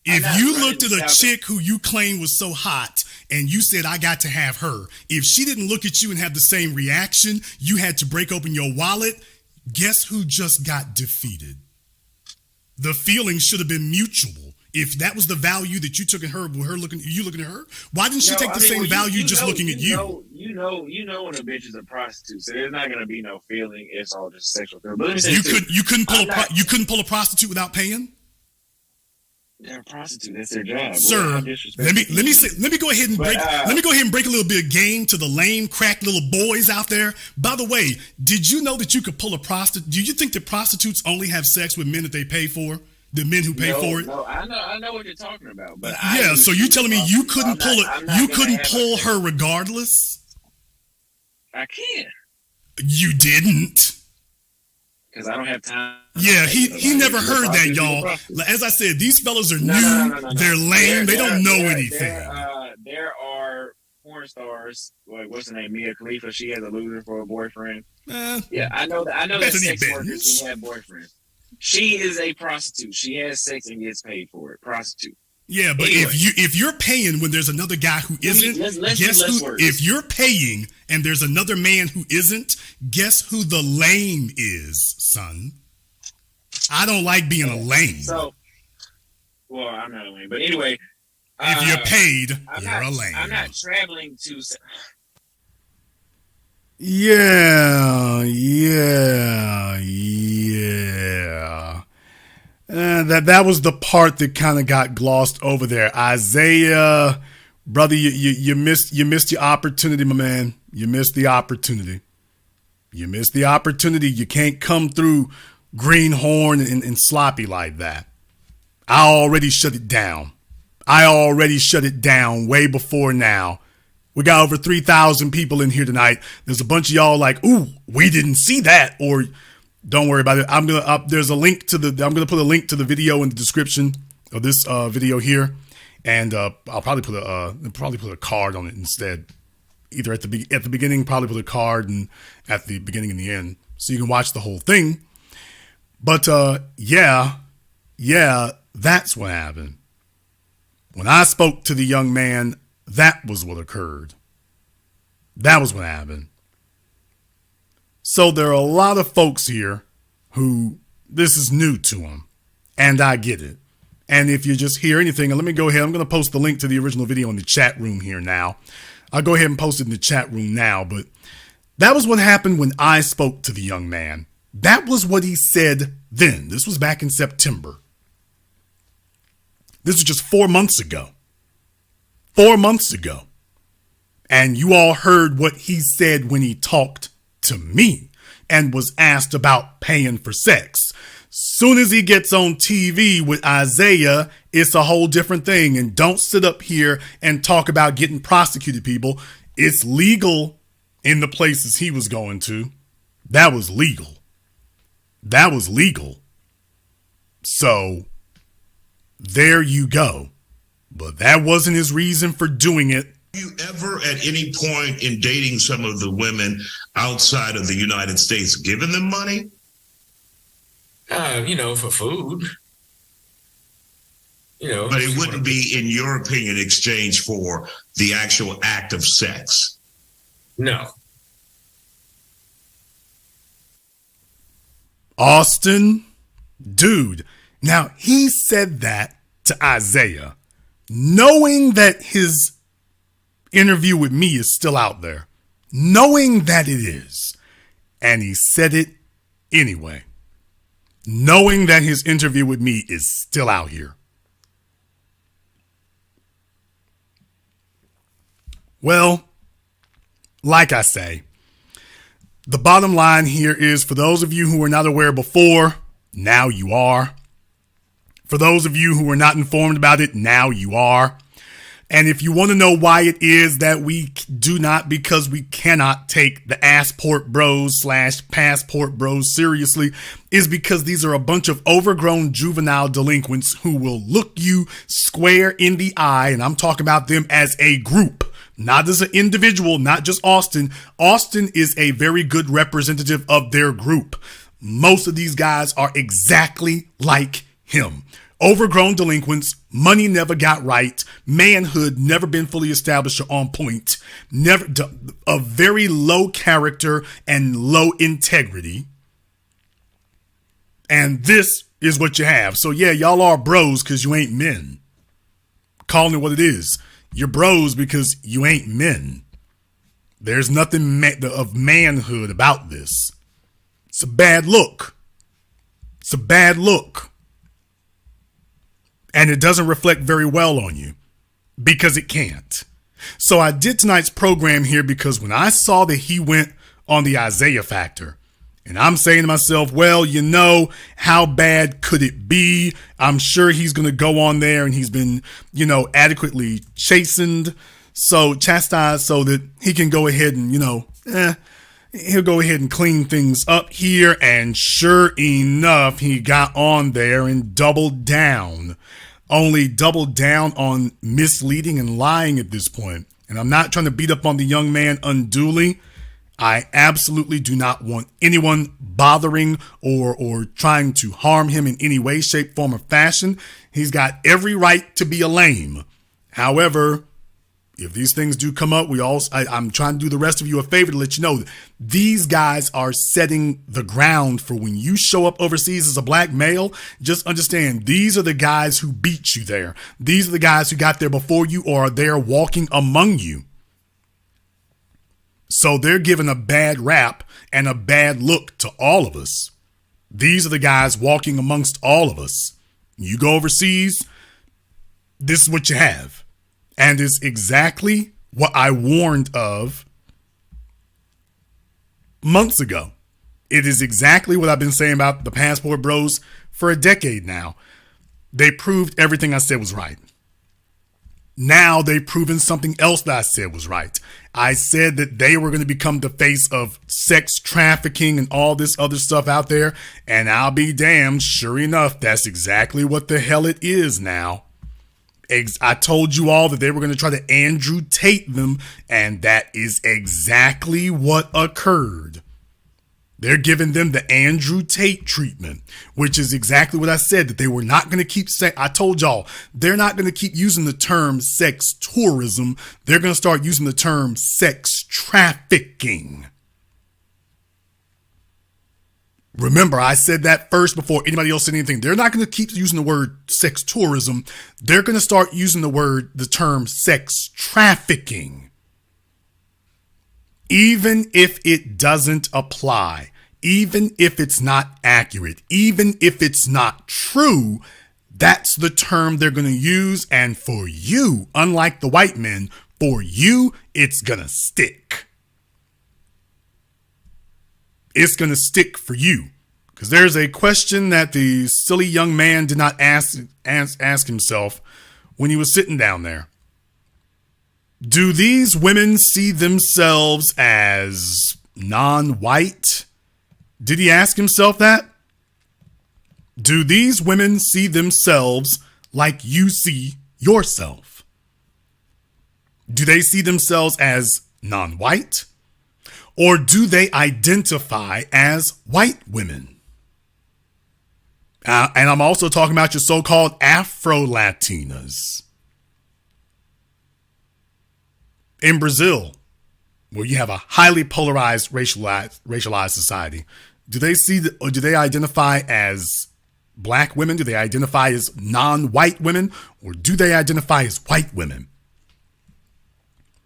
if you looked at a chick who you claim was so hot and you said, I got to have her, if she didn't look at you and have the same reaction, you had to break open your wallet, guess who just got defeated? The feeling should have been mutual. If that was the value that you took in her, with her looking at her, why didn't she take the same value just looking at you? You know when a bitch is a prostitute, so there's not gonna be no feeling. It's all just sexual. But you couldn't pull a prostitute without paying? They're a prostitute. That's their job. Sir, let me go ahead and break a little bit of game to the lame, crack little boys out there. By the way, did you know that you could pull a prostitute? Do you think that prostitutes only have sex with men that they pay for? The men who pay for it? No, I know what you're talking about. But so you're telling me you couldn't pull her regardless? I can. You didn't. Because I don't have time. Yeah, he never heard that, y'all. As I said, these fellas are new. They're lame. They don't know anything. There are porn stars. What's her name? Mia Khalifa. She has a loser for a boyfriend. Yeah, I know that sex workers can have boyfriends. She is a prostitute. She has sex and gets paid for it. Prostitute. Yeah, but anyway, if you're paying when there's another guy who isn't, guess who? If you're paying and there's another man who isn't, guess who the lame is, son? I don't like being a lame. Well, I'm not a lame, but anyway, if you're paid, you're a lame. I'm not traveling to. Yeah. That was the part that kind of got glossed over there. Isaiah, brother, you missed your opportunity, my man. You missed the opportunity. You can't come through greenhorn and sloppy like that. I already shut it down way before now. We got over 3,000 people in here tonight. There's a bunch of y'all like, ooh, we didn't see that, or don't worry about it. I'm gonna put a link to the video in the description of this video here. And I'll probably put a card on it instead. Either at the beginning, probably put a card, and at the beginning and the end, so you can watch the whole thing. But yeah, that's what happened. When I spoke to the young man, that was what occurred. That was what happened. So there are a lot of folks here who this is new to them, and I get it. And if you just hear anything, and let me go ahead, I'm going to post the link to the original video in the chat room here now. I'll go ahead and post it in the chat room now, but that was what happened when I spoke to the young man. That was what he said then. This was back in September. This was just 4 months ago. 4 months ago. And you all heard what he said when he talked to me and was asked about paying for sex. Soon as he gets on TV with Isaiah, it's a whole different thing. And don't sit up here and talk about getting prosecuted, people. It's legal in the places he was going to. That was legal. That was legal. So there you go. But that wasn't his reason for doing it. You ever at any point in dating some of the women outside of the United States given them money? For food. But it wouldn't be, in your opinion, exchange for the actual act of sex. No. Austin, dude. Now, he said that to Isaiah, knowing that his interview with me is still out there, knowing that it is. And he said it anyway, knowing that his interview with me is still out here. Well, like I say, the bottom line here is, for those of you who were not aware before, now you are. For those of you who were not informed about it, now you are. And if you want to know why it is that we do not, because we cannot take the Assport Bros / Passport Bros seriously, is because these are a bunch of overgrown juvenile delinquents who will look you square in the eye. And I'm talking about them as a group, not as an individual, not just Austin. Austin is a very good representative of their group. Most of these guys are exactly like him. Overgrown delinquents, money never got right, manhood never been fully established or on point, never a very low character and low integrity. And this is what you have. So yeah, y'all are bros because you ain't men. Calling it what it is. You're bros because you ain't men. There's nothing of manhood about this. It's a bad look. It's a bad look. And it doesn't reflect very well on you, because it can't. So I did tonight's program here because when I saw that he went on the Isaiah factor, and I'm saying to myself, well, how bad could it be? I'm sure he's going to go on there and he's been, adequately chastised so that he can go ahead and, he'll go ahead and clean things up here. And sure enough, he got on there and doubled down. Only doubled down on misleading and lying at this point. And I'm not trying to beat up on the young man unduly. I absolutely do not want anyone bothering or trying to harm him in any way, shape, form, or fashion. He's got every right to be a lame. However, if these things do come up, I'm trying to do the rest of you a favor to let you know that these guys are setting the ground for when you show up overseas as a black male. Just understand, these are the guys who beat you there. These are the guys who got there before you or are there walking among you. So they're giving a bad rap and a bad look to all of us. These are the guys walking amongst all of us. You go overseas, this is what you have. And it's exactly what I warned of months ago. It is exactly what I've been saying about the Passport Bros for a decade now. They proved everything I said was right. Now they've proven something else that I said was right. I said that they were going to become the face of sex trafficking and all this other stuff out there. And I'll be damned, sure enough, that's exactly what the hell it is now. I told you all that they were going to try to Andrew Tate them, and that is exactly what occurred. They're giving them the Andrew Tate treatment, which is exactly what I said, that they were not going to keep saying. I told y'all, they're not going to keep using the term sex tourism. They're going to start using the term sex trafficking. Remember, I said that first before anybody else said anything. They're not going to keep using the word sex tourism. They're going to start using the term sex trafficking. Even if it doesn't apply, even if it's not accurate, even if it's not true, that's the term they're going to use. And for you, unlike the white men, for you, it's going to stick. It's going to stick for you. Because there's a question that the silly young man did not ask himself when he was sitting down there. Do these women see themselves as non-white? Did he ask himself that? Do these women see themselves like you see yourself? Do they see themselves as non-white? Or do they identify as white women? And I'm also talking about your so-called Afro-Latinas. In Brazil, where you have a highly polarized, racialized society, do they identify as black women? Do they identify as non-white women? Or do they identify as white women?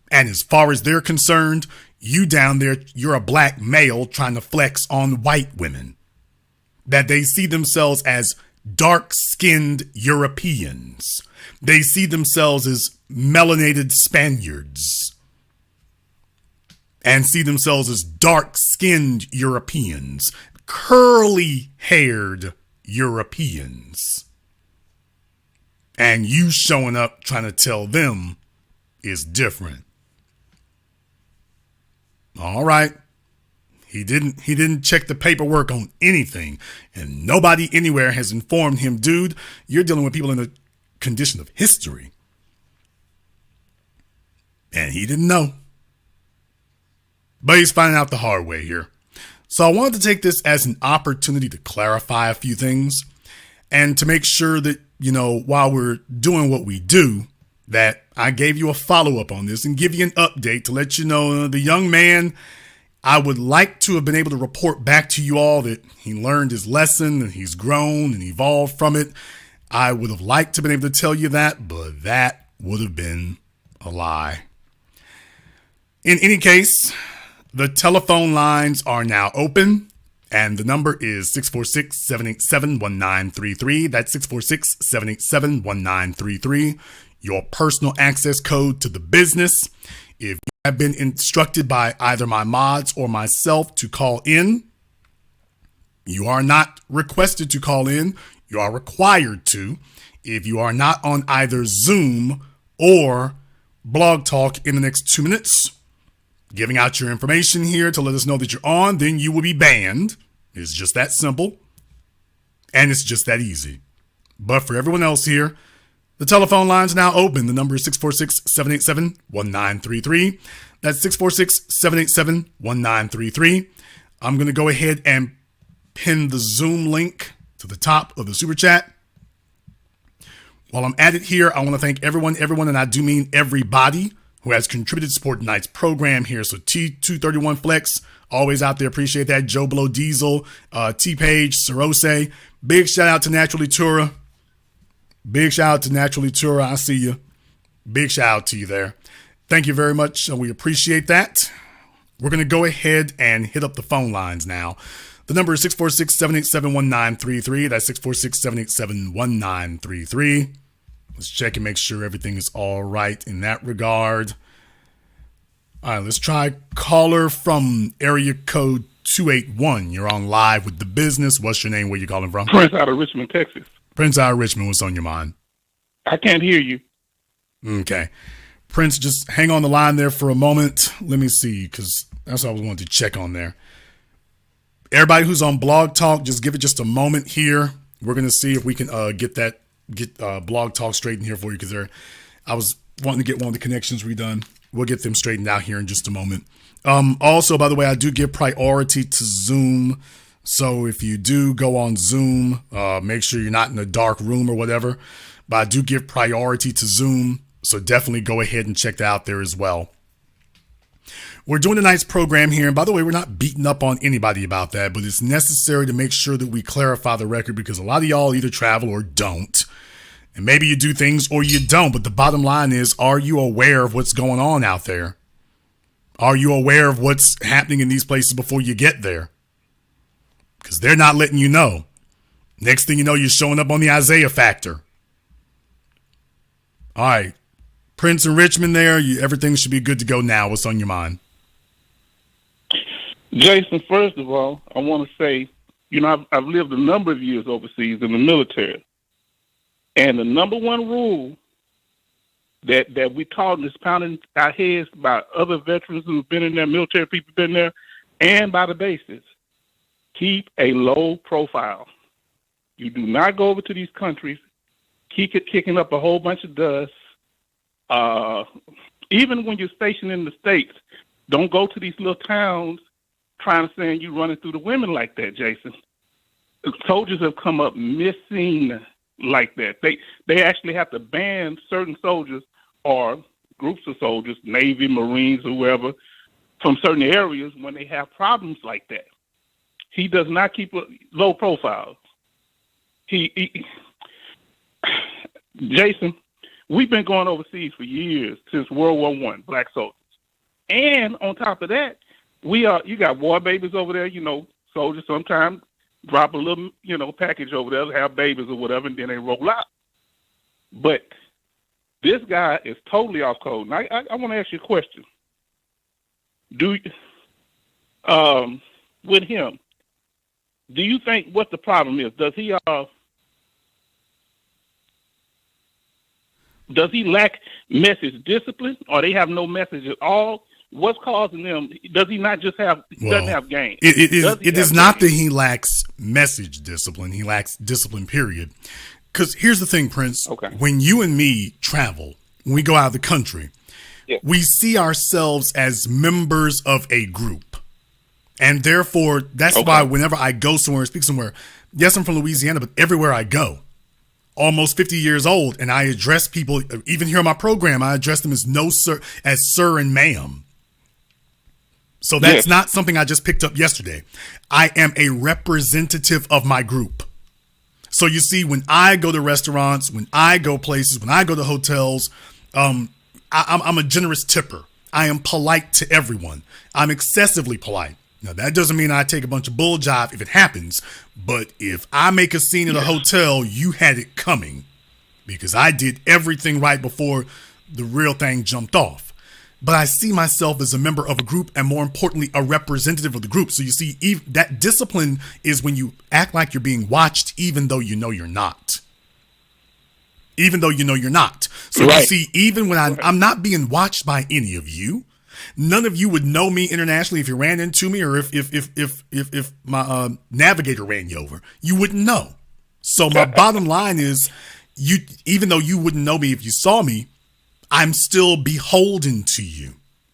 And as far as they're concerned, you down there, you're a black male trying to flex on white women. That they see themselves as dark-skinned Europeans. They see themselves as melanated Spaniards. And see themselves as dark-skinned Europeans. Curly-haired Europeans. And you showing up trying to tell them is different. All right. He didn't check the paperwork on anything, and nobody anywhere has informed him, dude, you're dealing with people in a condition of history. And he didn't know. But he's finding out the hard way here. So I wanted to take this as an opportunity to clarify a few things and to make sure that, while we're doing what we do, that I gave you a follow-up on this and give you an update to let you know the young man, I would like to have been able to report back to you all that he learned his lesson and he's grown and evolved from it. I would have liked to have been able to tell you that, but that would have been a lie. In any case, the telephone lines are now open, and the number is 646-787-1933. That's 646-787-1933. Your personal access code to the business. If you have been instructed by either my mods or myself to call in, you are not requested to call in. You are required to. If you are not on either Zoom or Blog Talk in the next 2 minutes, giving out your information here to let us know that you're on, then you will be banned. It's just that simple. And it's just that easy. But for everyone else here, the telephone line's now open. The number is 646-787-1933. That's 646-787-1933. I'm going to go ahead and pin the Zoom link to the top of the super chat. While I'm at it here, I want to thank everyone, and I do mean everybody who has contributed to support tonight's program here. So T231 Flex, always out there. Appreciate that. Joe Blow Diesel, T-Page, Sarose. Big shout out to Naturally Tura. Big shout out to Naturally Tura. I see you. Big shout out to you there. Thank you very much. We appreciate that. We're going to go ahead and hit up the phone lines now. The number is 646-787-1933. That's 646-787-1933. Let's check and make sure everything is all right in that regard. All right, let's try caller from area code 281. You're on live with The Business. What's your name? Where you calling from? Prince out of Richmond, Texas. Prince out of Richmond, what's on your mind? I can't hear you. Okay. Prince, just hang on the line there for a moment. Let me see, because that's what I wanted to check on there. Everybody who's on Blog Talk, just give it just a moment here. We're going to see if we can get that get Blog Talk straightened here for you because I was wanting to get one of the connections redone. We'll get them straightened out here in just a moment. Also, by the way, I do give priority to Zoom. So if you do go on Zoom, make sure you're not in a dark room or whatever. But I do give priority to Zoom. So definitely go ahead and check that out there as well. We're doing a nice program here. And by the way, we're not beating up on anybody about that, but it's necessary to make sure that we clarify the record because a lot of y'all either travel or don't. And maybe you do things or you don't. But the bottom line is, are you aware of what's going on out there? Are you aware of what's happening in these places before you get there? Because they're not letting you know. Next thing you know, you're showing up on the Isaiah Factor. All right. Prince and Richmond there, everything should be good to go now. What's on your mind? Jason, first of all, I want to say, I've lived a number of years overseas in the military. And the number one rule that we taught and is pounding our heads by other veterans who've been in there, military people been there, and by the bases, keep a low profile. You do not go over to these countries, keep it kicking up a whole bunch of dust. Even when you're stationed in the States, don't go to these little towns trying to say you running through the women like that, Jason. Soldiers have come up missing like that. They actually have to ban certain soldiers or groups of soldiers, Navy, Marines, whoever, from certain areas when they have problems like that. He does not keep a low profile. Jason, we've been going overseas for years, since World War I, black soldiers. And on top of that, you got war babies over there, soldiers sometimes drop a little, package over there, have babies or whatever, and then they roll out. But this guy is totally off code. Now, I want to ask you a question. With him, do you think what the problem is? Does he lack message discipline, or they have no message at all? What's causing them? Does he not just doesn't have game? It is not that he lacks message discipline. He lacks discipline, period. Because here's the thing, Prince. Okay. When you and me travel, when we go out of the country, we see ourselves as members of a group. And therefore, that's why whenever I go somewhere, speak somewhere, yes, I'm from Louisiana, but everywhere I go, almost 50 years old, and I address people, even here on my program, I address them as sir and ma'am. So that's not something I just picked up yesterday. I am a representative of my group. So you see, when I go to restaurants, when I go places, when I go to hotels, I'm a generous tipper. I am polite to everyone. I'm excessively polite. Now, that doesn't mean I take a bunch of bull jive if it happens, but if I make a scene at a hotel, you had it coming because I did everything right before the real thing jumped off. But I see myself as a member of a group and, more importantly, a representative of the group. So you see, that discipline is when you act like you're being watched even though you know you're not. Even though you know you're not. So you see, even when I'm not being watched by any of you, none of you would know me internationally if you ran into me or if my navigator ran you over. You wouldn't know. So my bottom line is, even though you wouldn't know me if you saw me, I'm still beholden to you.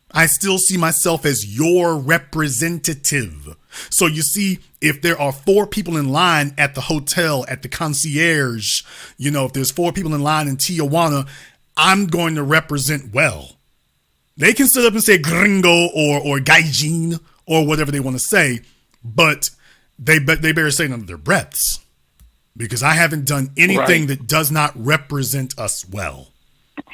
I still see myself as your representative. So you see, if there are 4 people in line at the hotel, at the concierge, if there's 4 people in line in Tijuana, I'm going to represent well. They can sit up and say gringo or gaijin or whatever they want to say, but they better say it under their breaths because I haven't done anything that does not represent us well.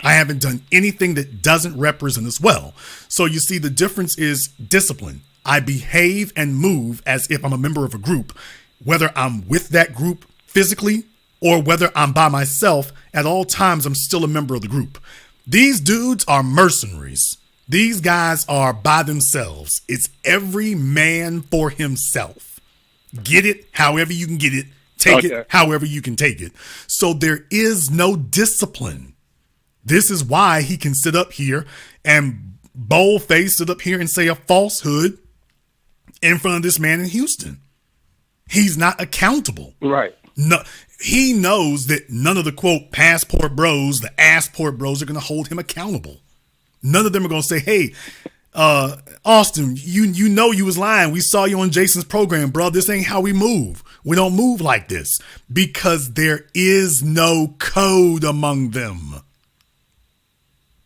I haven't done anything that doesn't represent us well. So you see, the difference is discipline. I behave and move as if I'm a member of a group, whether I'm with that group physically or whether I'm by myself. At all times, I'm still a member of the group. These dudes are mercenaries. These guys are by themselves. It's every man for himself. Get it however you can get it. Take it however you can take it. So there is no discipline. This is why he can sit up here and bold-faced sit up here and say a falsehood in front of this man in Houston. He's not accountable. Right. No, he knows that none of the quote passport bros, the assport bros, are going to hold him accountable. None of them are going to say, "Hey, Austin, you know you was lying. We saw you on Jason's program, bro. This ain't how we move. We don't move like this," because there is no code among them.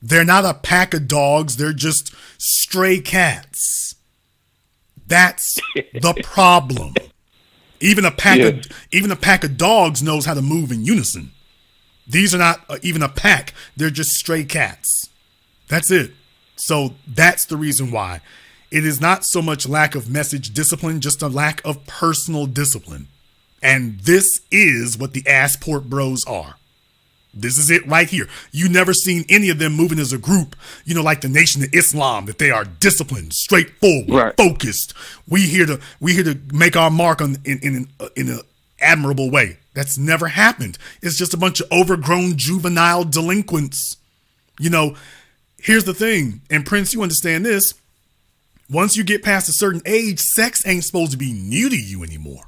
They're not a pack of dogs. They're just stray cats. That's the problem. Even a pack of dogs knows how to move in unison. These are not even a pack. They're just stray cats. That's it. So that's the reason why. It is not so much lack of message discipline, just a lack of personal discipline. And this is what the Assport Bros are. This is it right here. You never seen any of them moving as a group, like the Nation of Islam, that they are disciplined, straightforward, focused. We here to make our mark in an admirable way. That's never happened. It's just a bunch of overgrown juvenile delinquents. Here's the thing, and Prince, you understand this. Once you get past a certain age, sex ain't supposed to be new to you anymore.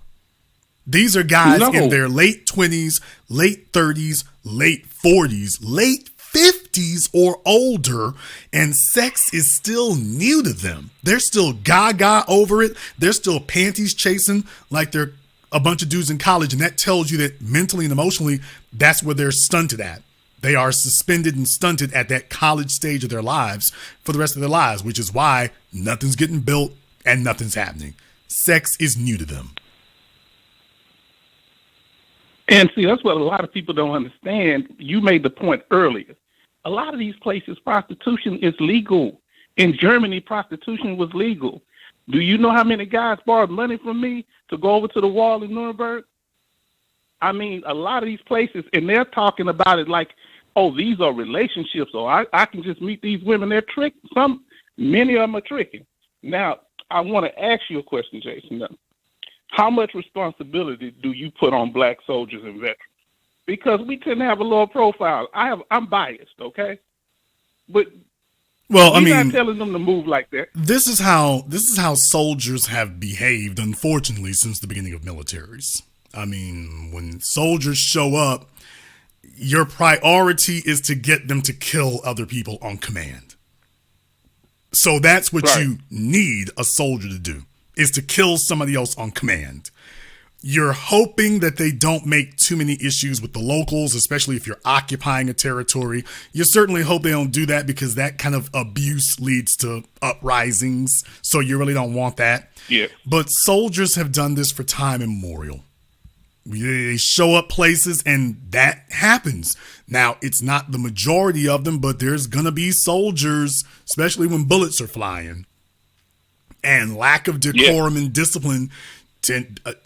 These are guys in their late 20s, late 30s, late 40s, late 50s or older, and sex is still new to them. They're still gaga over it. They're still panties chasing like they're a bunch of dudes in college, and that tells you that mentally and emotionally, that's where they're stunted at. They are suspended and stunted at that college stage of their lives for the rest of their lives, which is why nothing's getting built and nothing's happening. Sex is new to them. And see, that's what a lot of people don't understand. You made the point earlier. A lot of these places, prostitution is legal. In Germany, prostitution was legal. Do you know how many guys borrowed money from me to go over to the wall in Nuremberg? I mean, a lot of these places, and they're talking about it like, oh, these are relationships, or I can just meet these women. They're tricked. Many of them are tricking. Now, I want to ask you a question, Jason. How much responsibility do you put on black soldiers and veterans? Because we tend to have a lower profile. I'm biased, okay? But well, not telling them to move like that. This is how soldiers have behaved, unfortunately, since the beginning of militaries. I mean, when soldiers show up, your priority is to get them to kill other people on command. So that's what you need a soldier to do, is to kill somebody else on command. You're hoping that they don't make too many issues with the locals, especially if you're occupying a territory. You certainly hope they don't do that, because that kind of abuse leads to uprisings. So you really don't want that. Yeah. But soldiers have done this for time immemorial. They show up places and that happens. Now, it's not the majority of them, but there's going to be soldiers, especially when bullets are flying. And lack of decorum and discipline,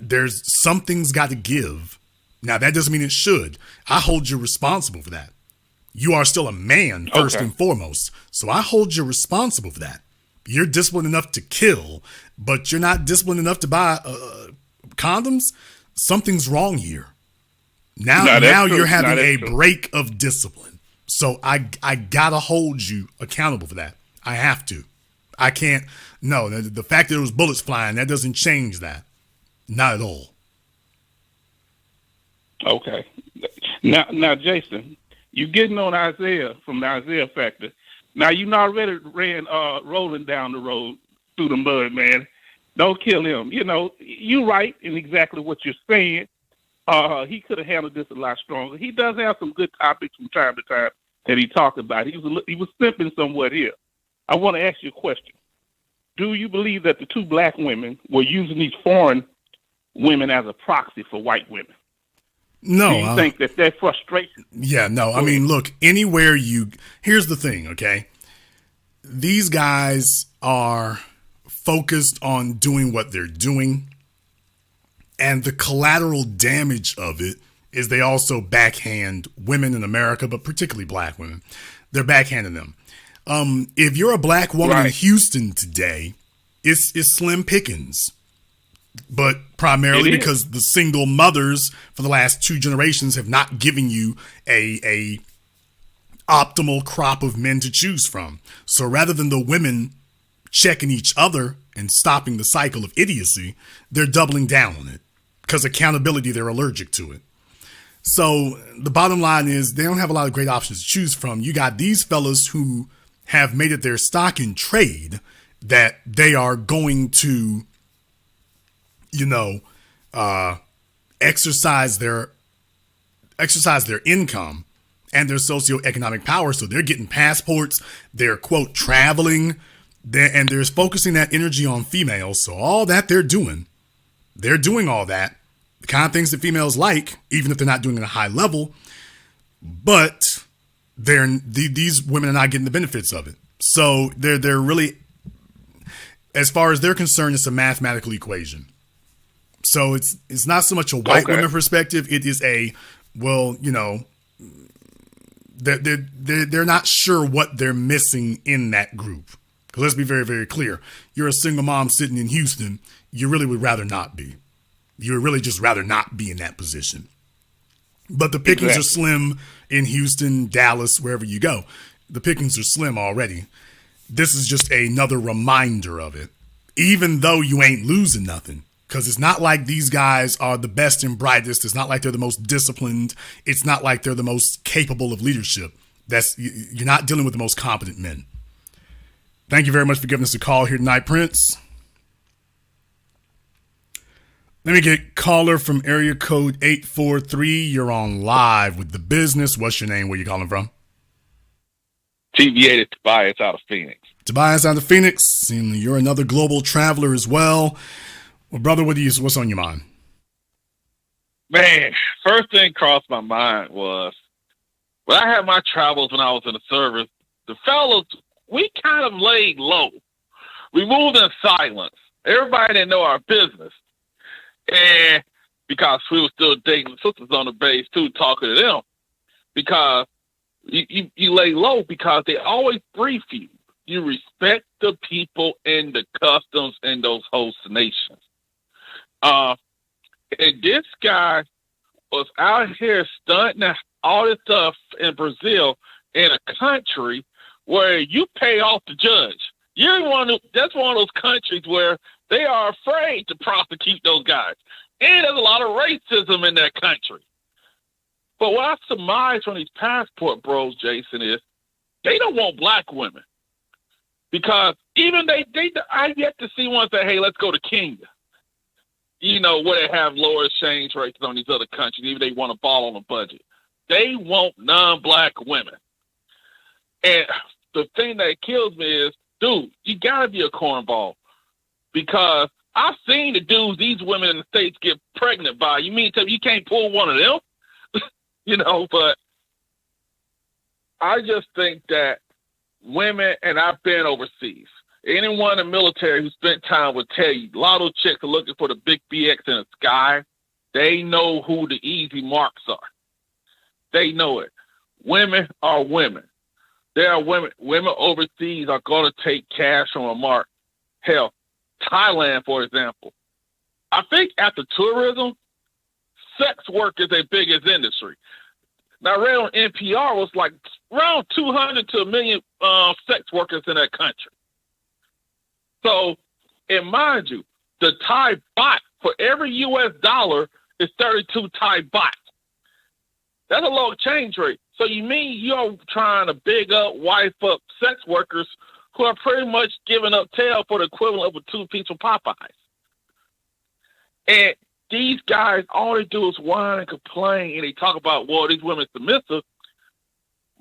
there's something's got to give. Now, that doesn't mean it should. I hold you responsible for that. You are still a man, first and foremost. So I hold you responsible for that. You're disciplined enough to kill, but you're not disciplined enough to buy condoms. Something's wrong here. Now you're having a break of discipline. So I gotta hold you accountable for that. I have to. I can't. No, the fact that there was bullets flying, that doesn't change that. Not at all. Okay. Now, Jason, you getting on Isaiah from the Isaiah Factor. Now, you already ran rolling down the road through the mud, man. Don't kill him. You're right in exactly what you're saying. He could have handled this a lot stronger. He does have some good topics from time to time that he talked about. He was simping somewhat here. I want to ask you a question. Do you believe that the two black women were using these foreign women as a proxy for white women? No. Do you think that frustration? Yeah, no. I mean, look, here's the thing, okay? These guys are focused on doing what they're doing, and the collateral damage of it is they also backhand women in America, but particularly black women. They're backhanding them. If you're a black woman in Houston today, it's slim pickings, but primarily because the single mothers for the last 2 generations have not given you a optimal crop of men to choose from. So rather than the women checking each other and stopping the cycle of idiocy, they're doubling down on it. because accountability, they're allergic to it. So the bottom line is they don't have a lot of great options to choose from. You got these fellas who have made it their stock in trade that they are going to, exercise their income and their socioeconomic power. So they're getting passports, they're, quote, traveling, and they're focusing that energy on females. So all that they're doing all that, the kind of things that females like, even if they're not doing it at a high level, but these women are not getting the benefits of it. So they're really, as far as they're concerned, it's a mathematical equation. So it's not so much a white women perspective. It is they're not sure what they're missing in that group. Because let's be very, very clear. You're a single mom sitting in Houston. You really would rather not be. You would really just rather not be in that position. But the pickings are slim in Houston, Dallas, wherever you go. The pickings are slim already. This is just another reminder of it. Even though you ain't losing nothing. Because it's not like these guys are the best and brightest. It's not like they're the most disciplined. It's not like they're the most capable of leadership. You're not dealing with the most competent men. Thank you very much for giving us a call here tonight, Prince. Let me get caller from area code 843. You're on live with The Business. What's your name? Where you calling from? TVA Tobias out of Phoenix. Tobias out of Phoenix. And you're another global traveler as well. Well, brother, what's on your mind? Man, first thing crossed my mind was when I had my travels when I was in the service, the fellas, we kind of laid low. We moved in silence. Everybody didn't know our business. And because we were still dating sisters on the base too, talking to them. Because you lay low because they always brief you. You respect the people and the customs in those host nations. And this guy was out here stunting all this stuff in Brazil in a country where you pay off the judge. That's one of those countries where they are afraid to prosecute those guys. And there's a lot of racism in that country. But what I surmise from these passport bros, Jason, is they don't want black women. Because even I've yet to see one say, hey, let's go to Kenya. Where they have lower exchange rates on these other countries, even they want to ball on a budget. They want non-black women. And the thing that kills me is, dude, you got to be a cornball. Because I've seen the dudes these women in the States get pregnant by. You mean to tell me you can't pull one of them? But I just think that women, and I've been overseas, anyone in the military who spent time would tell you, a lot of those chicks are looking for the big BX in the sky. They know who the easy marks are. They know it. Women are women. There are women overseas are going to take cash from a mark. Hell, Thailand, for example. I think after tourism, sex work is their biggest industry. Now, I read on NPR was like around 200 to 1 million sex workers in that country. So, and mind you, the Thai baht for every U.S. dollar is 32 Thai baht. That's a low exchange rate. So you mean you're trying to big up, wife up sex workers who are pretty much giving up tail for the equivalent of a 2-piece from Popeyes. And these guys, all they do is whine and complain, and they talk about, well, these women are submissive.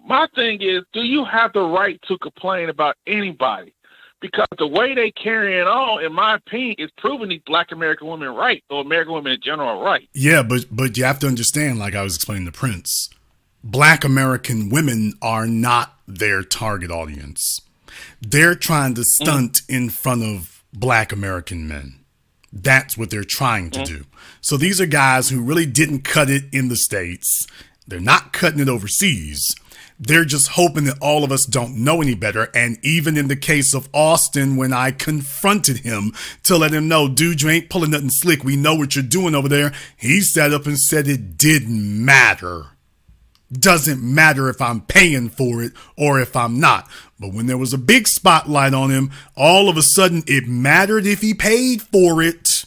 My thing is, do you have the right to complain about anybody? Because the way they carry it on, in my opinion, is proving these black American women right, or American women in general are right. Yeah, but you have to understand, like I was explaining to Prince, black American women are not their target audience. They're trying to stunt in front of black American men. That's what they're trying to do. So these are guys who really didn't cut it in the States. They're not cutting it overseas. They're just hoping that all of us don't know any better. And even in the case of Austin, when I confronted him to let him know, dude, you ain't pulling nothing slick. We know what you're doing over there. He sat up and said it didn't matter. Doesn't matter if I'm paying for it or if I'm not. But when there was a big spotlight on him, all of a sudden it mattered if he paid for it.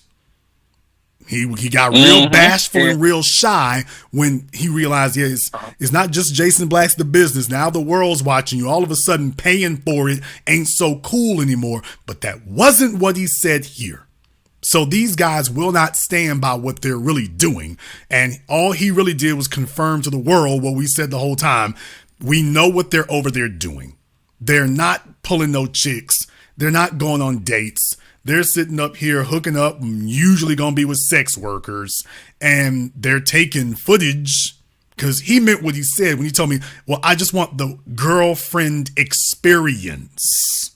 He got real bashful and real shy when he realized, yeah, it's not just Jason Black's the business. Now the world's watching you. All of a sudden, paying for it ain't so cool anymore. But that wasn't what he said here. So these guys will not stand by what they're really doing. And all he really did was confirm to the world what we said the whole time. We know what they're over there doing. They're not pulling no chicks. They're not going on dates. They're sitting up here hooking up, usually going to be with sex workers, and they're taking footage because he meant what he said when he told me, well, I just want the girlfriend experience.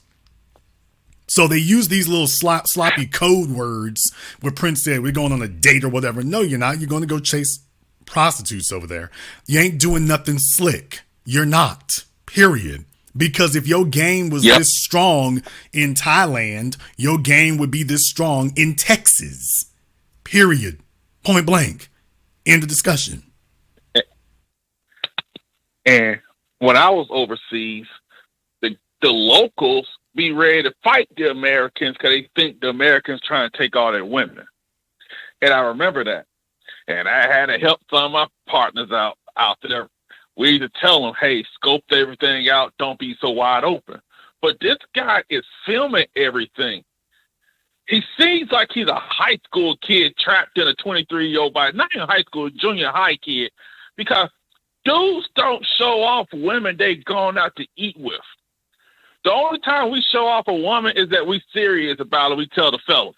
So they use these little sloppy code words where Prince said, we're going on a date or whatever. No, you're not. You're going to go chase prostitutes over there. You ain't doing nothing slick. You're not, period. Because if your game was this strong in Thailand, your game would be this strong in Texas. Period. Point blank. End of discussion. And when I was overseas, the locals be ready to fight the Americans because they think the Americans trying to take all their women. And I remember that. And I had to help some of my partners out there. We need to tell them, hey, scope everything out. Don't be so wide open. But this guy is filming everything. He seems like he's a high school kid trapped in a 23-year-old body. Not even high school, junior high kid. Because dudes don't show off women they gone out to eat with. The only time we show off a woman is that we serious about it. We tell the fellas.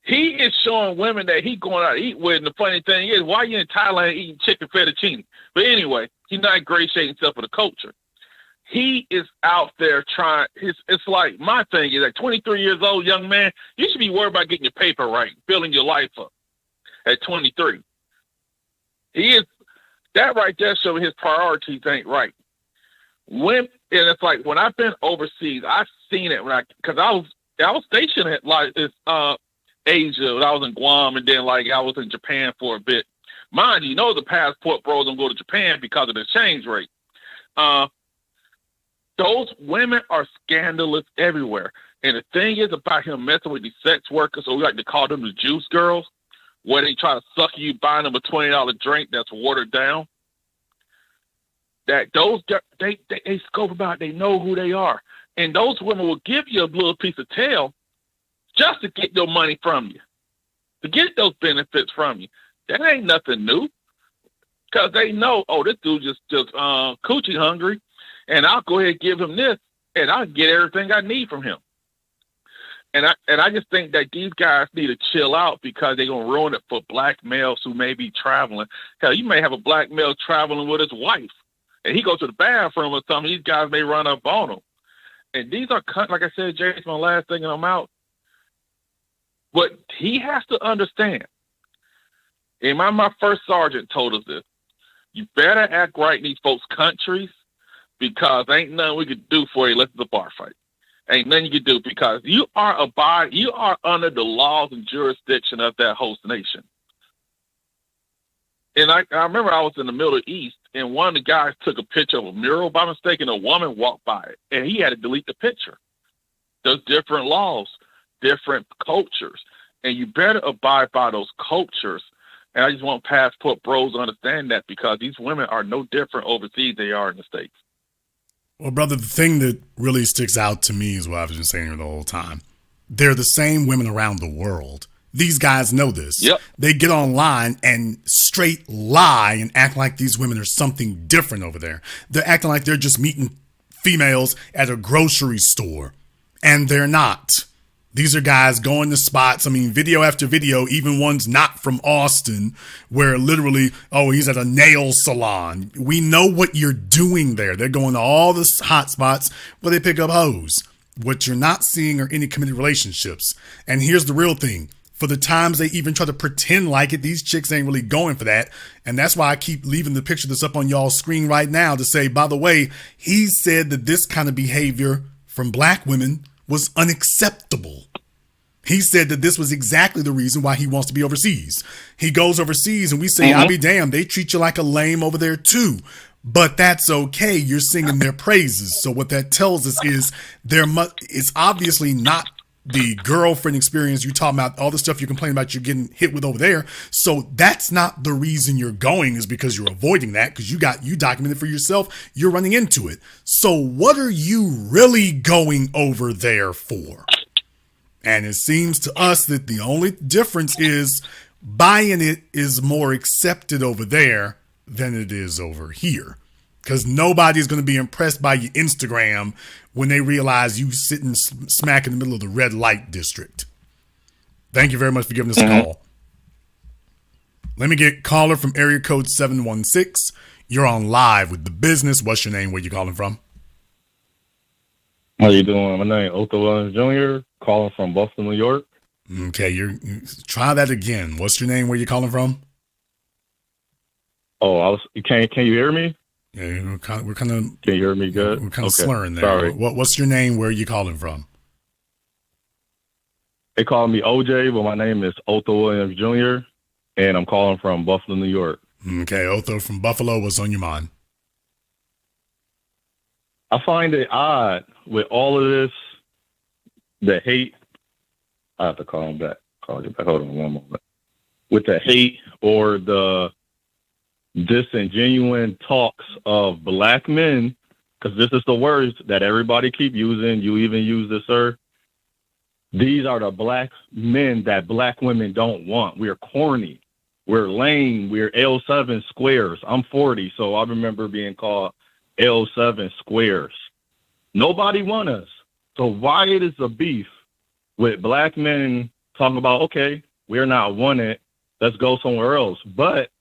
He is showing women that he going out to eat with, and the funny thing is, why you in Thailand eating chicken fettuccine? But anyway, he's not ingratiating himself with the culture. He is out there trying. It's like my thing is, like 23 years old, young man, you should be worried about getting your paper right, building your life up at 23. He is, that right there showing his priorities ain't right. And it's like when I've been overseas, I've seen it because I was stationed at Asia. When I was in Guam, and then I was in Japan for a bit. Mind you, the passport bros don't go to Japan because of the exchange rate. Those women are scandalous everywhere. And the thing is about him messing with these sex workers, or we like to call them the juice girls, where they try to suck you, buying them a $20 drink that's watered down. That those they scope about, they know who they are. And those women will give you a little piece of tail just to get your money from you, to get those benefits from you. That ain't nothing new, because they know, oh, this dude just coochie hungry, and I'll go ahead and give him this, and I'll get everything I need from him. And I just think that these guys need to chill out, because they're gonna ruin it for black males who may be traveling. Hell, you may have a black male traveling with his wife, and he goes to the bathroom or something. These guys may run up on him, and these are, like I said, Jason, my last thing, and I'm out. But he has to understand, and my first sergeant told us this, you better act right in these folks' countries, because ain't nothing we could do for you unless it's a bar fight. Ain't nothing you can do, because you are under the laws and jurisdiction of that host nation. And I remember I was in the Middle East, and one of the guys took a picture of a mural by mistake, and a woman walked by it, and he had to delete the picture. There's different laws, different cultures, and you better abide by those cultures. And I just want passport bros to understand that, because these women are no different overseas than they are in the States. Well, brother, the thing that really sticks out to me is what I've been saying here the whole time. They're the same women around the world. These guys know this. Yep. They get online and straight lie and act like these women are something different over there. They're acting like they're just meeting females at a grocery store, and they're not. These are guys going to spots, video after video, even ones not from Austin, where literally, oh, he's at a nail salon. We know what you're doing there. They're going to all the hot spots where they pick up hoes. What you're not seeing are any committed relationships. And here's the real thing. For the times they even try to pretend like it, these chicks ain't really going for that. And that's why I keep leaving the picture that's up on y'all's screen right now to say, by the way, he said that this kind of behavior from black women was unacceptable. He said that this was exactly the reason why he wants to be overseas. He goes overseas and we say, I'll be damned, they treat you like a lame over there too. But that's okay. You're singing their praises. So what that tells us is it's obviously not the girlfriend experience. You talking about all the stuff you complain about you're getting hit with over there. So that's not the reason you're going, is because you're avoiding that, because you documented for yourself you're running into it. So what are you really going over there for? And it seems to us that the only difference is buying it is more accepted over there than it is over here. Because nobody's going to be impressed by your Instagram when they realize you sitting smack in the middle of the red light district. Thank you very much for giving us a call. Let me get caller from area code 716. You're on live with The Business. What's your name? Where you calling from? How you doing? My name is Otto Williams Jr., calling from Buffalo, New York. Okay, you try that again. What's your name? Where you calling from? Oh, can you hear me? Yeah, we're kind of. Can you hear me good? We're kind of Okay. slurring there. Sorry. What's your name? Where are you calling from? They call me OJ, but my name is Otto Williams Jr., and I'm calling from Buffalo, New York. Okay, Otho from Buffalo. What's on your mind? I find it odd with all of this, the hate. I have to call him back. Call you back. Hold on one moment. With the hate or the disingenuine talks of black men, because this is the words that everybody keep using. You even use this, sir. These are the black men that black women don't want. We're corny. We're lame. We're L7 squares. I'm 40, so I remember being called L7 squares. Nobody want us. So why it is a beef with black men talking about, okay, we're not wanted, let's go somewhere else. But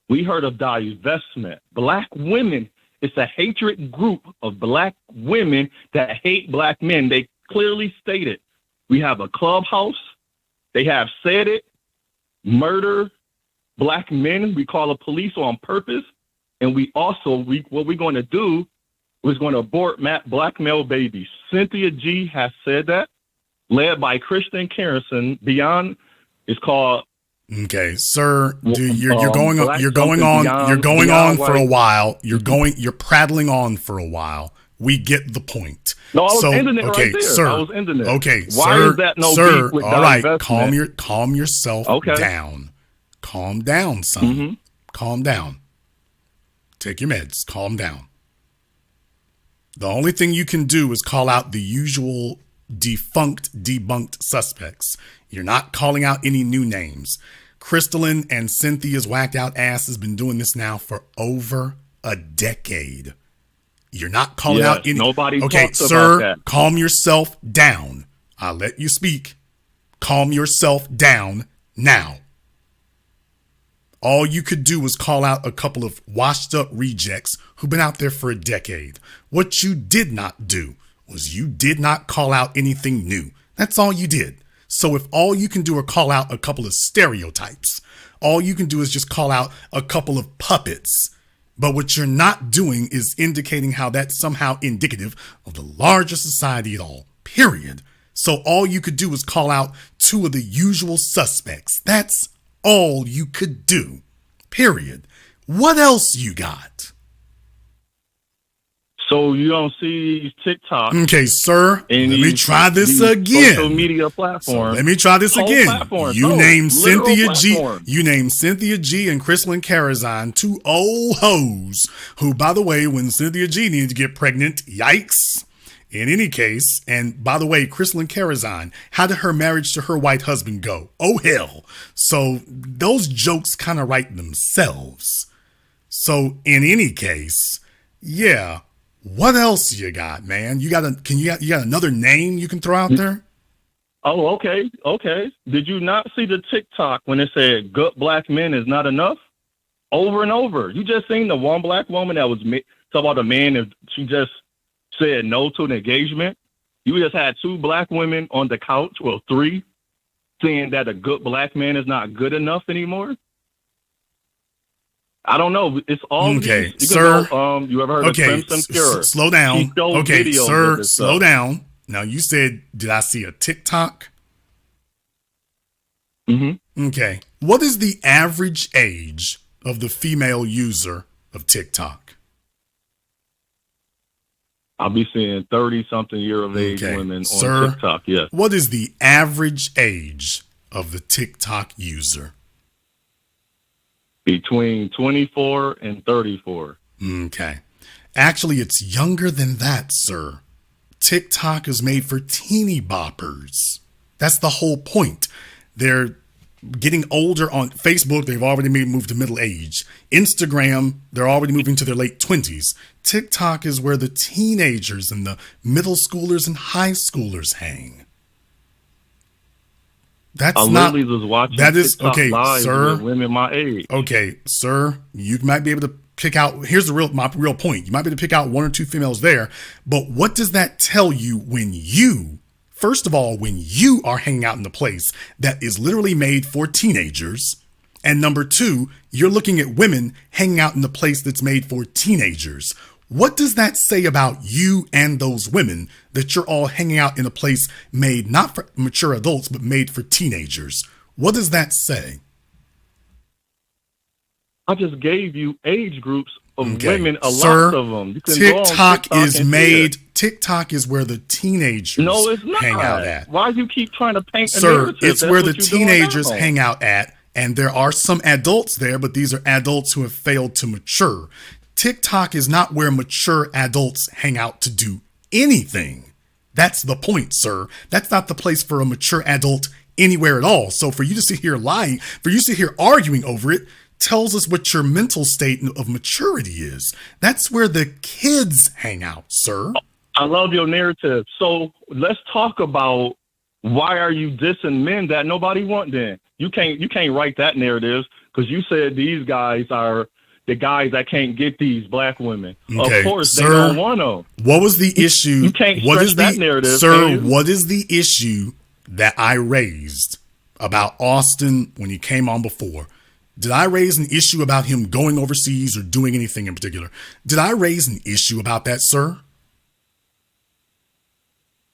we heard of divestment. Black women, it's a hatred group of black women that hate black men. They clearly stated. We have a clubhouse. They have said it. Murder black men. We call the police on purpose. And we also, what we're going to do is going to abort black male babies. Cynthia G has said that, led by Kristen Carrison. Beyond is called. Okay, sir, you're going on for a while. You're prattling on for a while. We get the point. No, I was ending it right there. Sir. I was ending it. Okay, why sir, is that no sir, beef with all right, divestment? calm yourself down. Calm down, son. Mm-hmm. Calm down. Take your meds. Calm down. The only thing you can do is call out the usual debunked suspects. You're not calling out any new names. Crystalline and Cynthia's whacked out ass has been doing this now for over a decade. You're not calling out any. Nobody okay, talks sir, about that. calm yourself down. I'll let you speak. Calm yourself down now. All you could do was call out a couple of washed up rejects who've been out there for a decade. What you did not do was you did not call out anything new. That's all you did. So if all you can do are call out a couple of stereotypes, all you can do is just call out a couple of puppets. But what you're not doing is indicating how that's somehow indicative of the larger society at all, period. So all you could do is call out two of the usual suspects. That's all you could do, period. What else you got? So you don't see these TikTok. Okay, sir, let me try this again. Social media platforms. So let me try this again. You named Cynthia G. Platforms. You named Cynthia G and Crystalline Carrison, two old hoes who, by the way, when Cynthia G needed to get pregnant, yikes. In any case, and by the way, Crystalline Carrison, how did her marriage to her white husband go? Oh, hell. So those jokes kind of write themselves. So in any case, yeah. What else you got, man? You got another name you can throw out there? Oh, okay. Did you not see the TikTok when it said good black men is not enough? Over and over. You just seen the one black woman that was talking about a man if she just said no to an engagement. You just had two black women on the couch, well, three, saying that a good black man is not good enough anymore. I don't know. It's all okay, these, sir. You ever heard of Crimson Cure? Slow down. Okay, sir, slow stuff. down. Now you said, did I see a TikTok? Mm-hmm. Okay. What is the average age of the female user of TikTok? I'll be seeing 30-something-year-of-age Okay. women on Sir, TikTok. Yes. what is the average age of the TikTok user? Between 24 and 34. Okay. Actually, it's younger than that, sir. TikTok is made for teeny boppers. That's the whole point. They're getting older on Facebook. They've already moved to middle age. Instagram, they're already moving to their late 20s. TikTok is where the teenagers and the middle schoolers and high schoolers hang. That's I not. literally was watching That is TikTok okay, live sir. with women my age. Okay, sir, you might be able to pick out. Here's my real point. You might be able to pick out one or two females there, but what does that tell you when you, first of all, when you are hanging out in the place that is literally made for teenagers, and number two, you're looking at women hanging out in the place that's made for teenagers? What does that say about you and those women that you're all hanging out in a place made not for mature adults, but made for teenagers? What does that say? I just gave you age groups of Okay. women, a Sir, lot of them. You can go on TikTok is and see made. it. TikTok is where the teenagers No, it's not. hang out at. Why do you keep trying to paint a Sir, narrative? it's That's where what the you're doing teenagers now. hang out at, and there are some adults there, but these are adults who have failed to mature. TikTok is not where mature adults hang out to do anything. That's the point, sir. That's not the place for a mature adult anywhere at all. So for you to sit here lying, for you to sit here arguing over it, tells us what your mental state of maturity is. That's where the kids hang out, sir. I love your narrative. So let's talk about why are you dissing men that nobody want then? You can't write that narrative because you said these guys are the guys that can't get these black women. Okay, Of course, sir, they don't want them. What was the issue? You can't what stretch is that the narrative, sir? can you? What is the issue that I raised about Austin when he came on before? Did I raise an issue about him going overseas or doing anything in particular? Did I raise an issue about that, sir?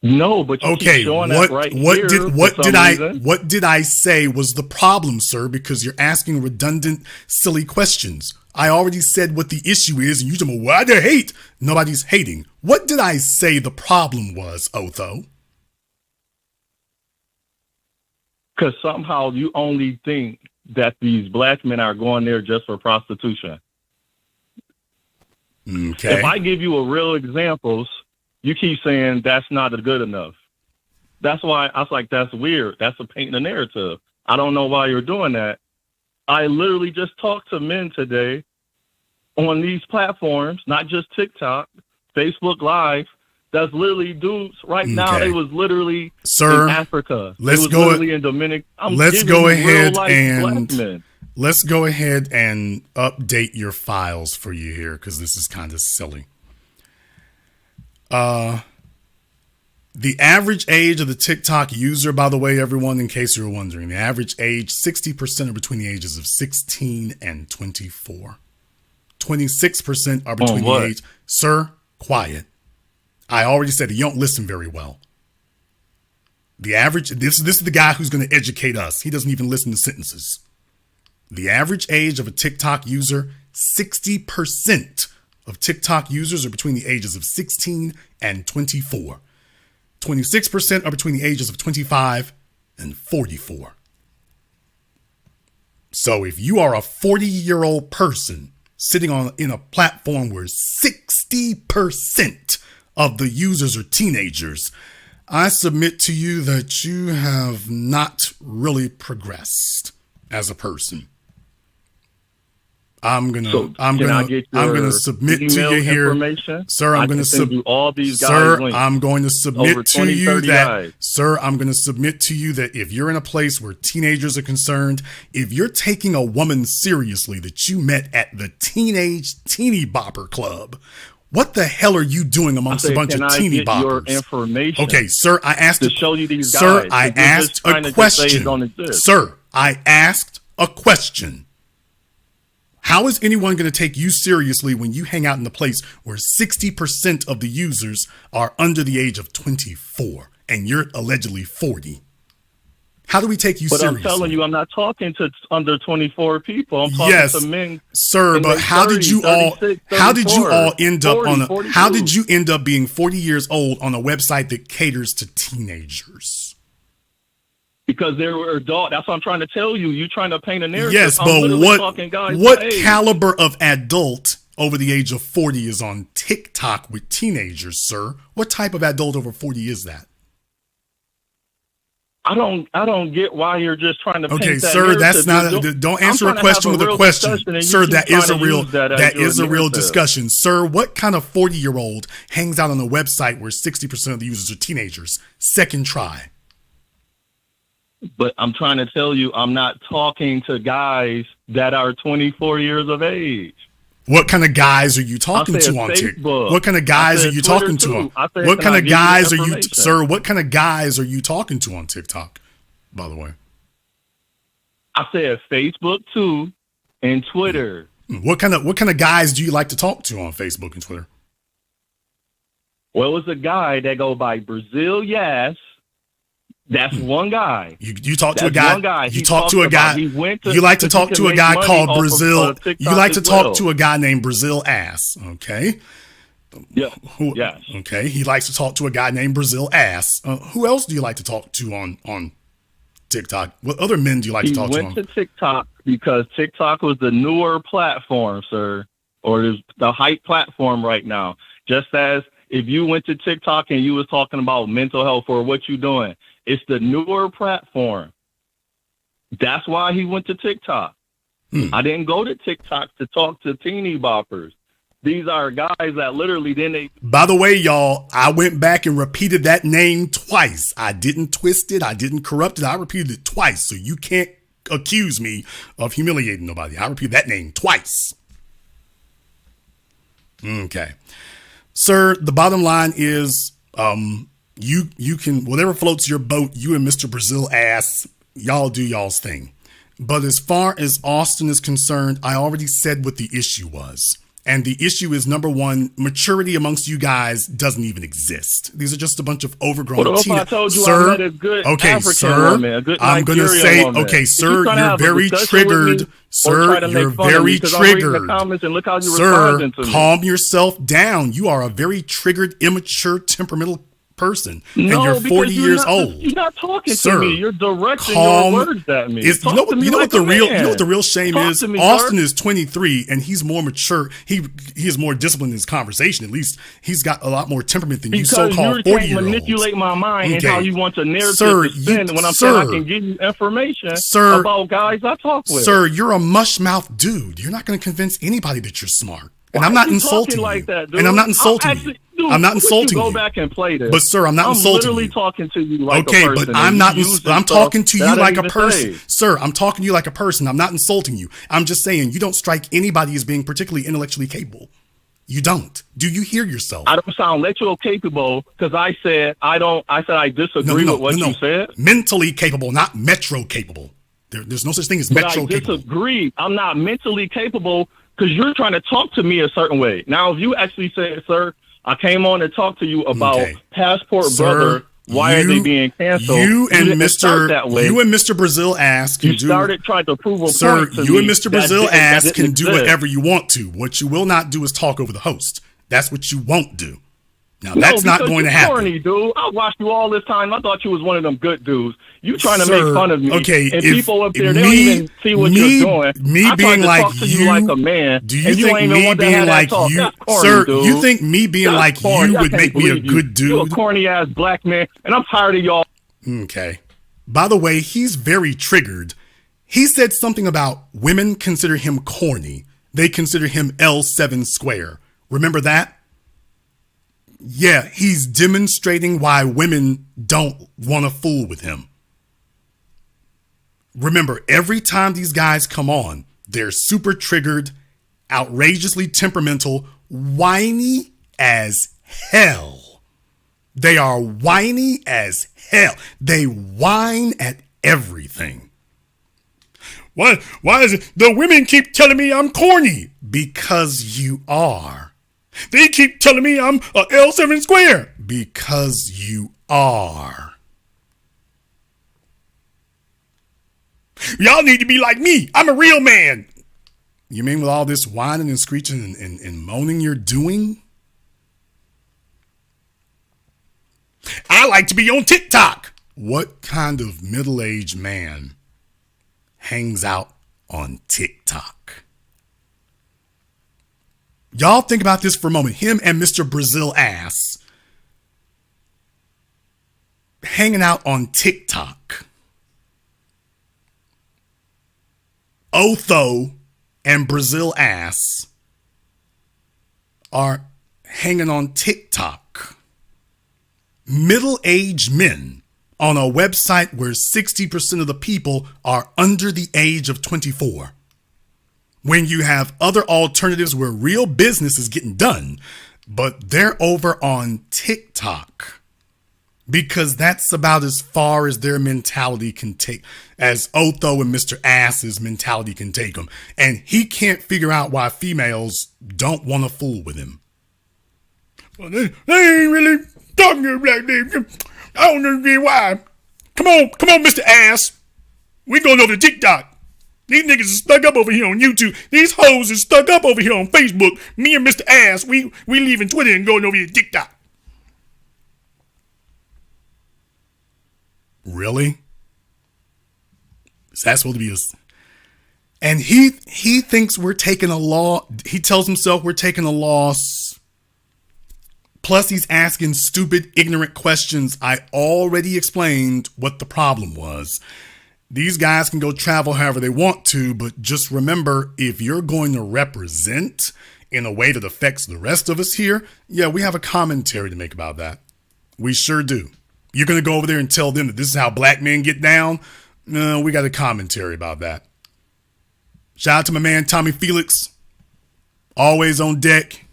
No, but you Okay, keep showing what that right what here did for what some did I reason. what did I say was the problem, sir? Because you're asking redundant, silly questions. I already said what the issue is, and you tell me why they hate. Nobody's hating. What did I say the problem was, Otho? Because somehow you only think that these black men are going there just for prostitution. Okay. If I give you a real examples, you keep saying that's not good enough. That's why I was like, that's weird. That's a painting a narrative. I don't know why you're doing that. I literally just talked to men today on these platforms, not just TikTok, Facebook Live. That's literally dudes right now. Okay. They was literally Sir, in Africa. let's They was go- literally in Dominican. let's go ahead black and men. let's go ahead and update your files for you here because this is kind of silly. The average age of the TikTok user, by the way, everyone, in case you were wondering, the average age, 60% are between the ages of 16 and 24. 26% are between the what? age. Sir, quiet. I already said it. You don't listen very well. The average, this is the guy who's going to educate us. He doesn't even listen to sentences. The average age of a TikTok user, 60% of TikTok users are between the ages of 16 and 24. 26% are between the ages of 25 and 44. So if you are a 40-year-old person sitting in a platform where 60% of the users are teenagers, I submit to you that you have not really progressed as a person. I'm gonna submit to you here, information? sir. I'm gonna send you all these guys. sir. links. I'm going to Over submit to 20, you 30 that, guys. sir. I'm going to submit to you that if you're in a place where teenagers are concerned, if you're taking a woman seriously that you met at the teeny bopper club, what the hell are you doing amongst I said, a bunch can of I teeny get boppers? your information? Okay, sir. I asked to show you these guys. Sir, I You're just asked trying a to just say it question. don't exist. Sir, I asked a question. How is anyone going to take you seriously when you hang out in a place where 60% of the users are under the age of 24 and you're allegedly 40? How do we take you But seriously? I'm telling you, I'm not talking to under 24 people. I'm talking Yes, to men. sir, in but their how did 30s, you all 36, how did you 34, all end up 40, on a 42. how did you end up being 40 years old on a website that caters to teenagers? Because they were adult. That's what I'm trying to tell you. You trying to paint a narrative. Yes, I'm but literally talking guys what my age. caliber of adult over the age of 40 is on TikTok with teenagers, sir? What type of adult over 40 is that? I don't get why you're just trying to Okay, paint that sir, that's narrative. not. Don't answer I'm a trying to have question with a real question, discussion, and you sir. keep That is a trying to real. use that as That your is a real narrative. discussion, sir. What kind of 40-year-old hangs out on a website where 60% of the users are teenagers? Second try. But I'm trying to tell you, I'm not talking to guys that are 24 years of age. What kind of guys are you talking I said to on TikTok? Facebook. What kind of I guys said are you Twitter talking to? too. I said, What can kind I of give you the guys are you, information? sir? What kind of guys are you talking to on TikTok? By the way, I said Facebook too, and Twitter. what kind of guys do you like to talk to on Facebook and Twitter? Well, it's a guy that go by Brazil Yes. That's one guy. You talk to a That's guy. one guy. You He talk to talks a guy. about- he went to- You like to because he talk can to a make guy money called off of, Brazil. TikTok You like to as talk well. to a guy named Brazil Ass. Okay. Yeah. Yes. Okay. He likes to talk to a guy named Brazil Ass. Who else do you like to talk to on TikTok? What other men do you like He to talk went to? to TikTok because TikTok was the newer platform, sir, or the hype platform right now. Just as if you went to TikTok and you was talking about mental health or what you doing, it's the newer platform. That's why he went to TikTok. I didn't go to TikTok to talk to teeny boppers. These are guys that literally didn't. By the way, y'all, I went back and repeated that name twice. I didn't twist it. I didn't corrupt it. I repeated it twice. So you can't accuse me of humiliating nobody. I repeated that name twice. Okay. Sir, the bottom line is, you can, whatever floats your boat, you and Mr. Brazil Ass, y'all do y'all's thing. But as far as Austin is concerned, I already said what the issue was. And the issue is, number one, maturity amongst you guys doesn't even exist. These are just a bunch of overgrown What if I teenagers. told you I Sir, met a good okay, African sir, woman, a good I'm going to Nigerian say, woman? okay, If sir, you trying to you're have a very discussion with me triggered. or Sir, try to make you're fun of me, very 'cause I'm reading the triggered. comments and look how you're Sir, responding to me. calm yourself down. You are a very triggered, immature, temperamental person, and No, you're because 40 years not, old. You're not talking Sir, to me. You're directing calm. your words at me. You Talk know to what? me You know like what the a real? man. You know what the real shame Talk is? to me, Austin sir. is 23 and he's more mature. He is more disciplined in his conversation. At least he's got a lot more temperament than Because you so-called you 40 can't year olds. manipulate my mind and Okay. how you want your narrative Sir, to spin when I'm sir, saying I can give you information sir, about guys I talk with. Sir, you're a mush-mouthed dude. You're not going to convince anybody that you're smart. And Why I'm not are you insulting talking you. like that, dude? And I'm not insulting actually, you. dude, I'm not why don't insulting you. Go you. back and play this. But sir, I'm not insulting literally you. talking to you like Okay, a person. but I'm and not. you using I'm stuff talking to that you I didn't like a even person, say. sir. I'm talking to you like a person. I'm not insulting you. I'm just saying you don't strike anybody as being particularly intellectually capable. You don't. Do you hear yourself? I don't sound electoral capable because I said I don't. I said I disagree with what you said. Mentally capable, not metro capable. There's no such thing as But metro I capable. disagree. I'm not mentally capable because you're trying to talk to me a certain way. Now, if you actually said, sir, I came on to talk to you about Okay. Passport Sir, Brother. Why are they being canceled? You and didn't start that way. Mr. Brazil Ass can You started trying to prove a Sir, point to you me and Mr. that Brazil didn't- Ass that can didn't do exist. whatever you want to. What you will not do is talk over the host. That's what you won't do. Now, No, that's not because going to you're happen. corny, dude. I watched you all this time. I thought you was one of them good dudes. You trying to Sir, make fun of me. okay, and if people up there, they me- don't even see what me- you're doing. me I tried being to like talk to you- like a man. Do you and think ain't even me want to being have that like talk. you, That's corny, sir? dude. You think me being That's like corny. you I would can't make me a believe you. good dude? You're a corny ass black man, and I'm tired of y'all. Okay. By the way, he's very triggered. He said something about women consider him corny. They consider him L7 square. Remember that? Yeah, he's demonstrating why women don't want to fool with him. Remember, every time these guys come on, they're super triggered, outrageously temperamental, whiny as hell. They are whiny as hell. They whine at everything. Why is it the women keep telling me I'm corny? Because you are. They keep telling me I'm a L7 square. Because you are. Y'all need to be like me. I'm a real man. You mean with all this whining and screeching and moaning you're doing? I like to be on TikTok. What kind of middle-aged man hangs out on TikTok? Y'all think about this for a moment. Him and Mr. Brazil Ass hanging out on TikTok. Otho and Brazil Ass are hanging on TikTok. Middle-aged men on a website where 60% of the people are under the age of 24. When you have other alternatives where real business is getting done, but they're over on TikTok because that's about as far as their mentality can take, as Otho and Mr. Ass's mentality can take them. And he can't figure out why females don't want to fool with him. Well, they ain't really talking like this. I don't understand why. Come on, Mr. Ass. We going over to TikTok. These niggas is stuck up over here on YouTube. These hoes is stuck up over here on Facebook. Me and Mr. Ass, we leaving Twitter and going over here to TikTok. Really? Is that supposed to be a... And he thinks we're taking a loss. He tells himself we're taking a loss. Plus, he's asking stupid, ignorant questions. I already explained what the problem was. These guys can go travel however they want to, but just remember, if you're going to represent in a way that affects the rest of us here, yeah, we have a commentary to make about that. We sure do. You're going to go over there and tell them that this is how black men get down? No, we got a commentary about that. Shout out to my man, Tommy Felix. Always on deck.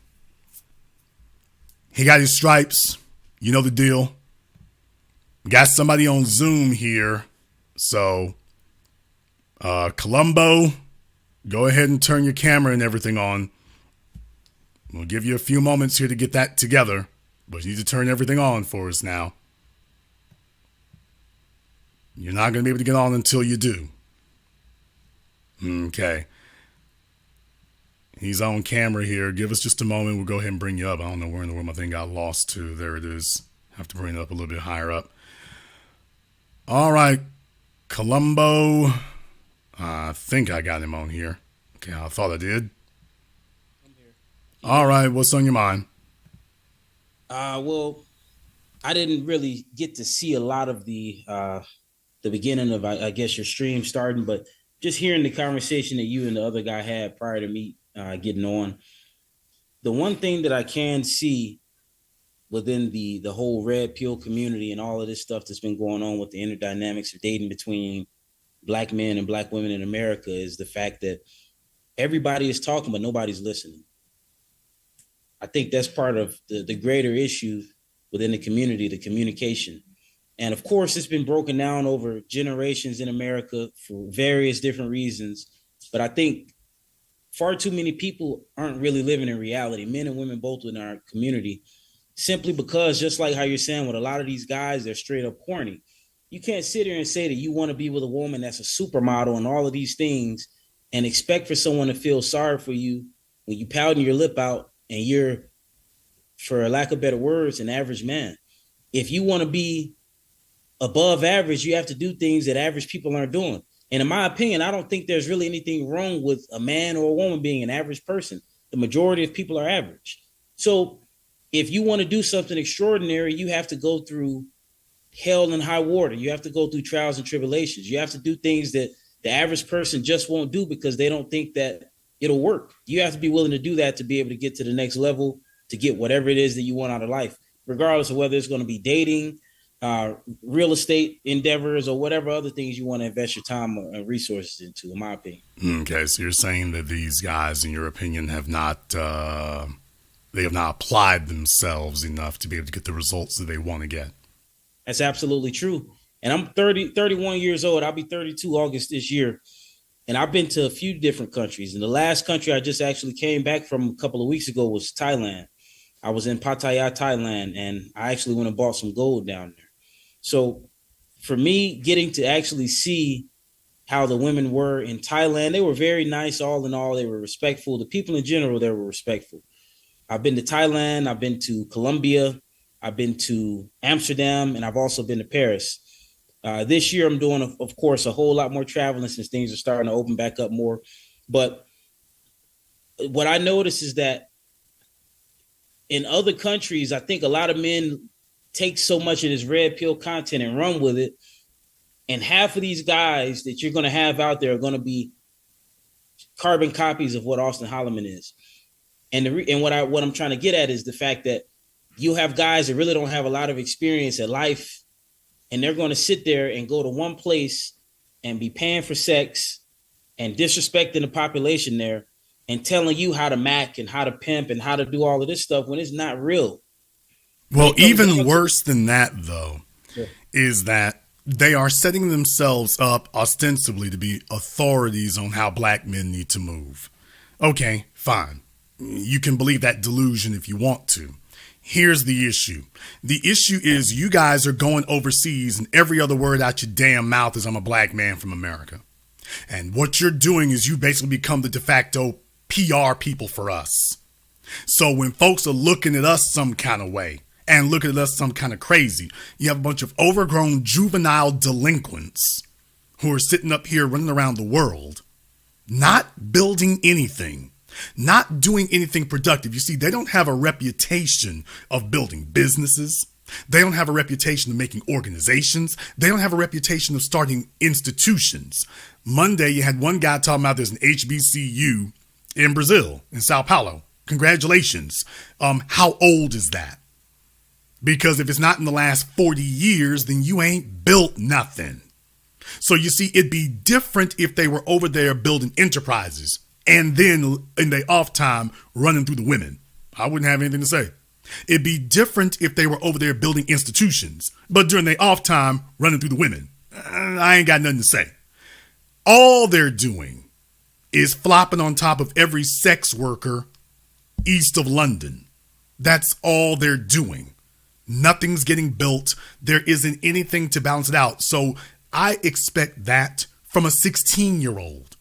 He got his stripes. You know the deal. Got somebody on Zoom here. So, Columbo, go ahead and turn your camera and everything on. We'll give you a few moments here to get that together, but you need to turn everything on for us now. You're not going to be able to get on until you do. Okay. He's on camera here. Give us just a moment. We'll go ahead and bring you up. I don't know where in the world my thing got lost to. There it is. Have to bring it up a little bit higher up. All right. Columbo. I think I got him on here. Okay, I thought I did. I'm here. All right, what's on your mind? Well, I didn't really get to see a lot of the beginning of, I guess, your stream starting, but just hearing the conversation that you and the other guy had prior to me getting on, the one thing that I can see within the whole red pill community and all of this stuff that's been going on with the inner dynamics of dating between black men and black women in America is the fact that everybody is talking, but nobody's listening. I think that's part of the greater issue within the community, the communication. And of course, it's been broken down over generations in America for various different reasons. But I think far too many people aren't really living in reality, men and women both in our community, simply because, just like how you're saying with a lot of these guys, they're straight up corny. You can't sit here and say that you want to be with a woman that's a supermodel and all of these things and expect for someone to feel sorry for you when you pouting your lip out and you're, for lack of better words, an average man. If you want to be above average, you have to do things that average people aren't doing. And in my opinion, I don't think there's really anything wrong with a man or a woman being an average person. The majority of people are average. So if you want to do something extraordinary, you have to go through hell and high water. You have to go through trials and tribulations. You have to do things that the average person just won't do because they don't think that it'll work. You have to be willing to do that to be able to get to the next level, to get whatever it is that you want out of life, regardless of whether it's going to be dating, real estate endeavors, or whatever other things you want to invest your time and resources into, in my opinion. Okay, so you're saying that these guys, in your opinion, have not they have not applied themselves enough to be able to get the results that they want to get. That's absolutely true. And I'm 31 years old. I'll be 32 August this year. And I've been to a few different countries. And the last country I just actually came back from a couple of weeks ago was Thailand. I was in Pattaya, Thailand, and I actually went and bought some gold down there. So for me, getting to actually see how the women were in Thailand. They were very nice, all in all. They were respectful. The people in general, they were respectful. I've been to Thailand. I've been to Colombia. I've been to Amsterdam, and I've also been to Paris. This year, I'm doing, of course, a whole lot more traveling since things are starting to open back up more. But what I notice is that in other countries, I think a lot of men take so much of this red pill content and run with it. And half of these guys that you're going to have out there are going to be carbon copies of what Austin Holloman is. And what I'm trying to get at is the fact that you have guys that really don't have a lot of experience at life, and they're going to sit there and go to one place and be paying for sex and disrespecting the population there and telling you how to mac and how to pimp and how to do all of this stuff when it's not real. Well, even worse than that, though, is that they are setting themselves up ostensibly to be authorities on how black men need to move. Okay, fine. You can believe that delusion if you want to. Here's the issue. The issue is you guys are going overseas and every other word out your damn mouth is I'm a black man from America. And what you're doing is you basically become the de facto PR people for us. So when folks are looking at us some kind of way and looking at us some kind of crazy, you have a bunch of overgrown juvenile delinquents who are sitting up here running around the world, not building anything, not doing anything productive. You see, they don't have a reputation of building businesses. They don't have a reputation of making organizations. They don't have a reputation of starting institutions. Monday, you had one guy talking about there's an HBCU in Brazil, in Sao Paulo. Congratulations. How old is that? Because if it's not in the last 40 years, then you ain't built nothing. So you see, it'd be different if they were over there building enterprises and then in their off time running through the women. I wouldn't have anything to say. It'd be different if they were over there building institutions, but during their off time running through the women. I ain't got nothing to say. All they're doing is flopping on top of every sex worker east of London. That's all they're doing. Nothing's getting built. There isn't anything to balance it out. So I expect that from a 16-year-old.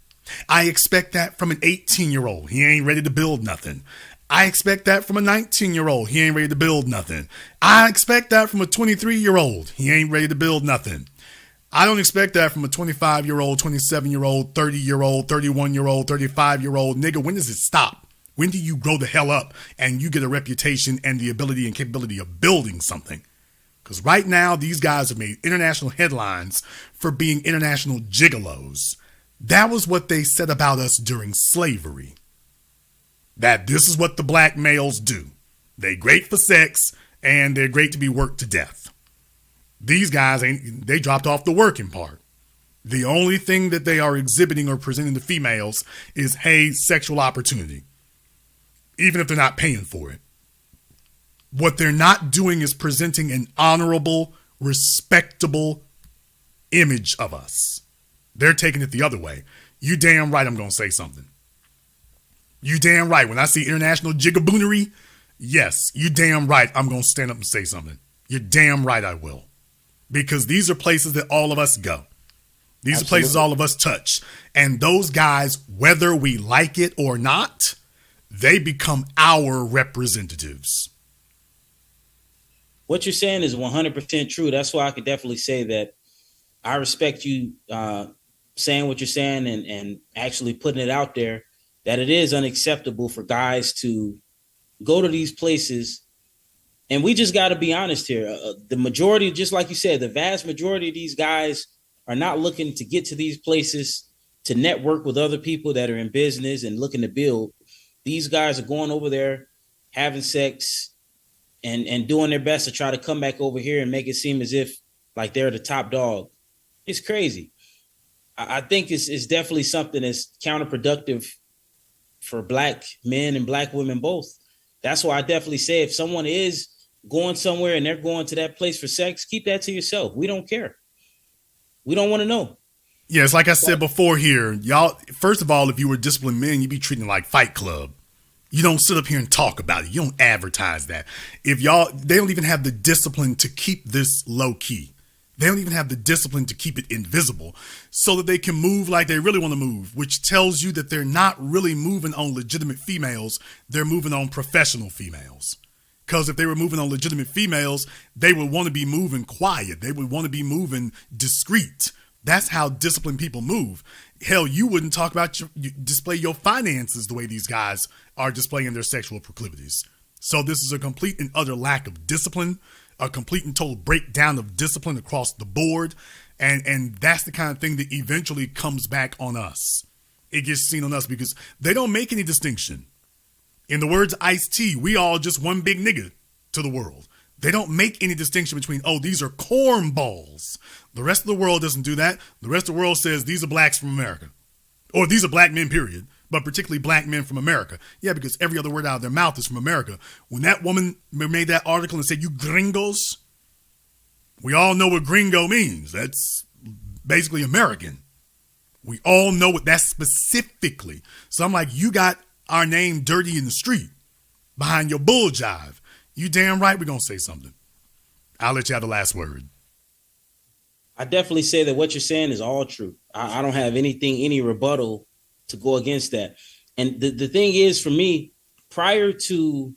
I expect that from an 18-year-old. He ain't ready to build nothing. I expect that from a 19-year-old. He ain't ready to build nothing. I expect that from a 23-year-old. He ain't ready to build nothing. I don't expect that from a 25-year-old, 27-year-old, 30-year-old, 31-year-old, 35-year-old. Nigga, when does it stop? When do you grow the hell up and you get a reputation and the ability and capability of building something? Because right now, these guys have made international headlines for being international gigolos. That was what they said about us during slavery. That this is what the black males do. They're great for sex and they're great to be worked to death. These guys they dropped off the working part. The only thing that they are exhibiting or presenting to females is, hey, sexual opportunity. Even if they're not paying for it. What they're not doing is presenting an honorable, respectable image of us. They're taking it the other way. You damn right I'm going to say something. You damn right. When I see international jigaboonery, yes, you damn right I'm going to stand up and say something. You're damn right I will. Because these are places that all of us go. These Absolutely. Are places all of us touch. And those guys, whether we like it or not, they become our representatives. What you're saying is 100% true. That's why I could definitely say that I respect you saying what you're saying and actually putting it out there, that it is unacceptable for guys to go to these places. And we just got to be honest here. The majority, just like you said, the vast majority of these guys are not looking to get to these places to network with other people that are in business and looking to build. These guys are going over there, having sex and doing their best to try to come back over here and make it seem as if like they're the top dog. It's crazy. I think it's definitely something that's counterproductive for black men and black women both. That's why I definitely say if someone is going somewhere and they're going to that place for sex, keep that to yourself. We don't care. We don't want to know. Yes, like I said before here, y'all, first of all, if you were disciplined men, you'd be treating it like Fight Club. You don't sit up here and talk about it. You don't advertise that. They don't even have the discipline to keep this low key. They don't even have the discipline to keep it invisible so that they can move like they really want to move, which tells you that they're not really moving on legitimate females. They're moving on professional females. Because if they were moving on legitimate females, they would want to be moving quiet. They would want to be moving discreet. That's how disciplined people move. Hell, you wouldn't talk about display your finances the way these guys are displaying their sexual proclivities. So this is a complete and utter lack of discipline, a complete and total breakdown of discipline across the board. And that's the kind of thing that eventually comes back on us. It gets seen on us because they don't make any distinction. In the words of Ice-T, we all just one big nigga to the world. They don't make any distinction between, oh, these are cornballs. The rest of the world doesn't do that. The rest of the world says these are blacks from America. Or these are black men, period. But particularly black men from America. Yeah, because every other word out of their mouth is from America. When that woman made that article and said, you gringos, we all know what gringo means. That's basically American. We all know what that's specifically. So I'm like, you got our name dirty in the street behind your bull jive. You damn right we're going to say something. I'll let you have the last word. I definitely say that what you're saying is all true. I don't have any rebuttal to go against that. And the thing is, for me, prior to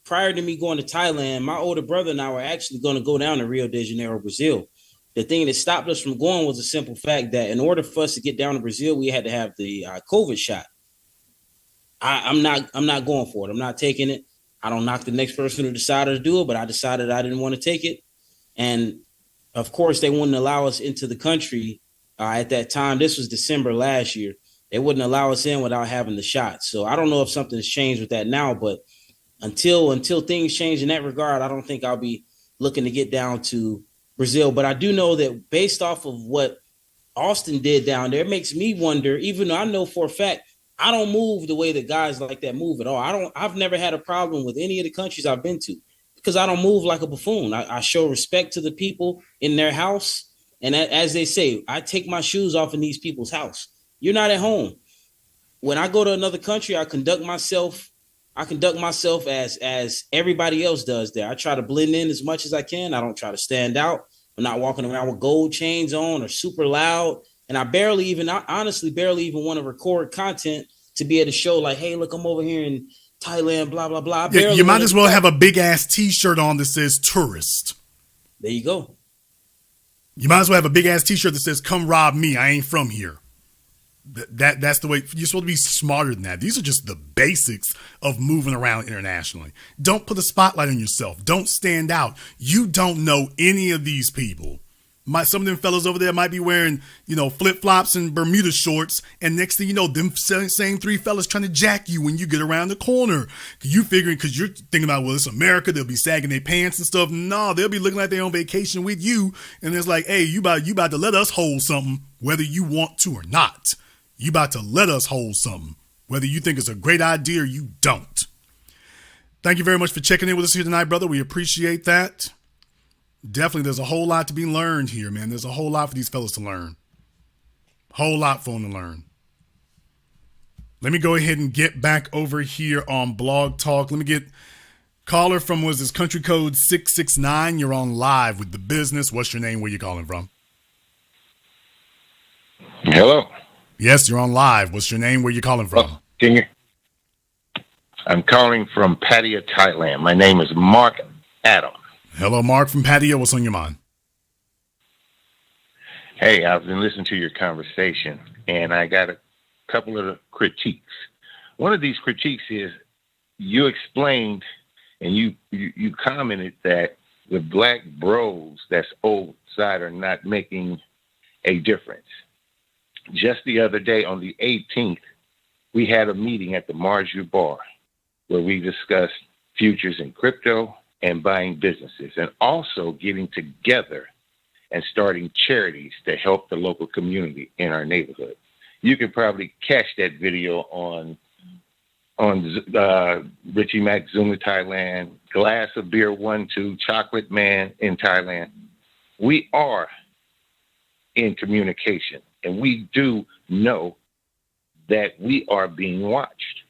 me going to Thailand, my older brother and I were actually going to go down to Rio de Janeiro, Brazil. The thing that stopped us from going was a simple fact that in order for us to get down to Brazil, we had to have the COVID shot. I'm not going for it. I'm not taking it. I don't knock the next person who decided to do it, but I decided I didn't want to take it. And of course, they wouldn't allow us into the country at that time. This was December last year. They wouldn't allow us in without having the shot. So I don't know if something has changed with that now, but until things change in that regard, I don't think I'll be looking to get down to Brazil. But I do know that based off of what Austin did down there, it makes me wonder, even though I know for a fact I don't move the way that guys like that move at all. I've never had a problem with any of the countries I've been to because I don't move like a buffoon. I show respect to the people in their house. And as they say, I take my shoes off in these people's house. You're not at home. When I go to another country, I conduct myself as everybody else does there. I try to blend in as much as I can. I don't try to stand out. I'm not walking around with gold chains on or super loud. And I honestly barely even want to record content to be able to show like, hey, look, I'm over here in Thailand, blah, blah, blah. Yeah, you might as well have a big ass T-shirt on that says tourist. There you go. You might as well have a big ass T-shirt that says, come rob me. I ain't from here. That's the way you're supposed to be. Smarter than that. These are just the basics of moving around internationally. Don't put a spotlight on yourself. Don't stand out. You don't know any of these people. Some of them fellas over there might be wearing, flip-flops and Bermuda shorts. And next thing you know, them same three fellas trying to jack you when you get around the corner. Because you're thinking about, well, it's America. They'll be sagging their pants and stuff. No, they'll be looking like they're on vacation with you. And it's like, hey, you about to let us hold something, whether you want to or not. You about to let us hold something, whether you think it's a great idea or you don't. Thank you very much for checking in with us here tonight, brother. We appreciate that. Definitely, there's a whole lot to be learned here, man. There's a whole lot for these fellas to learn. Whole lot for them to learn. Let me go ahead and get back over here on Blog Talk. Let me get caller from, was this country code 669? You're on live with The Business. What's your name? Where you calling from? Hello. Yes, you're on live. What's your name? Where you calling from? I'm calling from Pattaya, Thailand. My name is Mark Adam. Hello, Mark from Pattaya. What's on your mind? Hey, I've been listening to your conversation, and I got a couple of critiques. One of these critiques is you explained and you commented that the black bros that's outside are not making a difference. Just the other day on the 18th, we had a meeting at the Marju Bar where we discussed futures in crypto and buying businesses, and also getting together and starting charities to help the local community in our neighborhood. You can probably catch that video on Richie Mac Zuma Thailand, Glass of Beer 1-2, Chocolate Man in Thailand. We are in communication, and we do know that we are being watched.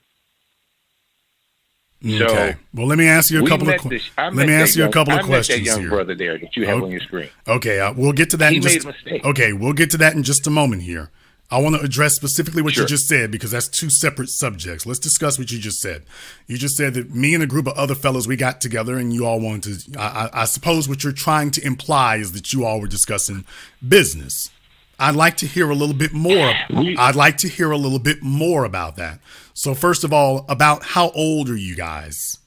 Okay. Well, let me ask you a couple of questions. Let me ask you a couple of questions that young here. brother there that you have on your screen. Okay, we'll get to that. He made a mistake. Okay, we'll get to that in just a moment here. I want to address specifically what Sure. you just said because that's two separate subjects. Let's discuss what you just said. You just said that me and a group of other fellows, we got together and you all wanted to, I suppose what you're trying to imply is that you all were discussing business. I'd like to hear a little bit more. I'd like to hear a little bit more about that. So first of all, about how old are you guys?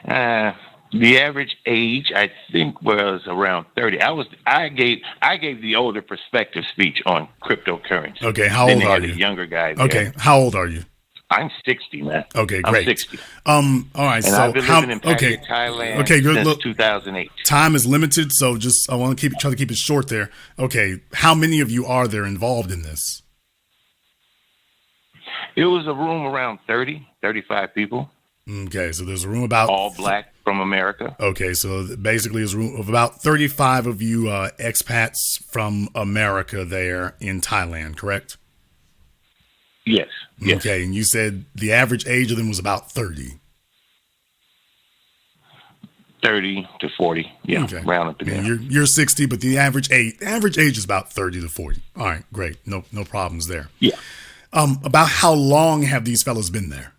The average age, I think, was around 30. I gave the older perspective speech on cryptocurrency. Okay, how then old they are had you? A younger guy there. Okay, how old are you? I'm 60, man. Okay, great. I'm 60. All right. And So I've been living in Pattaya, Thailand Okay, good. since Look, 2008. time is limited, so just I want to try to keep it short there. Okay, how many of you are there involved in this? It was a room around 30, 35 people. Okay, so there's a room about all black from America. Okay, so basically there's a room of about 35 of you expats from America there in Thailand, correct? Yes. Okay, and you said the average age of them was about 30. 30 to 40. Yeah, okay. Round up to there. You're 60, but the average age is about 30 to 40. All right, great. No problems there. Yeah. About how long have these fellows been there?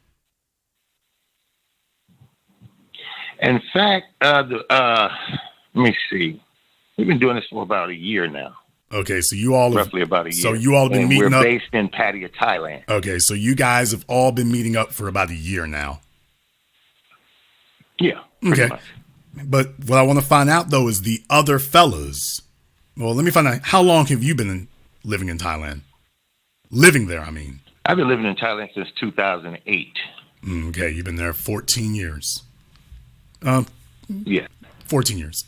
In fact, let me see. We've been doing this for about a year now. Okay, so you all roughly about a year. So you all have been meeting we're up. We're based in Pattaya, Thailand. Okay, so you guys have all been meeting up for about a year now. Yeah. Okay. Much. But what I want to find out though is the other fellas. Well, let me find out, how long have you been living in Thailand? Living there, I mean. I've been living in Thailand since 2008. Okay, you've been there 14 years. Yeah. 14 years.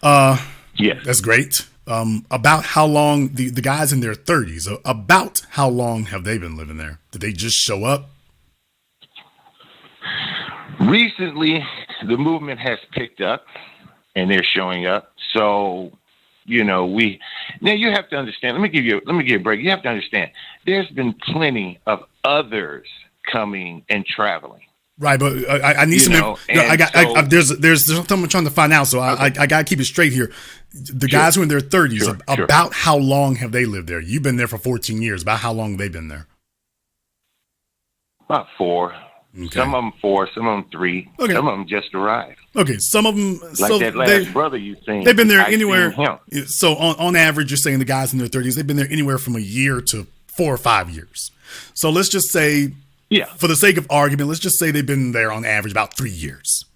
Yes. That's great. About how long, the guys in their 30s, about how long have they been living there? Did they just show up? Recently, the movement has picked up and they're showing up. So, now you have to understand, let me give you a break. You have to understand there's been plenty of others coming and traveling. Right, but I need some. There's something I'm trying to find out. So I got to keep it straight here. The guys who are in their 30s, about how long have they lived there? You've been there for 14 years. About how long have they been there? About 4. Okay. Some of them 4, some of them 3. Okay. Some of them just arrived. Okay, some of them like that last brother you seen. They've been there anywhere. So on average, you're saying the guys in their 30s, they've been there anywhere from a year to 4 or 5 years. So let's just say. Yeah. For the sake of argument, let's just say they've been there on average about 3 years.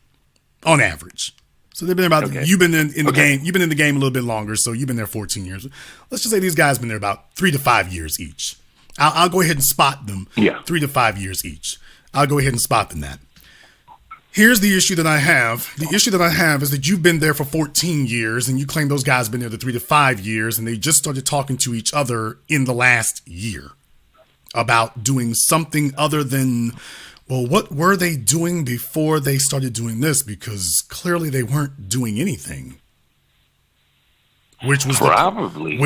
On average. So they've been there about you've been in the game. You've been in the game a little bit longer, so you've been there 14 years. Let's just say these guys have been there about 3 to 5 years each. I'll go ahead and spot them. Yeah. 3 to 5 years each. I'll go ahead and spot them that. Here's the issue that I have. The issue that I have is that you've been there for 14 years and you claim those guys have been there the 3 to 5 years and they just started talking to each other in the last year about doing something other than, well, what were they doing before they started doing this? Because clearly they weren't doing anything. Which was were trying.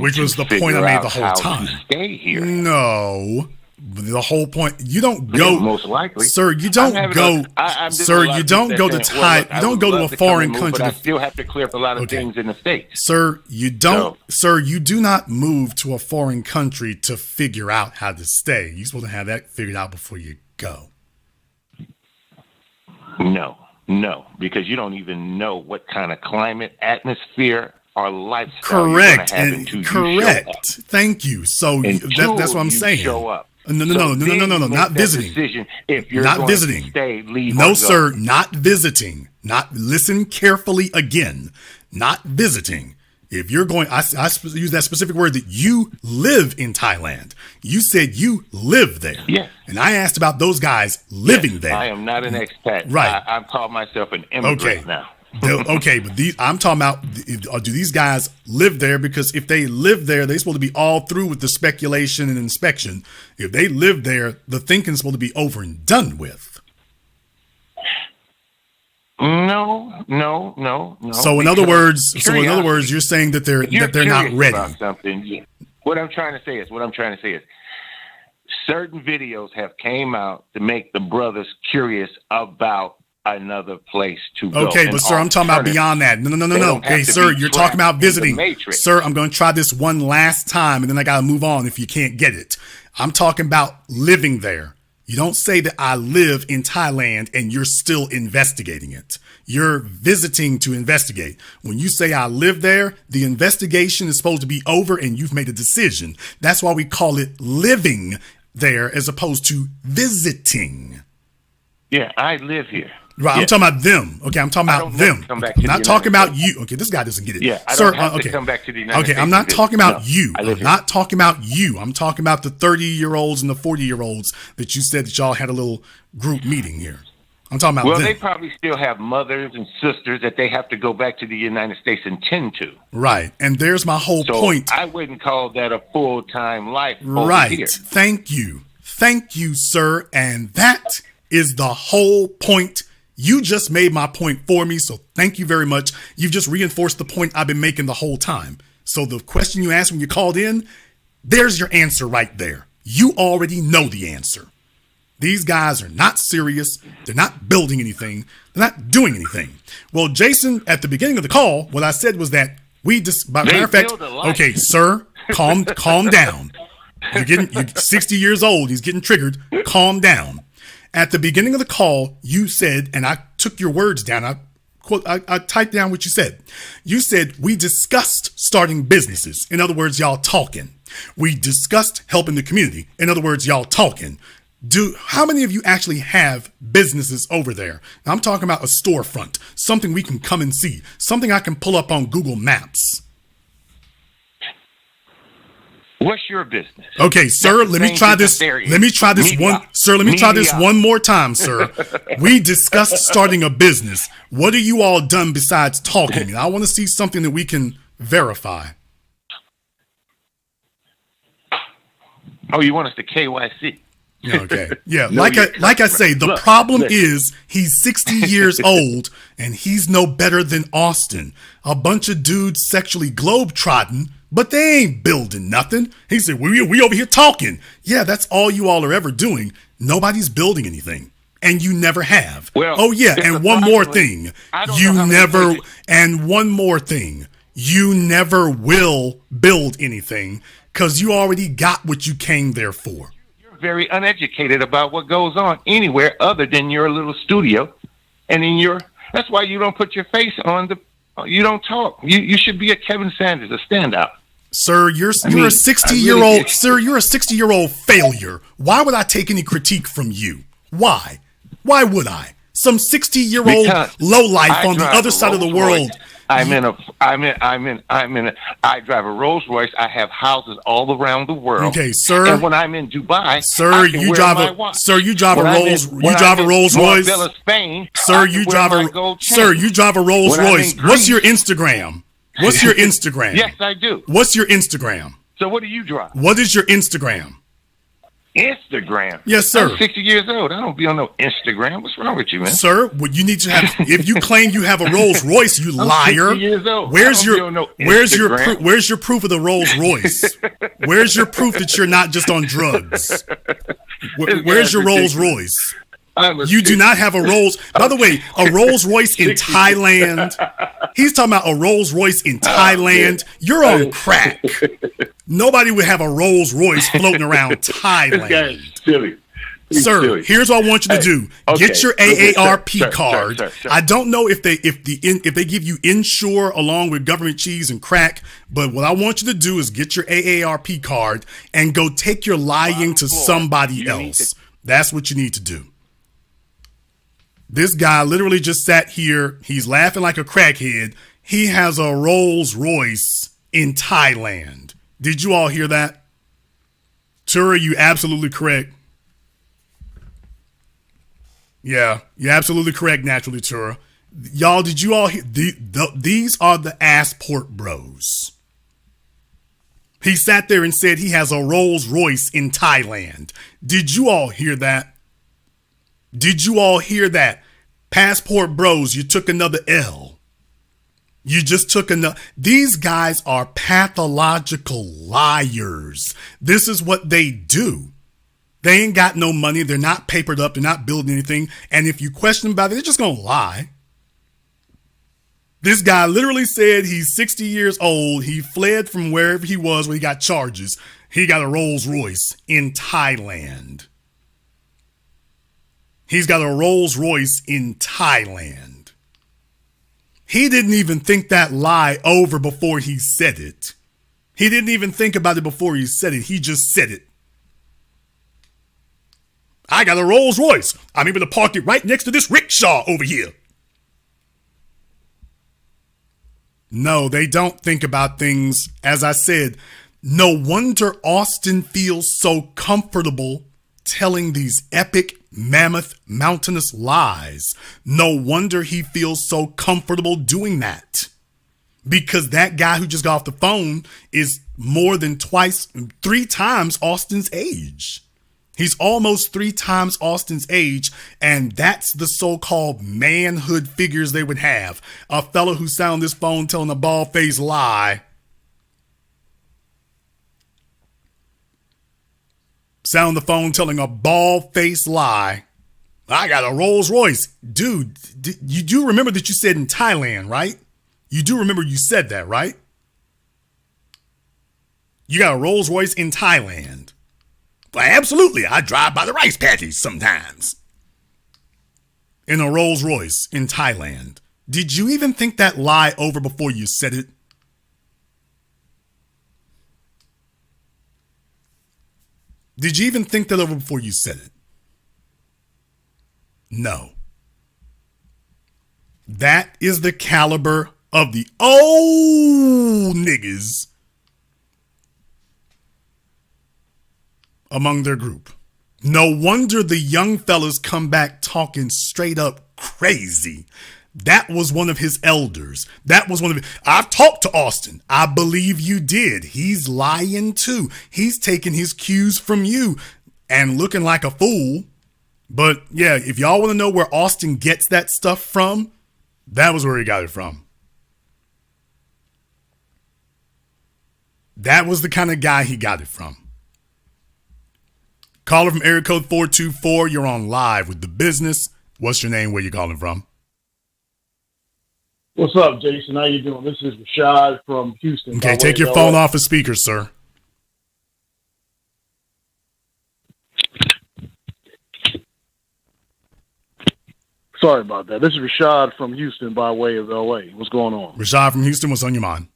Which was the point I made the whole time. Stay here. No, the whole point. You don't go. Most likely, sir. You don't go. Sir, you don't go to Thai. You don't go to a foreign country. But I still have to clear up a lot of things in the States. Sir, you don't. Sir, you do not move to a foreign country to figure out how to stay. You're supposed to have that figured out before you go. No, because you don't even know what kind of climate, atmosphere, or lifestyle you're going to have until you show up. Thank you. So that's what I'm saying. Show up. No, not visiting. If you're not going visiting. To stay, leave, no, sir, not visiting. Not listen carefully again. Not visiting. If you're going, I use that specific word that you live in Thailand. You said you live there. Yes. And I asked about those guys living there. I am not an expat. Right. I've called myself an immigrant now. Okay, but I'm talking about, do these guys live there? Because if they live there, they're supposed to be all through with the speculation and inspection. If they live there, the thinking's supposed to be over and done with. No. So in other words, you're saying that they're not ready. About something, what I'm trying to say is, certain videos have came out to make the brothers curious about another place to go. Okay, but sir, I'm talking about beyond that. No. Okay, sir, you're talking about visiting. Sir, I'm going to try this one last time, and then I got to move on if you can't get it. I'm talking about living there. You don't say that I live in Thailand and you're still investigating it. You're visiting to investigate. When you say I live there, the investigation is supposed to be over and you've made a decision. That's why we call it living there as opposed to visiting. Yeah, I live here. Right, Yeah. I'm talking about them. Okay, I'm talking about them. Come back I'm to not the talking United about you. Okay, this guy doesn't get it. Yeah, I Sir, don't have okay. to come back to the United Okay, States. I'm not talking about you. I live I'm here. not talking about you. I'm talking about the 30-year-olds and the 40-year-olds that you said that y'all had a little group meeting here. I'm talking about Well, them. they probably still have mothers and sisters that they have to go back to the United States and tend to. Right, and there's my whole So point. I wouldn't call that a full-time life over Right. here. Thank you, sir. And that is the whole point. You just made my point for me, so thank you very much. You've just reinforced the point I've been making the whole time. So the question you asked when you called in, there's your answer right there. You already know the answer. These guys are not serious. They're not building anything. They're not doing anything. Well, Jason, at the beginning of the call, what I said was that by matter of fact, okay, sir, calm down. You're 60 years old. He's getting triggered. Calm down. At the beginning of the call, you said, and I took your words down. I typed down what you said. You said, we discussed starting businesses. In other words, y'all talking. We discussed helping the community. In other words, y'all talking. How many of you actually have businesses over there? Now, I'm talking about a storefront, something we can come and see, something I can pull up on Google Maps. What's your business? Okay, sir, let me try this. Let me try this one more time, sir. We discussed starting a business. What have you all done besides talking? And I want to see something that we can verify. Oh, you want us to KYC? Okay. Yeah, like I say, the problem is he's 60 years old and he's no better than Austin. A bunch of dudes sexually globetrotting, but they ain't building nothing. He said, we over here talking. Yeah, that's all you all are ever doing. Nobody's building anything. And you never have. Well, oh yeah, and one more thing. One more thing. You never will build anything because you already got what you came there for. Very uneducated about what goes on anywhere other than your little studio and that's why you don't put your face on you don't talk. You should be a Kevin Sanders, a standout. Sir, you're a 60-year-old. Sir, you're a 60-year-old failure. Why would I take any critique from you? Why would I? Some 60-year-old lowlife on the other side of the world. I drive a Rolls Royce. I have houses all around the world. Okay, sir. And when I'm in Dubai, sir, you drive a Rolls Royce. Spain, sir, you drive a Rolls Royce. What's your Instagram? Yes, I do. What's your Instagram? So what do you drive? What is your Instagram? Instagram. Yes, sir. I'm 60 years old. I don't be on no Instagram. What's wrong with you, man? Sir, what you need to have, if you claim you have a Rolls Royce, you liar. 60 years old. Where's your proof of the Rolls Royce? Where's your proof that you're not just on drugs? Where's your Rolls Royce? You do not have a Rolls. By the way, a Rolls Royce in Thailand. He's talking about a Rolls Royce in Thailand. You're on crack. Nobody would have a Rolls Royce floating around Thailand. This guy is silly. Sir, here's what I want you to do. Get your AARP card. Sir. I don't know if they give you Insure along with government cheese and crack, but what I want you to do is get your AARP card and go take your lying to somebody else. That's what you need to do. This guy literally just sat here. He's laughing like a crackhead. He has a Rolls Royce in Thailand. Did you all hear that? Tura, you absolutely correct. Yeah, you're absolutely correct, naturally, Tura. Y'all, did you all hear? These are the Assport Bros. He sat there and said he has a Rolls Royce in Thailand. Did you all hear that? Did you all hear that? Passport Bros, you took another L. You just took another. These guys are pathological liars. This is what they do. They ain't got no money. They're not papered up. They're not building anything. And if you question them about it, they're just going to lie. This guy literally said he's 60 years old. He fled from wherever he was when he got charges. He got a Rolls Royce in Thailand. He's got a Rolls Royce in Thailand. He didn't even think that lie over before he said it. He didn't even think about it before he said it. He just said it. I got a Rolls Royce. I'm able to park it right next to this rickshaw over here. No, they don't think about things. As I said, no wonder Austin feels so comfortable telling these epic, mammoth, mountainous lies. No wonder he feels so comfortable doing that. Because that guy who just got off the phone is more than 3 times Austin's age. He's almost 3 times Austin's age, and that's the so-called manhood figures they would have. A fellow who sat on this phone telling a bald-faced lie. Sat on the phone telling a bald-faced lie. I got a Rolls Royce. Dude, you do remember that you said in Thailand, right? You do remember you said that, right? You got a Rolls Royce in Thailand. Well, absolutely. I drive by the rice paddies sometimes. In a Rolls Royce in Thailand. Did you even think that lie over before you said it? Did you even think that over before you said it? No. That is the caliber of the old niggas among their group. No wonder the young fellas come back talking straight up crazy. That was one of his elders. I've talked to Austin. I believe you did. He's lying too. He's taking his cues from you and looking like a fool. But yeah, if y'all want to know where Austin gets that stuff from, that was where he got it from. That was the kind of guy he got it from. Caller from area code 424. You're on live with The Business. What's your name? Where you calling from? What's up, Jason? How you doing? This is Rashad from Houston. Okay, take your phone off the speaker, sir. Sorry about that. This is Rashad from Houston by way of LA. What's going on? Rashad from Houston, what's on your mind?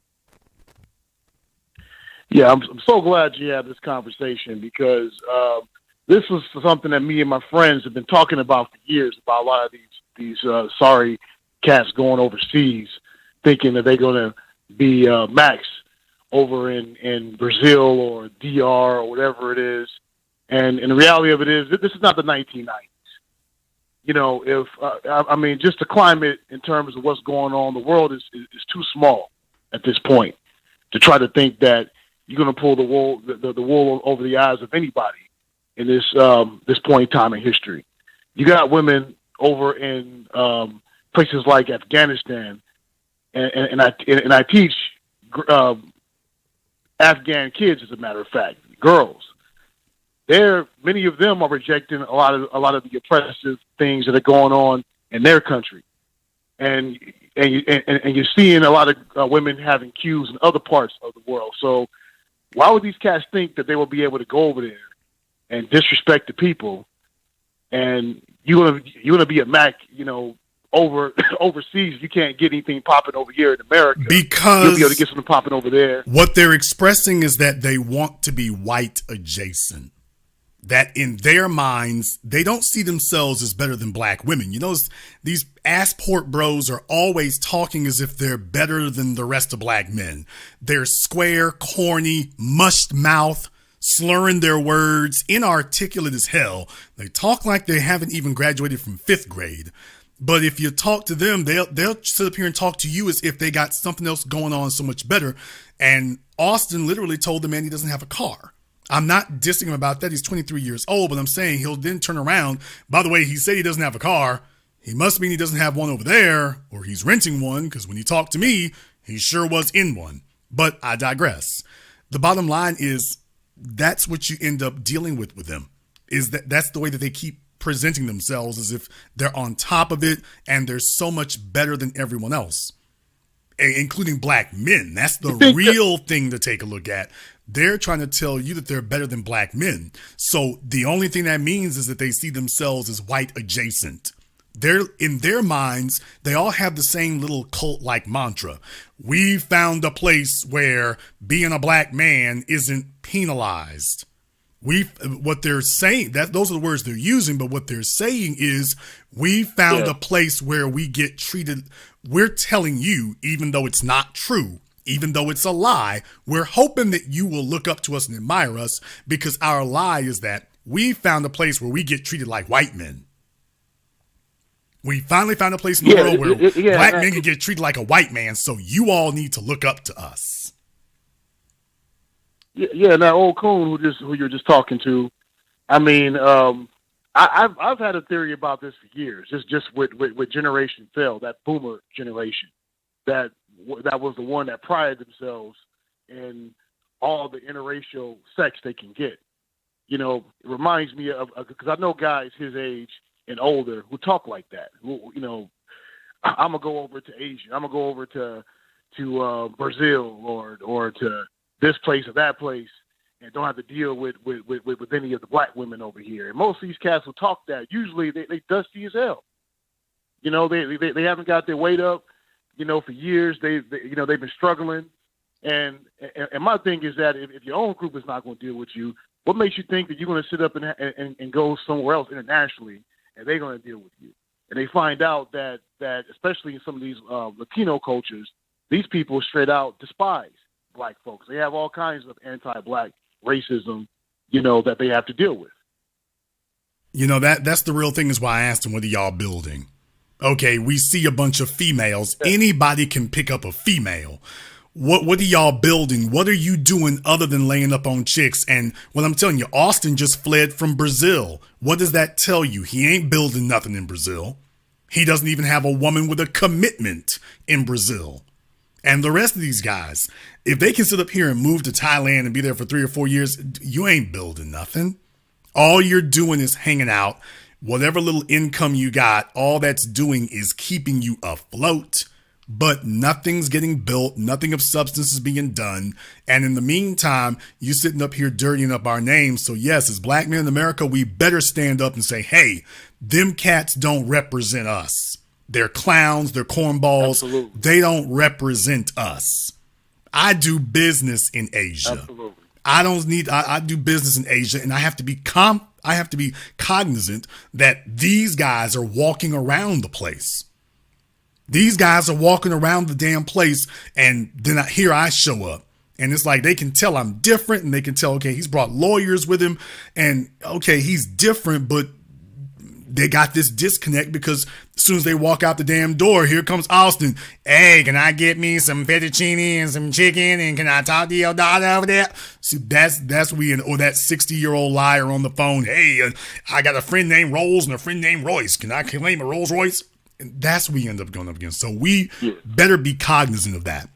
Yeah, I'm so glad you had this conversation because this was something that me and my friends have been talking about for years, about a lot of these sorry cats going overseas, thinking that they're going to be max over in Brazil or DR or whatever it is. And the reality of it is, this is not the 1990s. You know, just the climate in terms of what's going on, the world is too small at this point to try to think that you're going to pull the wool over the eyes of anybody in this point in time in history. You got women over in places like Afghanistan, and I teach Afghan kids, as a matter of fact, girls. Many of them are rejecting a lot of the oppressive things that are going on in their country, and you're seeing a lot of women having cues in other parts of the world. So why would these cats think that they will be able to go over there and disrespect the people? And you want to be a Mac, overseas, you can't get anything popping over here in America because you'll be able to get something popping over there. What they're expressing is that they want to be white adjacent. That in their minds, they don't see themselves as better than black women. You know, these assport bros are always talking as if they're better than the rest of black men. They're square, corny, mushed mouth, slurring their words, inarticulate as hell. They talk like they haven't even graduated from 5th grade. But if you talk to them, they'll sit up here and talk to you as if they got something else going on so much better. And Austin literally told the man he doesn't have a car. I'm not dissing him about that. He's 23 years old, but I'm saying he'll then turn around. By the way, he said he doesn't have a car. He must mean he doesn't have one over there, or he's renting one, because when he talked to me, he sure was in one. But I digress. The bottom line is that's what you end up dealing with them. is that's the way that they keep presenting themselves, as if they're on top of it and they're so much better than everyone else, including black men. That's the real thing to take a look at. They're trying to tell you that they're better than black men. So the only thing that means is that they see themselves as white adjacent. They're in their minds, they all have the same little cult-like mantra. We found a place where being a black man isn't penalized. What they're saying, that those are the words they're using, but what they're saying is we found a place where we get treated. We're telling you, even though it's not true, even though it's a lie, we're hoping that you will look up to us and admire us, because our lie is that we found a place where we get treated like white men. We finally found a place in the world where black men can get treated like a white man, so you all need to look up to us. Yeah, that old coon who you're just talking to. I mean, I've had a theory about this for years. Just with Generation Fail, that Boomer generation, that was the one that prided themselves in all the interracial sex they can get. You know, it reminds me of, because I know guys his age and older who talk like that. Who, you know, I'm gonna go over to Asia. I'm gonna go over to Brazil or to this place or that place, and don't have to deal with any of the black women over here. And most of these cats who talk that, usually they dusty as hell. You know, they haven't got their weight up, you know, for years. They've been struggling. And my thing is that if your own group is not going to deal with you, what makes you think that you're going to sit up and go somewhere else internationally and they're going to deal with you? And they find out that especially in some of these Latino cultures, these people straight out despise black folks. They have all kinds of anti-black racism, you know, that they have to deal with. You know, that's the real thing, is why I asked them, what are y'all building? Okay, we see a bunch of females. Anybody can pick up a female. What are y'all building? What are you doing other than laying up on chicks? And what I'm telling you, Austin just fled from Brazil. What does that tell you? He ain't building nothing in Brazil. He doesn't even have a woman with a commitment in Brazil. And the rest of these guys, if they can sit up here and move to Thailand and be there for 3 or 4 years, you ain't building nothing. All you're doing is hanging out. Whatever little income you got, all that's doing is keeping you afloat. But nothing's getting built. Nothing of substance is being done. And in the meantime, you sitting up here dirtying up our names. So yes, as black men in America, we better stand up and say, hey, them cats don't represent us. They're clowns. They're cornballs. Absolutely. They don't represent us. I do business in Asia. Absolutely. I do business in Asia, and I have to be cognizant that these guys are walking around the place. These guys are walking around the damn place, and then here I show up. And it's like they can tell I'm different, and they can tell, okay, he's brought lawyers with him, and okay, he's different, but they got this disconnect because as soon as they walk out the damn door, here comes Austin. Hey, can I get me some fettuccine and some chicken, and can I talk to your daughter over there? See, that's or that 60-year-old liar on the phone. Hey, I got a friend named Rolls and a friend named Royce. Can I claim a Rolls Royce? And that's what we end up going up against. So we better be cognizant of that.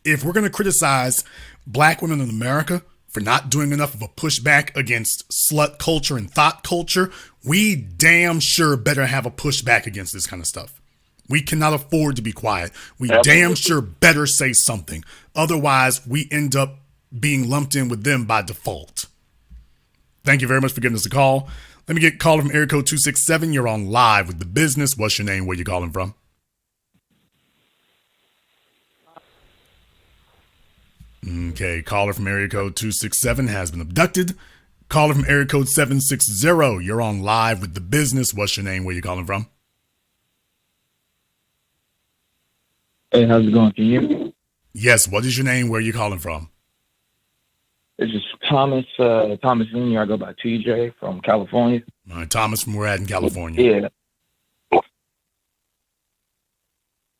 If we're going to criticize black women in America for not doing enough of a pushback against slut culture and thought culture, we damn sure better have a pushback against this kind of stuff. We cannot afford to be quiet. We damn sure better say something. Otherwise, we end up being lumped in with them by default. Thank you very much for giving us a call. Let me get a call from area code 267. You're on live with The Business. What's your name? Where you calling from? Okay, caller from area code 267 has been abducted. Caller from area code 760. You're on live with The Business. What's your name? Where you calling from? Hey, how's it going? Can you hear me? Yes. What is your name? Where are you calling from? This is Thomas Jr. I go by TJ from California. All right, Thomas from where at in California? Yeah.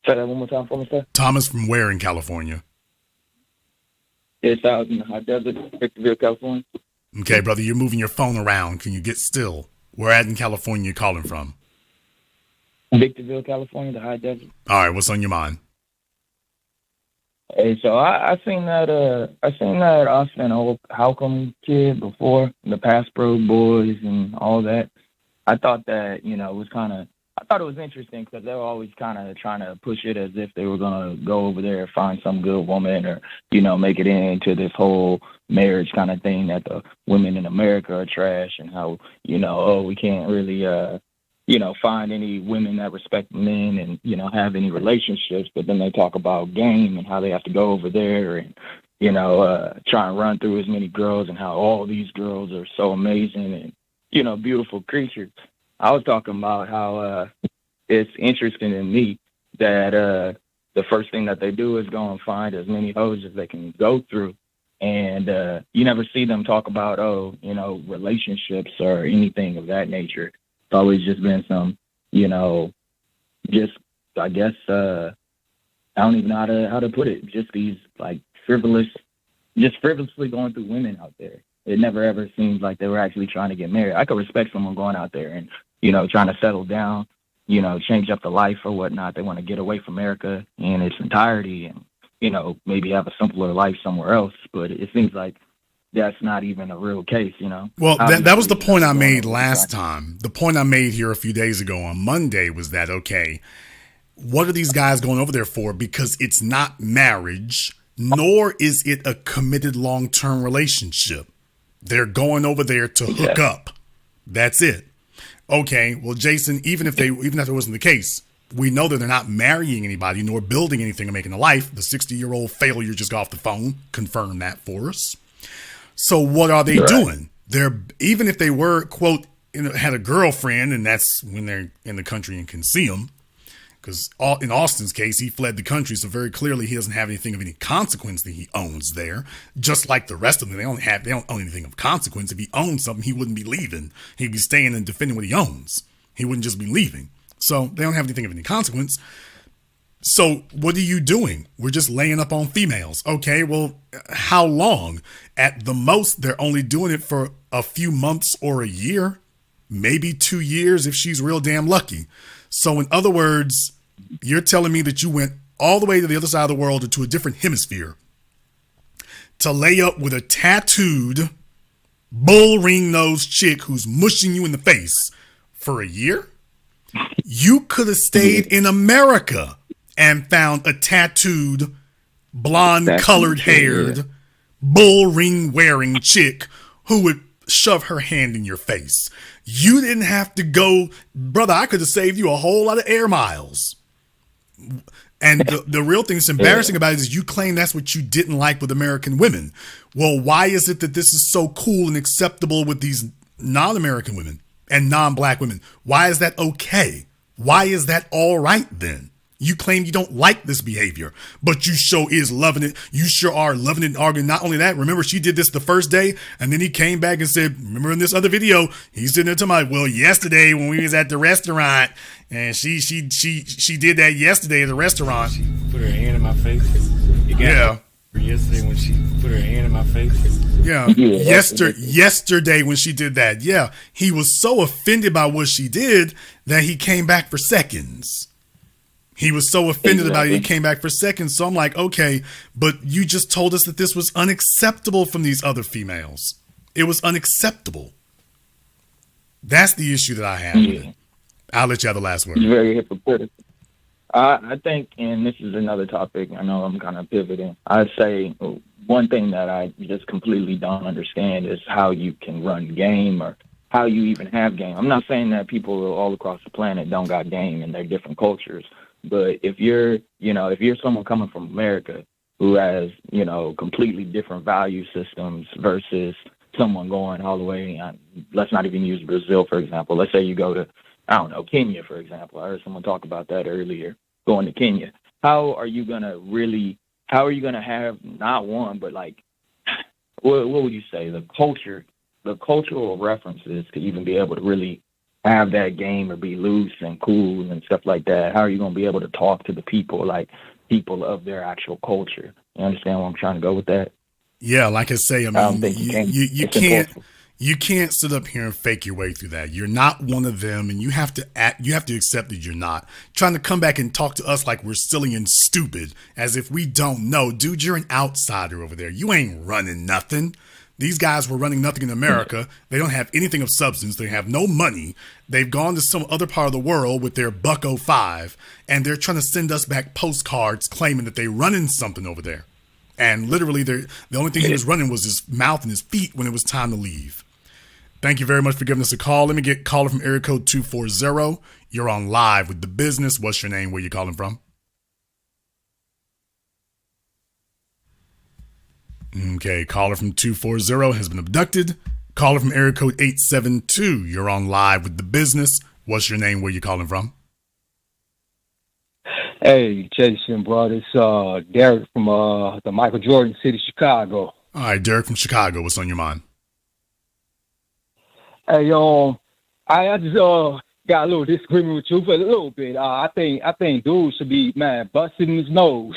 Say that one more time for me, sir. Thomas from where in California? It's out in the high desert, Victorville, California. Okay, brother, you're moving your phone around. Can you get still? Where at in California you calling from? Victorville, California, the high desert. All right, what's on your mind? Hey, so I seen that Austin Holcomb kid before, the Pass Pro Boys and all that. I thought that, it was kind of, I thought it was interesting because they were always kind of trying to push it as if they were going to go over there and find some good woman or, make it into this whole marriage kind of thing that the women in America are trash and how, we can't really, find any women that respect men and, have any relationships. But then they talk about game and how they have to go over there and, try and run through as many girls and how all these girls are so amazing and, beautiful creatures. I was talking about how it's interesting in me that the first thing that they do is go and find as many hoes as they can go through. And you never see them talk about, relationships or anything of that nature. It's always just been some, just, I guess, I don't even know how to put it. Just these, like, frivolously going through women out there. It never ever seemed like they were actually trying to get married. I could respect someone going out there and, trying to settle down, change up the life or whatnot. They want to get away from America in its entirety and, maybe have a simpler life somewhere else. But it seems like that's not even a real case, Well, that was the point I made last time. The point I made here a few days ago on Monday was that, okay, what are these guys going over there for? Because it's not marriage, nor is it a committed long-term relationship. They're going over there to hook up. That's it. Okay, well, Jason, even if it wasn't the case, we know that they're not marrying anybody nor building anything or making a life. The 60-year-old failure just got off the phone confirmed that for us. So what are they doing? Even if they were, quote, had a girlfriend, and that's when they're in the country and can see them, because in Austin's case, he fled the country, so very clearly he doesn't have anything of any consequence that he owns there. Just like the rest of them, they don't own anything of consequence. If he owned something, he wouldn't be leaving. He'd be staying and defending what he owns. He wouldn't just be leaving. So they don't have anything of any consequence. So what are you doing? We're just laying up on females. Okay, well, how long? At the most, they're only doing it for a few months or a year, maybe 2 years if she's real damn lucky. So in other words, you're telling me that you went all the way to the other side of the world or to a different hemisphere to lay up with a tattooed, bull ring-nosed chick who's mushing you in the face for a year? You could have stayed in America and found a tattooed, blonde-colored haired, bull ring-wearing chick who would shove her hand in your face. You didn't have to go, brother. I could have saved you a whole lot of air miles. And the real thing that's embarrassing about it is you claim that's what you didn't like with American women. Well, why is it that this is so cool and acceptable with these non-American women and non-black women? Why is that okay? Why is that all right then? You claim you don't like this behavior, but you sure is loving it. You sure are loving it and arguing. Not only that, remember she did this the first day, and then he came back and said, remember in this other video, he's sitting there talking about, well, yesterday when we was at the restaurant, and she did that yesterday at the restaurant. She put her hand in my face. Yesterday when she put her hand in my face. Yeah. Yesterday when she did that. Yeah. He was so offended by what she did that he came back for seconds. He was so offended about it, he came back for seconds. So I'm like, okay, but you just told us that this was unacceptable from these other females. It was unacceptable. That's the issue that I have with it. I'll let you have the last word. It's very hypocritical. I think, and this is another topic, I know I'm kind of pivoting. I'd say one thing that I just completely don't understand is how you can run game or how you even have game. I'm not saying that people all across the planet don't got game in their different cultures. But if you're someone coming from America who has, completely different value systems versus someone going all the way, let's not even use Brazil, for example. Let's say you go to, Kenya, for example. I heard someone talk about that earlier, going to Kenya. How are you going to have not one, but like, what would you say? The cultural references to even be able to really have that game or be loose and cool and stuff like that. How are you going to be able to talk to the people like people of their actual culture? You understand where I'm trying to go with that? Yeah, like I say, I mean, you can't You can't sit up here and fake your way through that. You're not one of them, and you have to accept that you're not. Trying to come back and talk to us like we're silly and stupid, as if we don't know. Dude, you're an outsider over there. You ain't running nothing. These guys were running nothing in America. They don't have anything of substance. They have no money. They've gone to some other part of the world with their $1.05, and they're trying to send us back postcards claiming that they're running something over there. And literally, the only thing he was running was his mouth and his feet when it was time to leave. Thank you very much for giving us a call. Let me get caller from area code 240. You're on live with The Business. What's your name? Where you calling from? Okay, caller from 240 has been abducted. Caller from area code 872. You're on live with The Business. What's your name? Where you calling from? Hey, Jason, bro. It's Derek from the Michael Jordan City, Chicago. All right, Derek from Chicago. What's on your mind? Hey, I just got a little disagreement with you for a little bit. I think dude should be, man, busting his nose.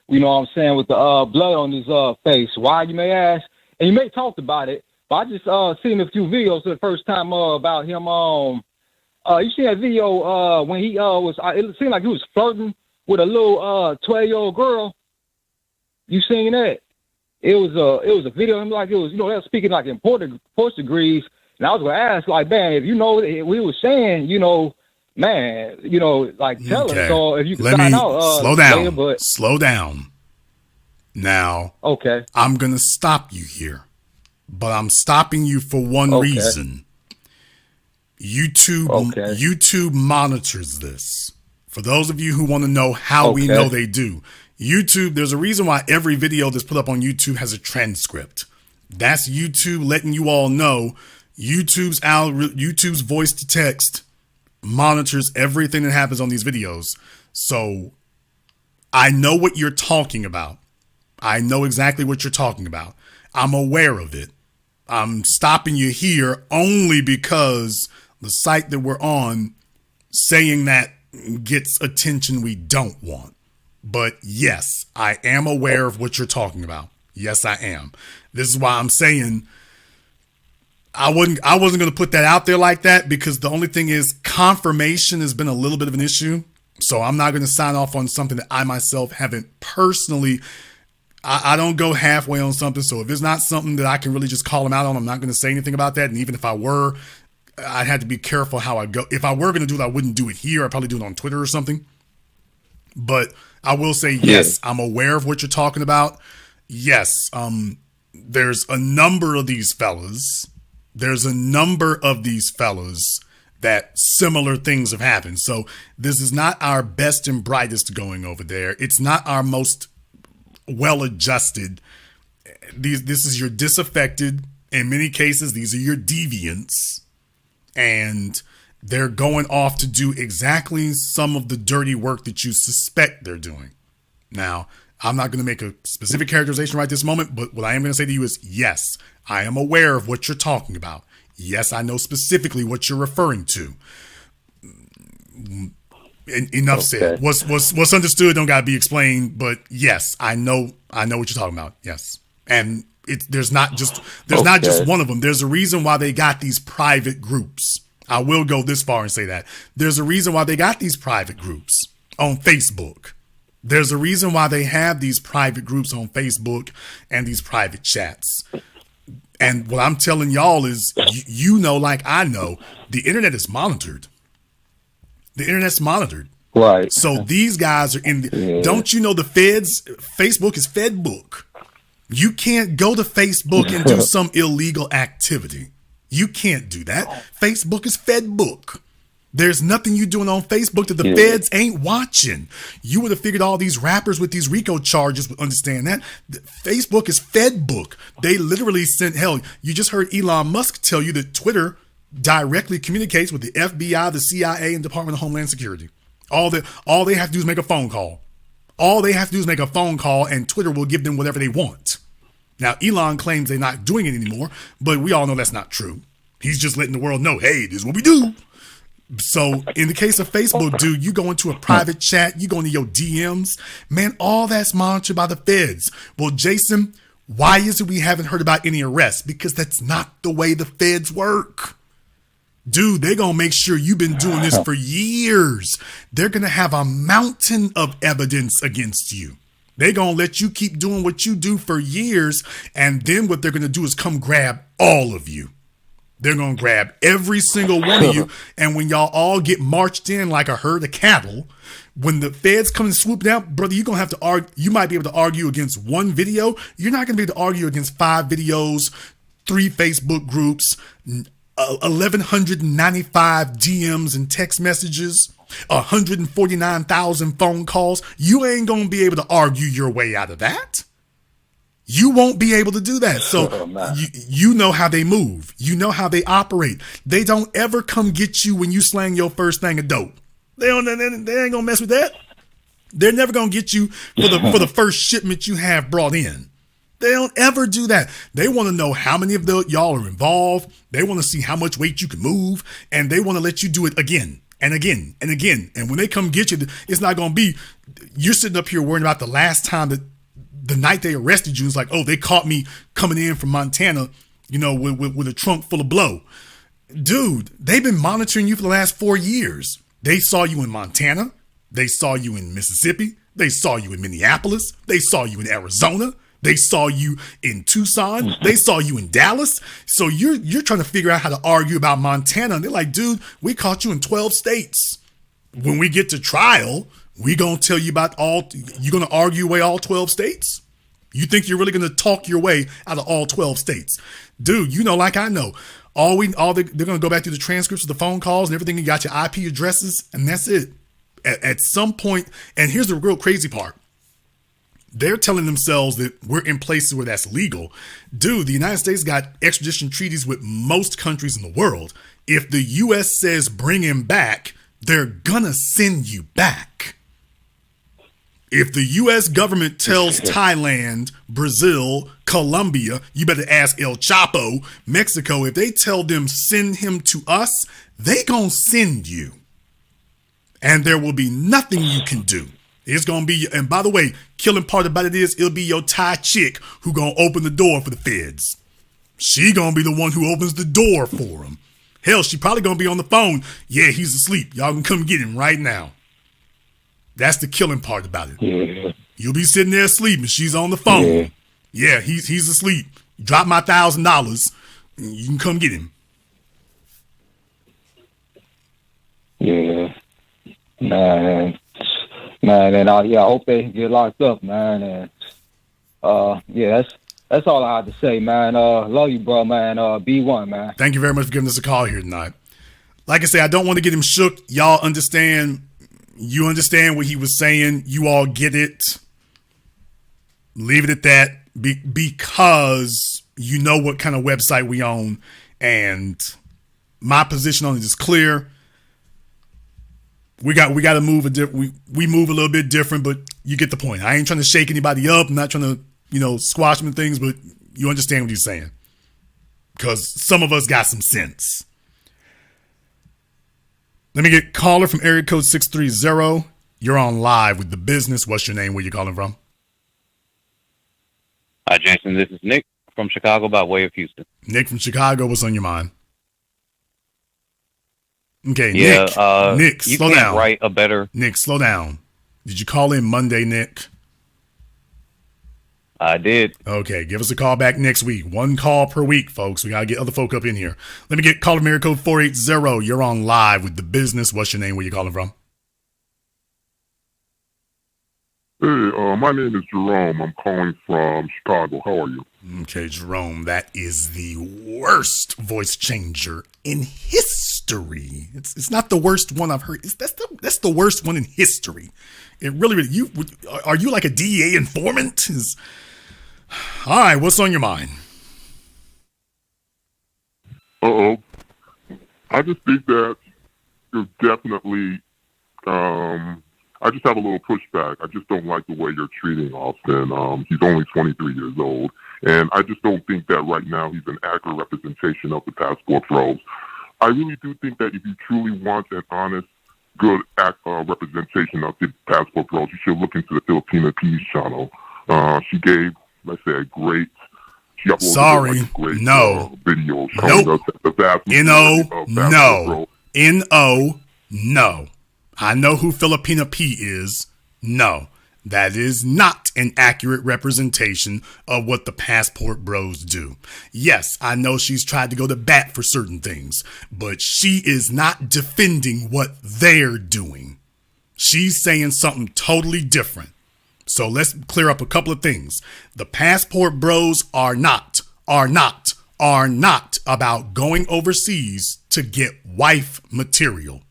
You know what I'm saying, with the blood on his face. Why, you may ask? And you may talk about it, but I just seen a few videos for the first time about him. You seen that video when he was? It seemed like he was flirting with a little 12-year-old girl. You seen that? It was a video of him, like it was, they were speaking like in Portuguese. And I was gonna ask, like, man, if you know what we were saying, man, like tell us, or if you can sign out. Slow down. Later, slow down. Now, okay, I'm gonna stop you here, but I'm stopping you for one reason. YouTube monitors this. For those of you who want to know how we know they do, YouTube. There's a reason why every video that's put up on YouTube has a transcript. That's YouTube letting you all know. YouTube's voice to text monitors everything that happens on these videos. So I know what you're talking about. I know exactly what you're talking about. I'm aware of it. I'm stopping you here only because the site that we're on saying that gets attention we don't want. But yes, I am aware of what you're talking about. Yes, I am. This is why I'm saying I wasn't going to put that out there like that, because the only thing is confirmation has been a little bit of an issue. So I'm not going to sign off on something that I myself haven't personally. I don't go halfway on something. So if it's not something that I can really just call them out on, I'm not going to say anything about that. And even if I were, I'd have to be careful how I go. If I were going to do it, I wouldn't do it here. I'd probably do it on Twitter or something. But I will say, yes, I'm aware of what you're talking about. Yes, there's a number of these fellas. There's a number of these fellas that similar things have happened. So this is not our best and brightest going over there. It's not our most well-adjusted. This is your disaffected. In many cases, these are your deviants. And they're going off to do exactly some of the dirty work that you suspect they're doing. Now, I'm not going to make a specific characterization right this moment, but what I am going to say to you is, yes, I am aware of what you're talking about. Yes, I know specifically what you're referring to. Enough said. What's understood don't got to be explained, but yes, I know what you're talking about. Yes. And there's not just one of them. There's a reason why they got these private groups. I will go this far and say that. There's a reason why they got these private groups on Facebook. There's a reason why they have these private groups on Facebook and these private chats. And what I'm telling y'all is, like I know, the internet is monitored. The internet's monitored. Right. So these guys are don't you know the feds, Facebook is Fedbook. You can't go to Facebook and do some illegal activity. You can't do that. Facebook is Fedbook. There's nothing you doing on Facebook that the feds ain't watching. You would have figured all these rappers with these RICO charges would understand that. Facebook is Fedbook. They literally sent, you just heard Elon Musk tell you that Twitter directly communicates with the FBI, the CIA, and Department of Homeland Security. All they have to do is make a phone call. All they have to do is make a phone call, and Twitter will give them whatever they want. Now, Elon claims they're not doing it anymore, but we all know that's not true. He's just letting the world know, hey, this is what we do. So in the case of Facebook, dude, you go into a private chat, you go into your DMs, man, all that's monitored by the feds. Well, Jason, Why is it we haven't heard about any arrests? Because that's not the way the feds work. Dude, they're going to make sure you've been doing this for years. They're going to have a mountain of evidence against you. They're going to let you keep doing what you do for years. And then what they're going to do is come grab all of you. They're going to grab every single one of you. And when y'all all get marched in like a herd of cattle, when the feds come and swoop down, brother, you're going to have to argue. You might be able to argue against one video. You're not going to be able to argue against 5 videos, 3 Facebook groups, 1,195 DMs and text messages, 149,000 phone calls. You ain't going to be able to argue your way out of that. You won't be able to do that. So you know how they move. You know how they operate. They don't ever come get you when you slang your first thing of dope. They ain't gonna mess with that. They're never gonna get you for the first shipment you have brought in. They don't ever do that. They want to know how many of y'all are involved. They want to see how much weight you can move, and they want to let you do it again and again and again. And when they come get you, it's not gonna be you're sitting up here worrying about the last time that the night they arrested you. It's like, oh, they caught me coming in from Montana, with a trunk full of blow. Dude, they've been monitoring you for the last 4 years. They saw you in Montana. They saw you in Mississippi. They saw you in Minneapolis. They saw you in Arizona. They saw you in Tucson. They saw you in Dallas. So you're trying to figure out how to argue about Montana. And they're like, dude, we caught you in 12 states. When we get to trial, we going to tell you about you're going to argue away all 12 states? You think you're really going to talk your way out of all 12 states? Dude, like I know. They're going to go back through the transcripts of the phone calls and everything. You got your IP addresses, and that's it. At some point, and here's the real crazy part. They're telling themselves that we're in places where that's legal. Dude, the United States got extradition treaties with most countries in the world. If the U.S. says bring him back, they're going to send you back. If the U.S. government tells Thailand, Brazil, Colombia, you better ask El Chapo, Mexico, if they tell them send him to us, they gonna send you. And there will be nothing you can do. It's gonna be, and by the way, killing part about it is it'll be your Thai chick who gonna open the door for the feds. She gonna be the one who opens the door for him. Hell, she probably gonna be on the phone. Yeah, he's asleep. Y'all can come get him right now. That's the killing part about it. Yeah. You'll be sitting there asleep and she's on the phone. Yeah, he's asleep. Drop my $1,000. You can come get him. Yeah. Man, and I hope they get locked up, man. And that's all I have to say, man. Love you, bro, man. B1, man. Thank you very much for giving us a call here tonight. Like I say, I don't want to get him shook. Y'all understand. You understand what he was saying. You all get it. Leave it at that because you know what kind of website we own. And my position on it is clear. We got to move we move a little bit different, but you get the point. I ain't trying to shake anybody up. I'm not trying to, squash them and things, but you understand what he's saying. Because some of us got some sense. Let me get caller from area code 630. You're on live with The Business. What's your name? Where you calling from? Hi, Jason. This is Nick from Chicago by way of Houston. Nick from Chicago. What's on your mind? Okay, yeah, Nick, slow down. Write a better. Nick, slow down. Did you call in Monday, Nick? I did. Okay, give us a call back next week. 1 call per week, folks. We got to get other folk up in here. Let me get caller from area code 480. You're on live with The Business. What's your name? Where you calling from? Hey, my name is Jerome. I'm calling from Chicago. How are you? Okay, Jerome, that is the worst voice changer in history. It's not the worst one I've heard. That's the worst one in history. It really are you like a DEA informant? All right, what's on your mind? I just think that you're definitely. I just have a little pushback. I just don't like the way you're treating Austin. He's only 23 years old, and I just don't think that right now he's an accurate representation of the passport pros. I really do think that if you truly want an honest, good representation of the passport pros, you should look into the Filipina Peace channel. She gave let's say, a great. She uploaded Sorry, like a great, no, video showing us that the vast majority of passport bros. N-O, no. I know who Filipina P is. No, that is not an accurate representation of what the passport bros do. Yes, I know she's tried to go to bat for certain things, but she is not defending what they're doing. She's saying something totally different. So let's clear up a couple of things. The passport bros are not about going overseas to get wife material.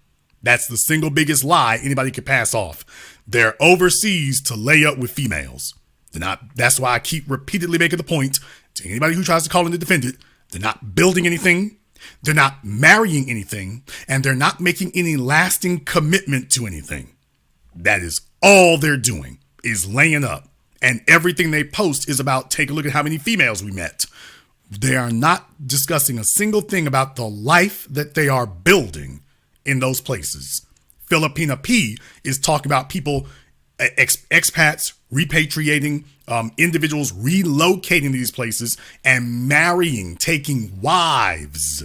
That's the single biggest lie anybody could pass off. They're overseas to lay up with females. They're not. That's why I keep repeatedly making the point to anybody who tries to call in to defend it. They're not building anything. They're not marrying anything. And they're not making any lasting commitment to anything. That is all they're doing, is laying up. And everything they post is about, take a look at how many females we met. They are not discussing a single thing about the life that they are building in those places. Filipina P is talking about people, expats, repatriating, individuals relocating to these places and marrying, taking wives.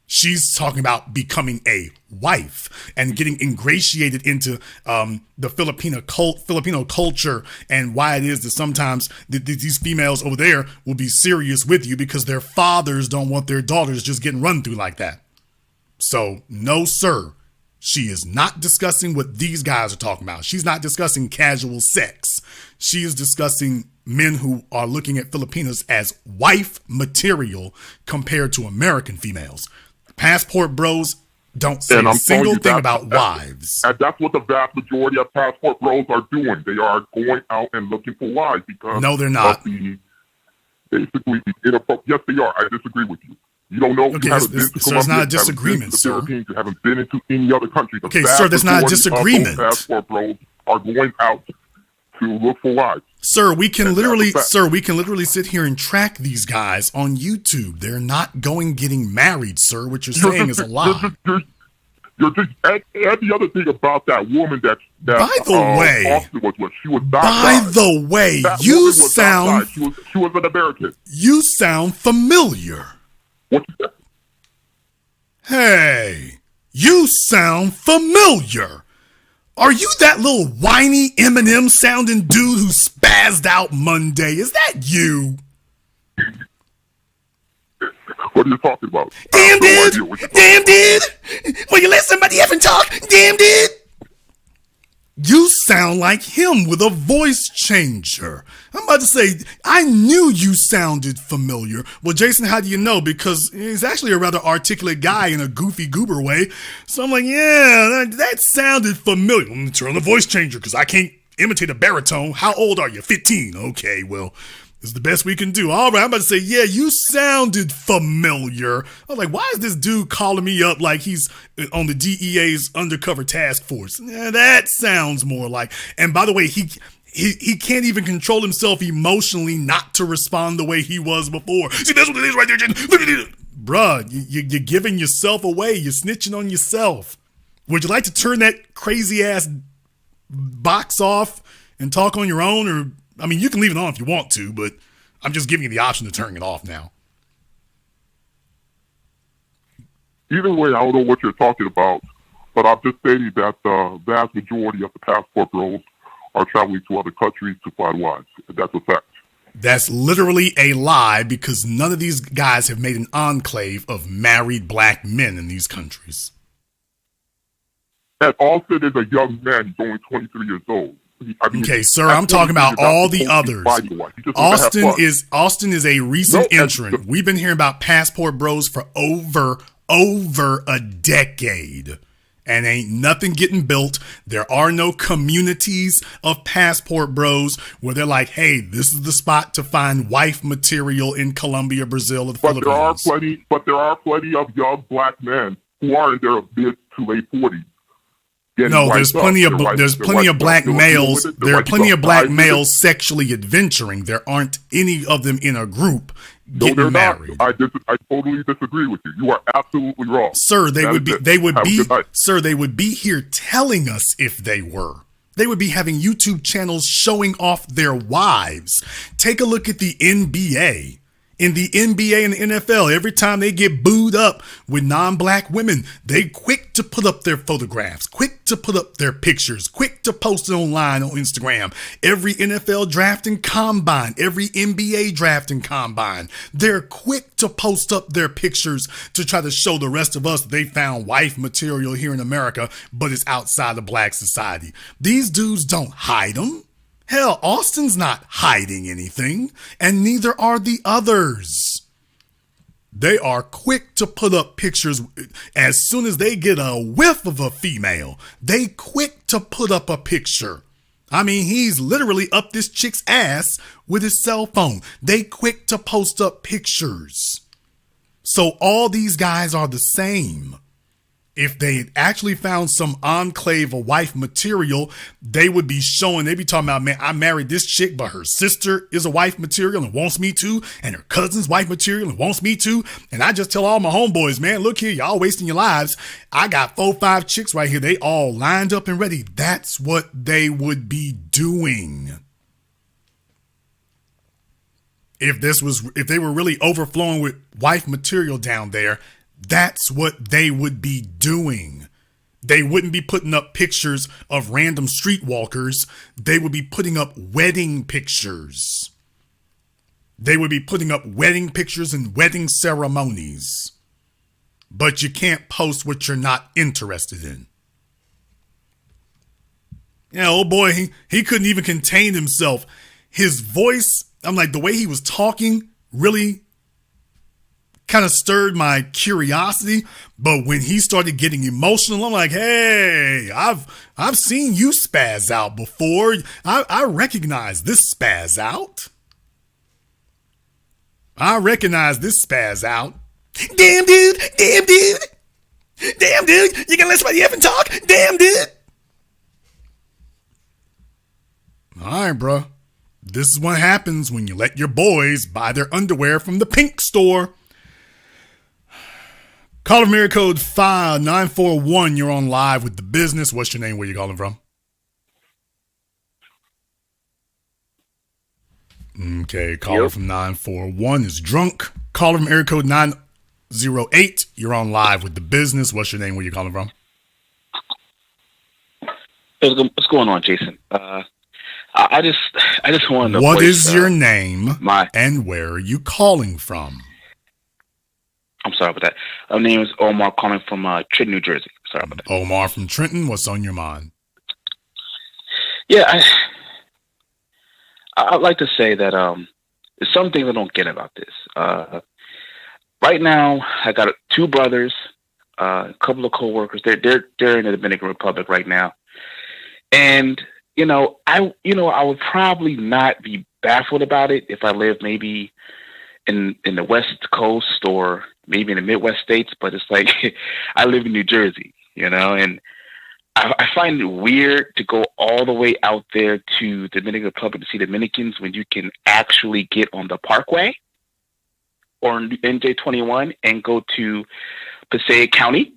She's talking about becoming a wife and getting ingratiated into the Filipino culture, and why it is that sometimes these females over there will be serious with you because their fathers don't want their daughters just getting run through like that. So, no, sir, she is not discussing what these guys are talking about. She's not discussing casual sex. She is discussing men who are looking at Filipinas as wife material compared to American females. Passport bros don't say a single thing about wives. And that's what the vast majority of passport bros are doing. They are going out and looking for wives because no, they're not. Basically, yes, they are. I disagree with you. You don't know if you haven't been to Colombia, it's not a disagreement, sir. Philippines, you haven't been into any other country. Okay, sir, that's not a disagreement. Passport bros are going out to look for wives. Sir, we can literally sit here and track these guys on YouTube. They're not getting married, sir. What you're saying is a lie. You're just, and the other thing about that woman that by the way, Austin was with, she was not. By the way, you sound. She was an American. You sound familiar. What's that? Hey, you sound familiar. Are you that little whiny Eminem sounding dude who spazzed out Monday? Is that you? What are you talking about? Damn, dude. Will you let somebody effing talk? Damn, dude. You sound like him with a voice changer. I'm about to say, I knew you sounded familiar. Well, Jason, how do you know? Because he's actually a rather articulate guy in a goofy goober way. So I'm like, yeah, that sounded familiar. Let me turn on the voice changer because I can't imitate a baritone. How old are you? 15. Okay, well, this is the best we can do. All right, I'm about to say, yeah, you sounded familiar. I was like, why is this dude calling me up like he's on the DEA's undercover task force? Yeah, that sounds more like. And by the way, he can't even control himself emotionally not to respond the way he was before. See, that's what it is right there, Jen. Bruh, you're giving yourself away. You're snitching on yourself. Would you like to turn that crazy ass box off and talk on your own? Or, I mean, you can leave it on if you want to, but I'm just giving you the option to turn it off now. Either way, I don't know what you're talking about, but I'm just stating that the vast majority of the passport bros are traveling to other countries to find wives. That's a fact. That's literally a lie because none of these guys have made an enclave of married black men in these countries. And Austin is a young man. He's only 23 years old. Okay, sir, I'm talking about all the others. Austin is a recent entrant. We've been hearing about passport bros for over a decade. And ain't nothing getting built. There are no communities of passport bros where they're like, hey, this is the spot to find wife material in Colombia, Brazil, or the Philippines. There are plenty of young black men who are in their mid to late 40s. No, there's plenty of black males. There are plenty of black males sexually adventuring. There aren't any of them in a group getting married. I totally disagree with you. You are absolutely wrong. Sir, they would be here telling us if they were. They would be having YouTube channels showing off their wives. Take a look at the NBA. In the NBA and the NFL, every time they get booed up with non-black women, they quick to put up their photographs, quick to put up their pictures, quick to post it online on Instagram. Every NFL draft and combine, every NBA draft and combine, they're quick to post up their pictures to try to show the rest of us they found wife material here in America, but it's outside of black society. These dudes don't hide them. Hell, Austin's not hiding anything, and neither are the others. They are quick to put up pictures as soon as they get a whiff of a female. They quick to put up a picture. I mean, he's literally up this chick's ass with his cell phone. They quick to post up pictures. So all these guys are the same. If they had actually found some enclave of wife material, they would be showing, they'd be talking about, man, I married this chick, but her sister is a wife material and wants me to, and her cousin's wife material and wants me to. And I just tell all my homeboys, man, look here, y'all wasting your lives. I got 4-5 chicks right here. They all lined up and ready. That's what they would be doing. If they were really overflowing with wife material down there, that's what they would be doing. They wouldn't be putting up pictures of random streetwalkers. They would be putting up wedding pictures. They would be putting up wedding pictures and wedding ceremonies. But you can't post what you're not interested in. Yeah, oh boy, he couldn't even contain himself. His voice, I'm like, the way he was talking really kind of stirred my curiosity, but when he started getting emotional, I'm like, hey, I've seen you spaz out before. I recognize this spaz out. I recognize this spaz out. Damn dude, damn dude, damn dude, you gonna let somebody effing talk? Damn dude. All right, bro. This is what happens when you let your boys buy their underwear from the pink store. Call from area code 5941. You're on live with The Business. What's your name? Where you calling from? Okay, caller from 941 is drunk. Caller from area code 908. You're on live with The Business. What's your name? Where you calling from? What's going on, Jason? I just wanted to. What is your name and where are you calling from? I'm sorry about that. My name is Omar, calling from Trenton, New Jersey. Sorry about that. Omar from Trenton. What's on your mind? Yeah, I'd like to say that there's some things I don't get about this. Right now, I got 2 brothers, a couple of coworkers. They're in the Dominican Republic right now, and I would probably not be baffled about it if I lived maybe in the West Coast or maybe in the Midwest states, but it's like I live in New Jersey, and I find it weird to go all the way out there to the Dominican Republic to see Dominicans when you can actually get on the Parkway or NJ21 and go to Passaic County.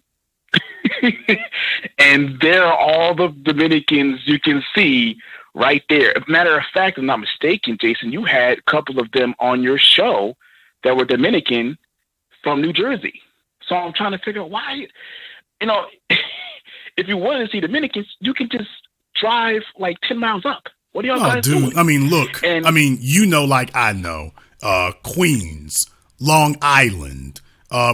And there are all the Dominicans you can see right there. Matter of fact, if I'm not mistaken, Jason, you had a couple of them on your show that were Dominican from New Jersey. So I'm trying to figure out why, if you want to see Dominicans, you can just drive like 10 miles up. What are y'all guys doing? I mean, look, like I know, Queens, Long Island,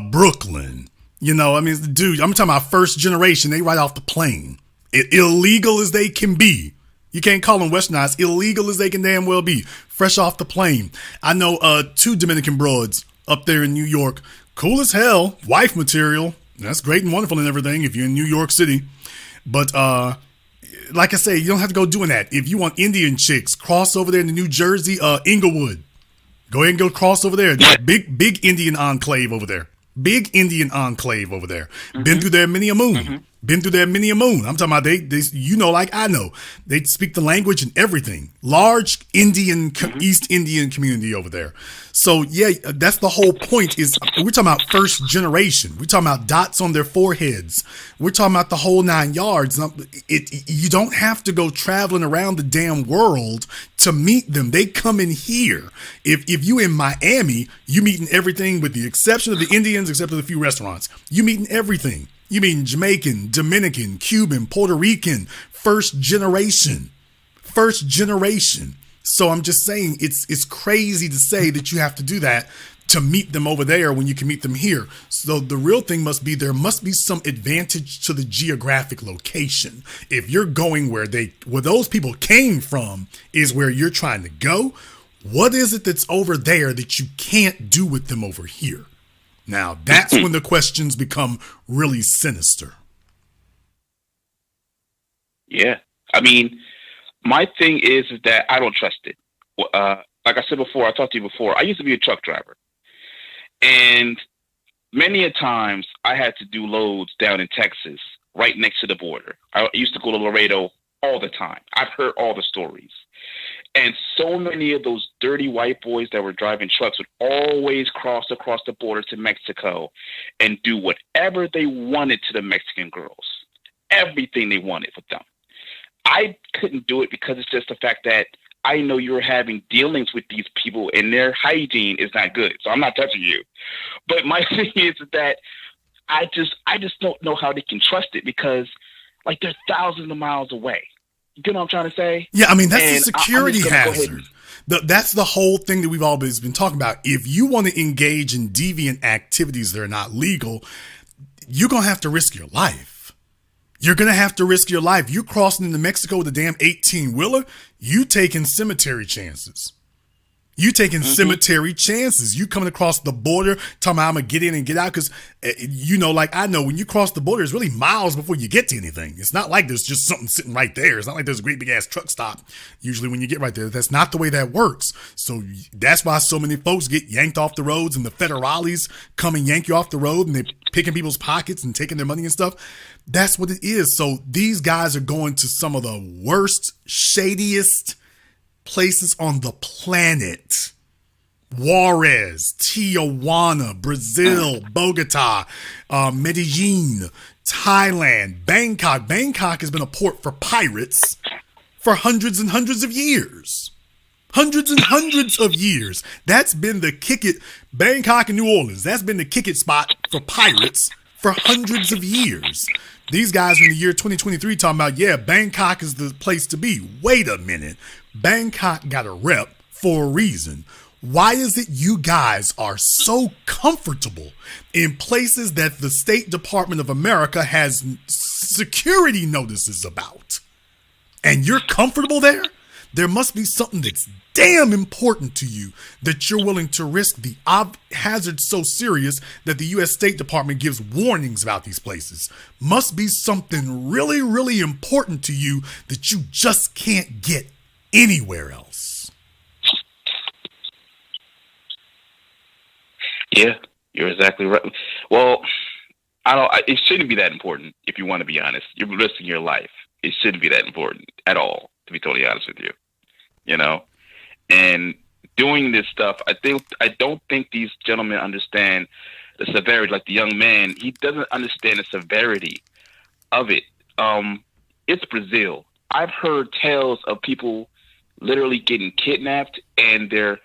Brooklyn, dude, I'm talking about first generation. They right off the plane. Illegal as they can be. You can't call them westernized. Illegal as they can damn well be. Fresh off the plane. I know 2 Dominican broads up there in New York. Cool as hell. Wife material. That's great and wonderful and everything if you're in New York City. But like I say, you don't have to go doing that. If you want Indian chicks, cross over there in New Jersey, Inglewood. Go ahead and go cross over there. Big Indian enclave over there. Big Indian enclave over there. Mm-hmm. Been through there many a moon. Mm-hmm. Been through there many a moon. I'm talking about they you know, like I know. They speak the language and everything. Large East Indian community over there. So yeah, that's the whole point is we're talking about first generation. We're talking about dots on their foreheads. We're talking about the whole 9 yards. You don't have to go traveling around the damn world to meet them. They come in here. If you in Miami, you meeting everything with the exception of the Indians, except for a few restaurants. You meeting everything. You mean Jamaican, Dominican, Cuban, Puerto Rican, first generation. So I'm just saying it's crazy to say that you have to do that to meet them over there when you can meet them here. So the real thing must be there must be some advantage to the geographic location. If you're going where those people came from is where you're trying to go, what is it that's over there that you can't do with them over here? Now, that's when the questions become really sinister. Yeah. I mean, my thing is that I don't trust it. Like I said before, I talked to you before, I used to be a truck driver. And many a times I had to do loads down in Texas, right next to the border. I used to go to Laredo all the time. I've heard all the stories. And so many of those dirty white boys that were driving trucks would always cross across the border to Mexico and do whatever they wanted to the Mexican girls. Everything they wanted with them. I couldn't do it because it's just the fact that I know you're having dealings with these people and their hygiene is not good. So I'm not touching you. But my thing is that I just don't know how they can trust it because like they're thousands of miles away. You know what I'm trying to say? Yeah, I mean, that's a security hazard. That's the whole thing that we've always been talking about. If you want to engage in deviant activities that are not legal, you're going to have to risk your life. You're going to have to risk your life. You crossing into Mexico with a damn 18-wheeler, you taking cemetery chances. You taking cemetery chances. You coming across the border, talking about I'm going to get in and get out. Because, you know, like I know when you cross the border, it's really miles before you get to anything. It's not like there's just something sitting right there. It's not like there's a great big ass truck stop. Usually when you get right there, that's not the way that works. So that's why so many folks get yanked off the roads and the federales come and yank you off the road and they're picking people's pockets and taking their money and stuff. That's what it is. So these guys are going to some of the worst, shadiest places on the planet. Juarez, Tijuana, Brazil, Bogota, Medellin, Thailand, Bangkok. Bangkok has been a port for pirates for hundreds and hundreds of years. Hundreds and hundreds of years. That's been the kick it, Bangkok and New Orleans. That's been the kick it spot for pirates for hundreds of years. These guys are in the year 2023 talking about, yeah, Bangkok is the place to be. Wait a minute. Bangkok got a rep for a reason. Why is it you guys are so comfortable in places that the State Department of America has security notices about? And you're comfortable there? There must be something that's damn important to you that you're willing to risk the hazard so serious that the U.S. State Department gives warnings about these places. Must be something really, really important to you that you just can't get anywhere else. Yeah, you're exactly right. Well, it shouldn't be that important if you want to be honest. You're risking your life. It shouldn't be that important at all, to be totally honest with you. You know? And doing this stuff, I don't think these gentlemen understand the severity. Like the young man, he doesn't understand the severity of it. It's Brazil. I've heard tales of people literally getting kidnapped and their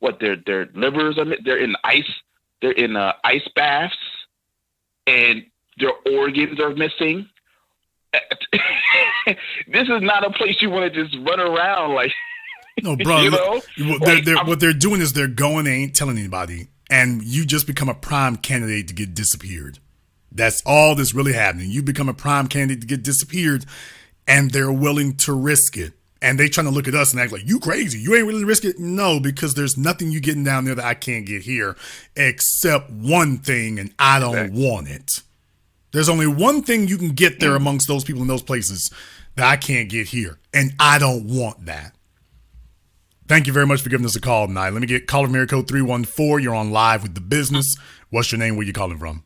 livers they're in ice baths and their organs are missing. This is not a place you want to just run around like. No, bro. You know? What they're doing is they're going, they ain't telling anybody, and you just become a prime candidate to get disappeared. That's all that's really happening. You become a prime candidate to get disappeared, and they're willing to risk it. And they trying to look at us and act like, you crazy. You ain't really risk it. No, because there's nothing you getting down there that I can't get here except one thing, and I don't want it. There's only one thing you can get there amongst those people in those places that I can't get here, and I don't want that. Thank you very much for giving us a call tonight. Let me get caller from area code 314. You're on live with The Business. What's your name? Where you calling from?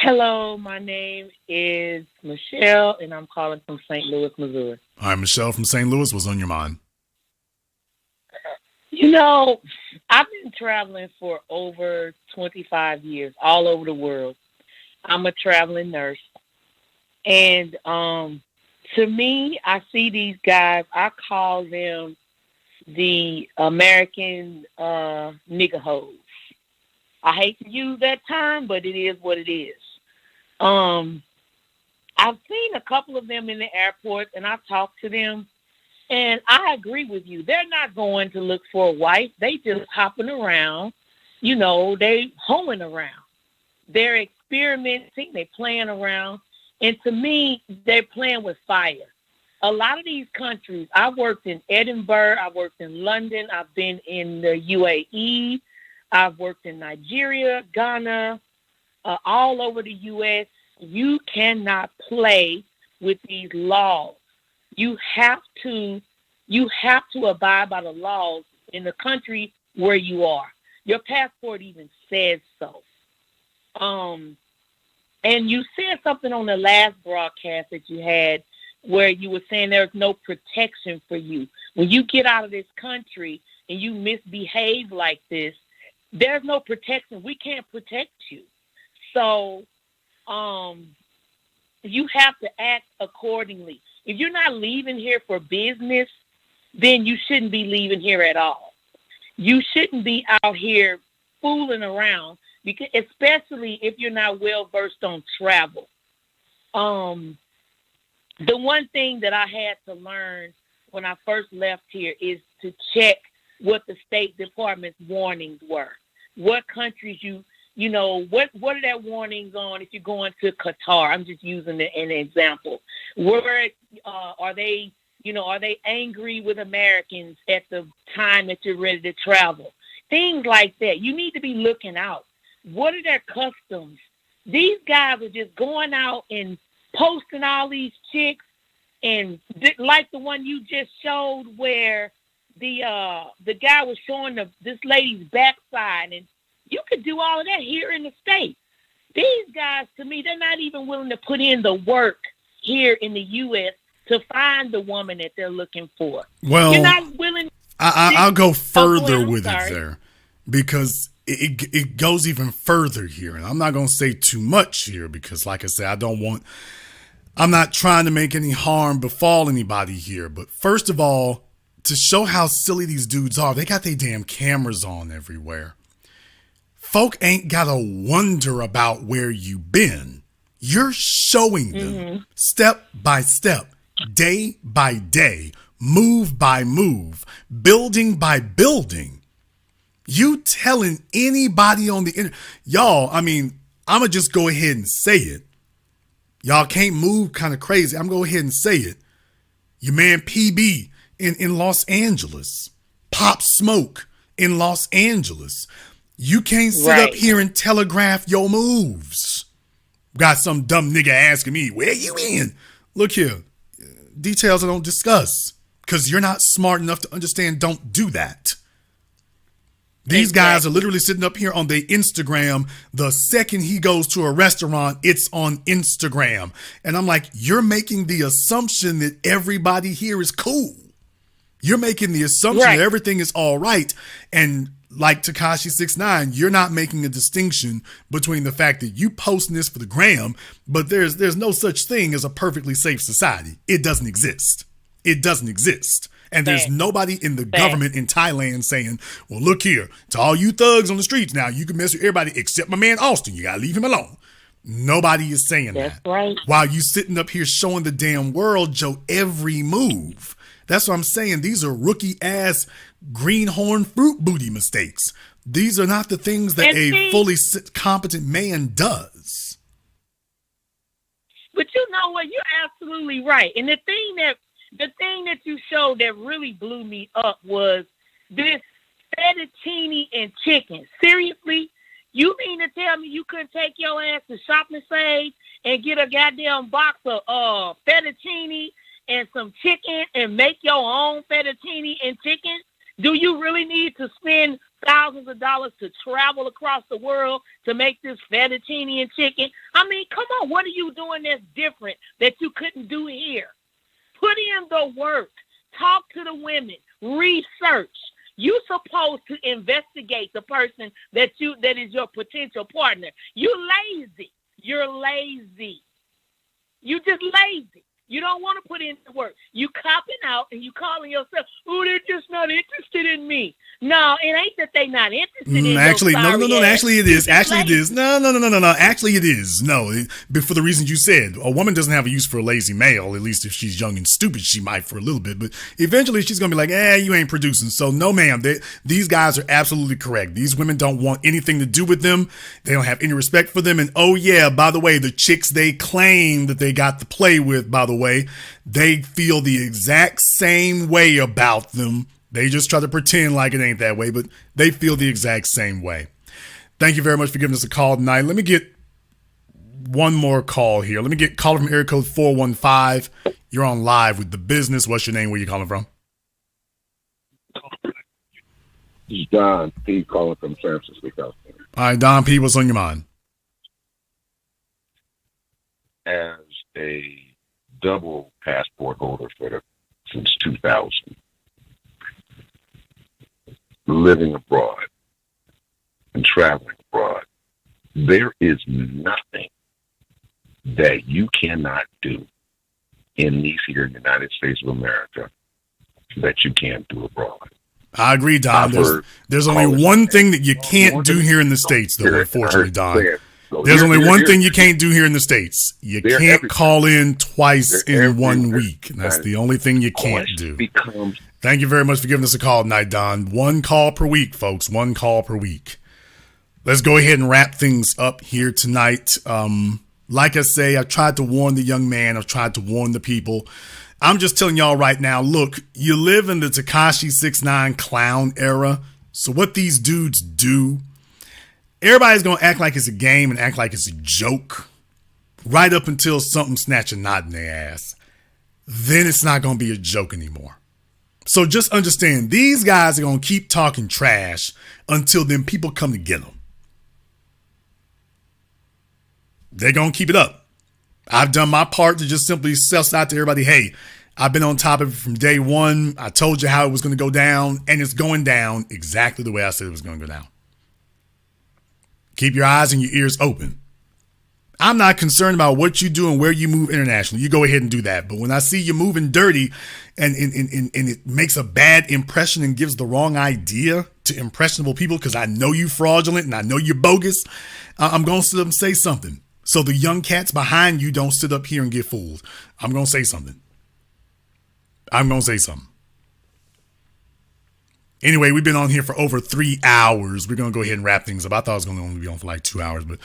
Hello, my name is Michelle, and I'm calling from St. Louis, Missouri. All right, Michelle from St. Louis, what's on your mind? You know, I've been traveling for over 25 years, all over the world. I'm a traveling nurse. And to me, I see these guys, I call them the American nigga hoes. I hate to use that term, but it is what it is. I've seen a couple of them in the airport, and I've talked to them, and I agree with you. They're not going to look for a wife. They just hopping around. You know, they hoeing around. They're experimenting. They're playing around. And to me, they're playing with fire. A lot of these countries, I worked in Edinburgh, I worked in London, I've been in the UAE, I've worked in Nigeria, Ghana, all over the U.S. You cannot play with these laws. You have to abide by the laws in the country where you are. Your passport even says so. And you said something on the last broadcast that you had where you were saying there's no protection for you. When you get out of this country and you misbehave like this, there's no protection. We can't protect you. So you have to act accordingly. If you're not leaving here for business, then you shouldn't be leaving here at all. You shouldn't be out here fooling around, because especially if you're not well versed on travel. The one thing that I had to learn when I first left here is to check what the State Department's warnings were. What countries what are their warnings on if you're going to Qatar? I'm just using an example. Where are they angry with Americans at the time that you're ready to travel? Things like that. You need to be looking out. What are their customs? These guys are just going out and posting all these chicks, and like the one you just showed where the guy was showing this lady's backside, and you could do all of that here in the States. These guys, to me, they're not even willing to put in the work here in the U.S. to find the woman that they're looking for. Well, you're not willing. I'll go further I'm with sorry. it there, because it goes even further here. And I'm not going to say too much here because, like I said, I'm not trying to make any harm befall anybody here. But first of all, to show how silly these dudes are, they got their damn cameras on everywhere. Folk ain't got to wonder about where you been. You're showing them step by step, day by day, move by move, building by building. You telling anybody on the internet, y'all, I mean, I'm going to just go ahead and say it. Y'all can't move kind of crazy. I'm going to go ahead and say it. Your man PB in Los Angeles, Pop Smoke in Los Angeles. You can't sit up here and telegraph your moves. Got some dumb nigga asking me, where you in? Look here, details I don't discuss because you're not smart enough to understand. Don't do that. These guys are literally sitting up here on their Instagram. The second he goes to a restaurant, it's on Instagram. And I'm like, you're making the assumption that everybody here is cool. You're making the assumption that everything is all right. And like Tekashi 6ix9ine, you're not making a distinction between the fact that you posting this for the gram, but there's no such thing as a perfectly safe society. It doesn't exist. It doesn't exist. And there's nobody in the government in Thailand saying, well, look here, to all you thugs on the streets now, you can mess with everybody except my man Austin. You got to leave him alone. Nobody is saying that. Right. While you sitting up here showing the damn world your every move. That's what I'm saying. These are rookie-ass greenhorn fruit booty mistakes. These are not the things that a fully competent man does. But you know what? You're absolutely right. And the thing that you showed that really blew me up was this fettuccine and chicken. Seriously? You mean to tell me you couldn't take your ass to Shopping Save and get a goddamn box of fettuccine and some chicken and make your own fettuccine and chicken? Do you really need to spend thousands of dollars to travel across the world to make this fettuccine and chicken. I mean, come on, what are you doing that's different that you couldn't do here? Put in the work. Talk to the women. Research. You're supposed to investigate the person that is your potential partner. You're lazy. You're lazy. You just lazy. You don't want to put in the work. You copping out and you calling yourself, oh, they're just not interested in me. No, it ain't that they not interested in Actually, your no. sorry ass. Actually, it is. You just Actually, it lazy. is. No. Actually, it is. No, but for the reasons you said, a woman doesn't have a use for a lazy male. At least if she's young and stupid, she might for a little bit. But eventually, she's gonna be like, you ain't producing. So no, ma'am. These guys are absolutely correct. These women don't want anything to do with them. They don't have any respect for them. And oh yeah, by the way, the chicks they claim that they got to play with, by the way, they feel the exact same way about them. They just try to pretend like it ain't that way, but they feel the exact same way. Thank you very much for giving us a call tonight. Let me get one more call here. Let me get caller from area code 415. You're on live with The Business. What's your name? Where you calling from? This is Don P. calling from San Francisco, California. All right, Don P., what's on your mind? As a double passport holder since 2000, living abroad and traveling abroad, there is nothing that you cannot do in these here in the United States of America that you can't do abroad. I agree, Don. There's only one thing that you can't do here in the States, though, unfortunately, Don. There's only one thing you can't do here in the States. You can't call in twice in 1 week. That's the only thing you can't do. Thank you very much for giving us a call tonight, Don. 1 call per week, folks. 1 call per week. Let's go ahead and wrap things up here tonight. Like I say, I tried to warn the young man. I've tried to warn the people. I'm just telling y'all right now, look, you live in the Tekashi 6ix9ine clown era. So what these dudes do, everybody's going to act like it's a game and act like it's a joke right up until something snatch a knot in their ass. Then it's not going to be a joke anymore. So just understand, these guys are going to keep talking trash until then people come to get them. They're going to keep it up. I've done my part to just simply suss out to everybody, hey, I've been on top of it from day one. I told you how it was going to go down, and it's going down exactly the way I said it was going to go down. Keep your eyes and your ears open. I'm not concerned about what you do and where you move internationally. You go ahead and do that. But when I see you moving dirty and it makes a bad impression and gives the wrong idea to impressionable people because I know you fraudulent and I know you're bogus, I'm going to sit up and say something. So the young cats behind you don't sit up here and get fooled. I'm going to say something. Anyway, we've been on here for over 3 hours. We're going to go ahead and wrap things up. I thought I was going to only be on for like 2 hours, but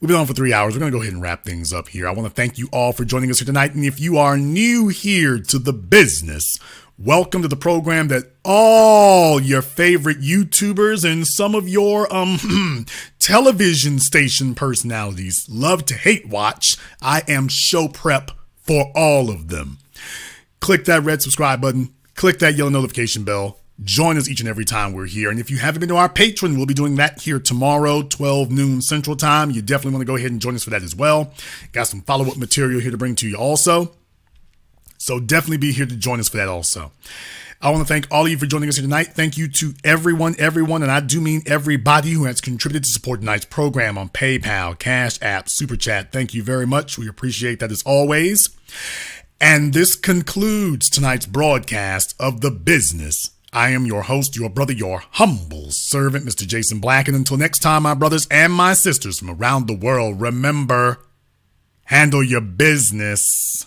we've been on for 3 hours. We're going to go ahead and wrap things up here. I want to thank you all for joining us here tonight. And if you are new here to The Business, welcome to the program that all your favorite YouTubers and some of your television station personalities love to hate watch. I am show prep for all of them. Click that red subscribe button. Click that yellow notification bell. Join us each and every time we're here. And if you haven't been to our Patreon, we'll be doing that here tomorrow, 12 noon Central Time. You definitely want to go ahead and join us for that as well. Got some follow-up material here to bring to you also. So definitely be here to join us for that also. I want to thank all of you for joining us here tonight. Thank you to everyone, and I do mean everybody who has contributed to support tonight's program on PayPal, CashApp, Super Chat. Thank you very much. We appreciate that as always. And this concludes tonight's broadcast of The Business. I am your host, your brother, your humble servant, Mr. Jason Black. And until next time, my brothers and my sisters from around the world, remember, handle your business,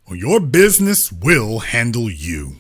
or your business will handle you.